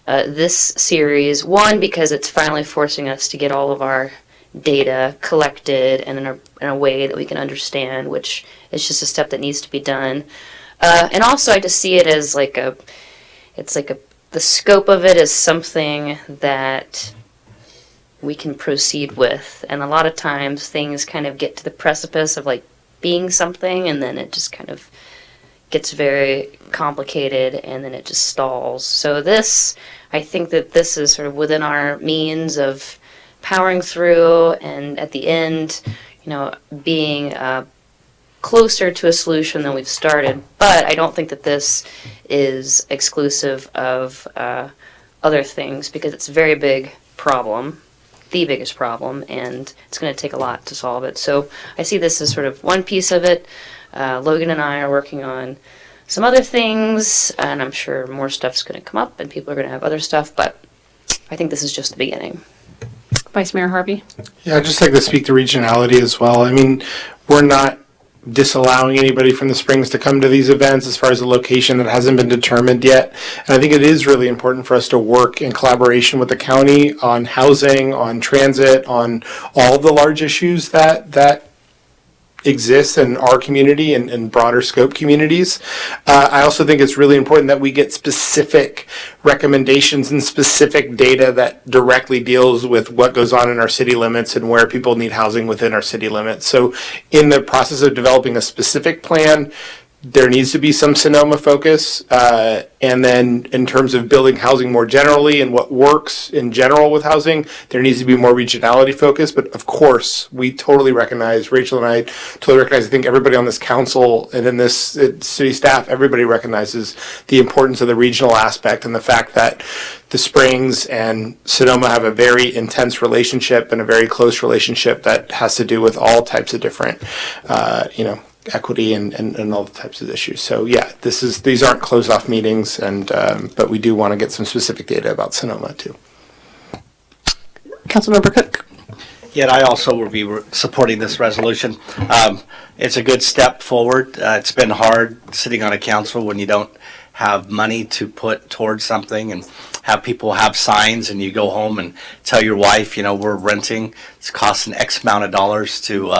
this series, one, because it's finally forcing us to get all of our data collected and in a way that we can understand, which is just a step that needs to be done. And also I just see it as the scope of it is something that we can proceed with. And a lot of times things kind of get to the precipice of being something, and then it just kind of gets very complicated and then it just stalls. So I think that this is sort of within our means of powering through and at the end, being closer to a solution than we've started. But I don't think that this is exclusive of other things because it's a very big problem, the biggest problem, and it's going to take a lot to solve it. So I see this as sort of one piece of it. Logan and I are working on some other things, and I'm sure more stuff's going to come up and people are going to have other stuff, but I think this is just the beginning. Vice Mayor Harvey? Yeah, I'd just like to speak to regionality as well. I mean, we're not disallowing anybody from the Springs to come to these events as far as a location that hasn't been determined yet. And I think it is really important for us to work in collaboration with the county on housing, on transit, on all of the large issues that exist in our community and broader scope communities. I also think it's really important that we get specific recommendations and specific data that directly deals with what goes on in our city limits and where people need housing within our city limits. So in the process of developing a specific plan, there needs to be some Sonoma focus. And then in terms of building housing more generally and what works in general with housing, there needs to be more regionality focus. But of course, we totally recognize, Rachel and I totally recognize, I think everybody on this council and in this city staff, everybody recognizes the importance of the regional aspect and the fact that the Springs and Sonoma have a very intense relationship and a very close relationship that has to do with all types of different, equity and all the types of issues. So yeah, these aren't closed off meetings, and but we do want to get some specific data about Sonoma too. Councilmember Cook. Yet I also will be supporting this resolution. It's a good step forward. It's been hard sitting on a council when you don't have money to put towards something and have people have signs and you go home and tell your wife, we're renting, it's costing X amount of dollars to,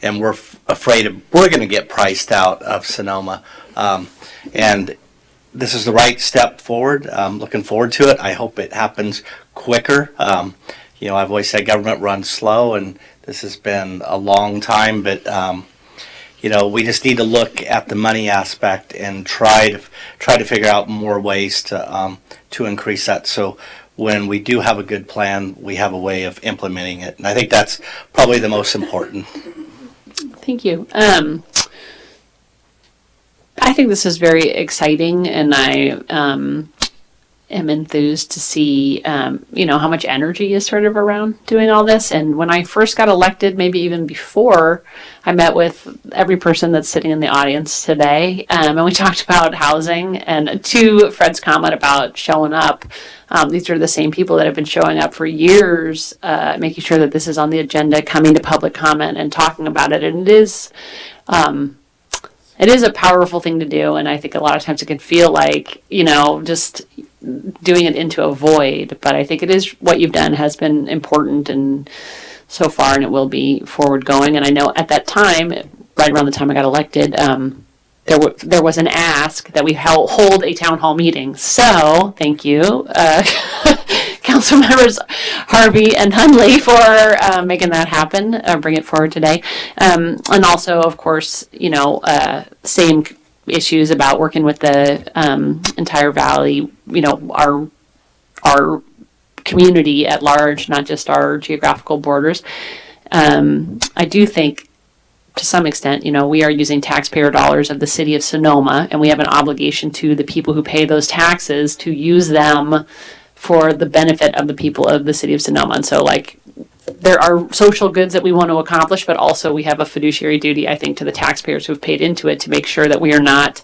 and we're afraid we're going to get priced out of Sonoma. And this is the right step forward. I'm looking forward to it. I hope it happens quicker. I've always said government runs slow, and this has been a long time, but we just need to look at the money aspect and try to figure out more ways to increase that. So when we do have a good plan, we have a way of implementing it, and I think that's probably the most important. Thank you. I think this is very exciting, and I am enthused to see, how much energy is sort of around doing all this. And when I first got elected, maybe even before, I met with every person that's sitting in the audience today, and we talked about housing. And to Fred's comment about showing up, these are the same people that have been showing up for years, making sure that this is on the agenda, coming to public comment and talking about it. And it is a powerful thing to do, and I think a lot of times it can feel like, just doing it into a void, but I think it is what you've done has been important and so far, and it will be forward going. And I know at that time, right around the time I got elected, there was an ask that we hold a town hall meeting. So thank you, council members Harvey and Hunley, for making that happen, bring it forward today. And also, of course, same issues about working with the entire valley, our community at large, not just our geographical borders. I do think, to some extent, we are using taxpayer dollars of the city of Sonoma, and we have an obligation to the people who pay those taxes to use them for the benefit of the people of the city of Sonoma. And so, there are social goods that we want to accomplish, but also we have a fiduciary duty, I think, to the taxpayers who have paid into it to make sure that we are not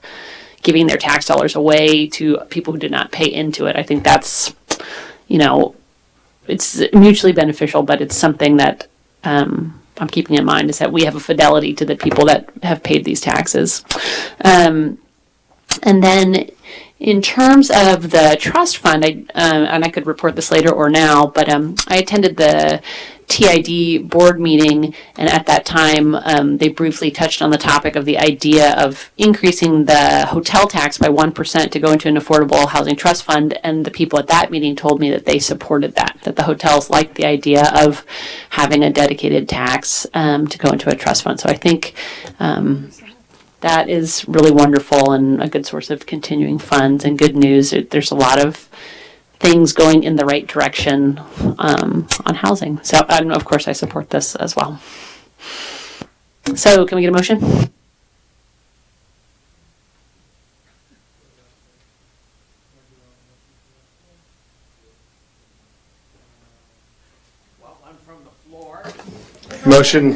giving their tax dollars away to people who did not pay into it. I think that's, it's mutually beneficial, but it's something that I'm keeping in mind, is that we have a fidelity to the people that have paid these taxes. And then in terms of the trust fund, and I could report this later or now, but I attended the TID board meeting, and at that time they briefly touched on the topic of the idea of increasing the hotel tax by 1% to go into an affordable housing trust fund. And the people at that meeting told me that they supported that the hotels liked the idea of having a dedicated tax to go into a trust fund. So I think that is really wonderful and a good source of continuing funds and good news. There's a lot of things going in the right direction on housing. So, of course, I support this as well. So, can we get a motion? Motion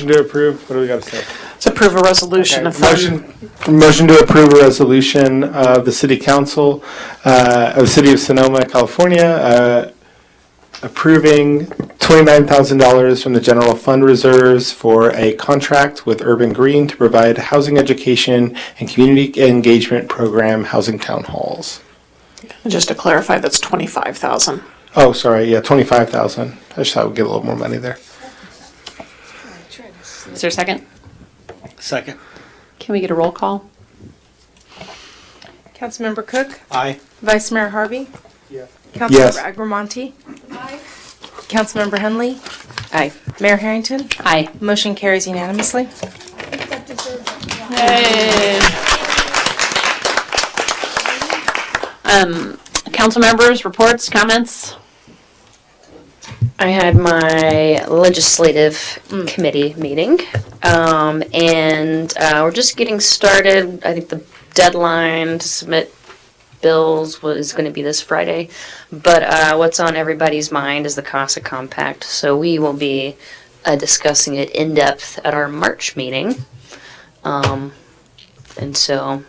to approve. What do we got to say? Let's approve a resolution. Okay. Motion to approve a resolution of the City Council of the City of Sonoma, California, approving $29,000 from the general fund reserves for a contract with Urban Green to provide housing education and community engagement program housing town halls. Just to clarify, that's $25,000. Oh, sorry. Yeah, $25,000. I just thought we'd get a little more money there. Is there a second? Second. Can we get a roll call? Councilmember Cook? Aye. Vice Mayor Harvey? Yes. Councilmember Yes. Agramonte? Aye. Councilmember Henley? Aye. Mayor Harrington? Aye. Motion carries unanimously. That deserves a Yay. Council members, reports, comments? I had my legislative committee meeting, and we're just getting started. I think the deadline to submit bills was going to be this Friday, but what's on everybody's mind is the CASA Compact, so we will be discussing it in depth at our March meeting, and so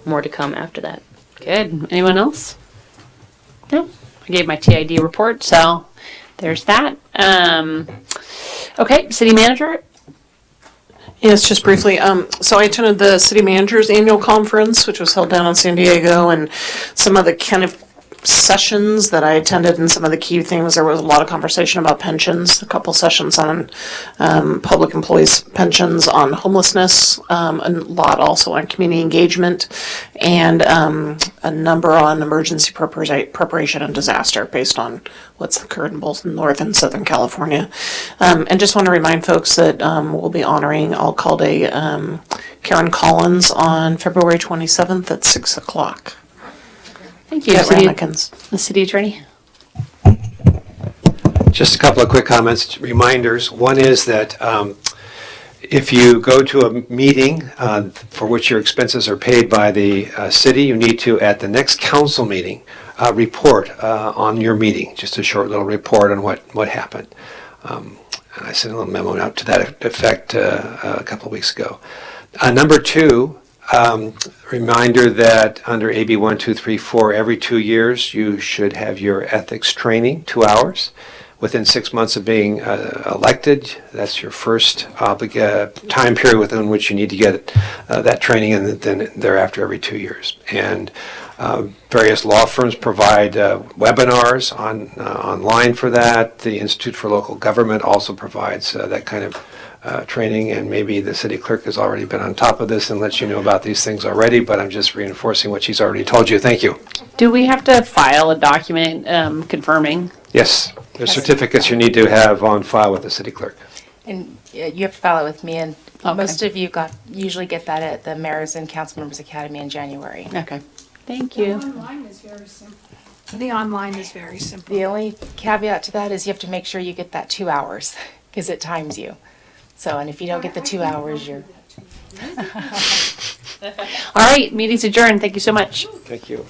more to come after that. Good. Anyone else? No. I gave my TID report, so there's that. Okay, city manager. Yes, just briefly. So I attended the city manager's annual conference, which was held down in San Diego, and some of the kind of sessions that I attended and some of the key things, there was a lot of conversation about pensions, a couple sessions on public employees' pensions, on homelessness, a lot also on community engagement, and a number on emergency preparation and disaster based on what's occurred in both North and Southern California. And just want to remind folks that we'll be honoring Alcalde Karen Collins on February 27th at 6 o'clock. Thank you, At city, Ramekins. the city attorney. Just a couple of quick comments, reminders. One is that if you go to a meeting for which your expenses are paid by the city, you need to, at the next council meeting, report on your meeting, just a short little report on what happened. I sent a little memo out to that effect a couple of weeks ago. Number two, reminder that under AB 1234, every 2 years you should have your ethics training, 2 hours. Within 6 months of being elected, that's your first time period within which you need to get that training, and then thereafter every 2 years. And various law firms provide webinars online for that. The Institute for Local Government also provides that kind of training, and maybe the city clerk has already been on top of this and lets you know about these things already, but I'm just reinforcing what she's already told you. Thank you. Do we have to file a document confirming? Yes, there's certificates you need to have on file with the city clerk. And you have to file it with me, and Okay. most of you usually get that at the Mayors and Council Members Academy in January. Okay. Thank you. The online is very simple. The online is very simple. The only caveat to that is you have to make sure you get that 2 hours, because it times you. So, and if you don't get the 2 hours, you're... All right, meeting's adjourned. Thank you so much. Thank you.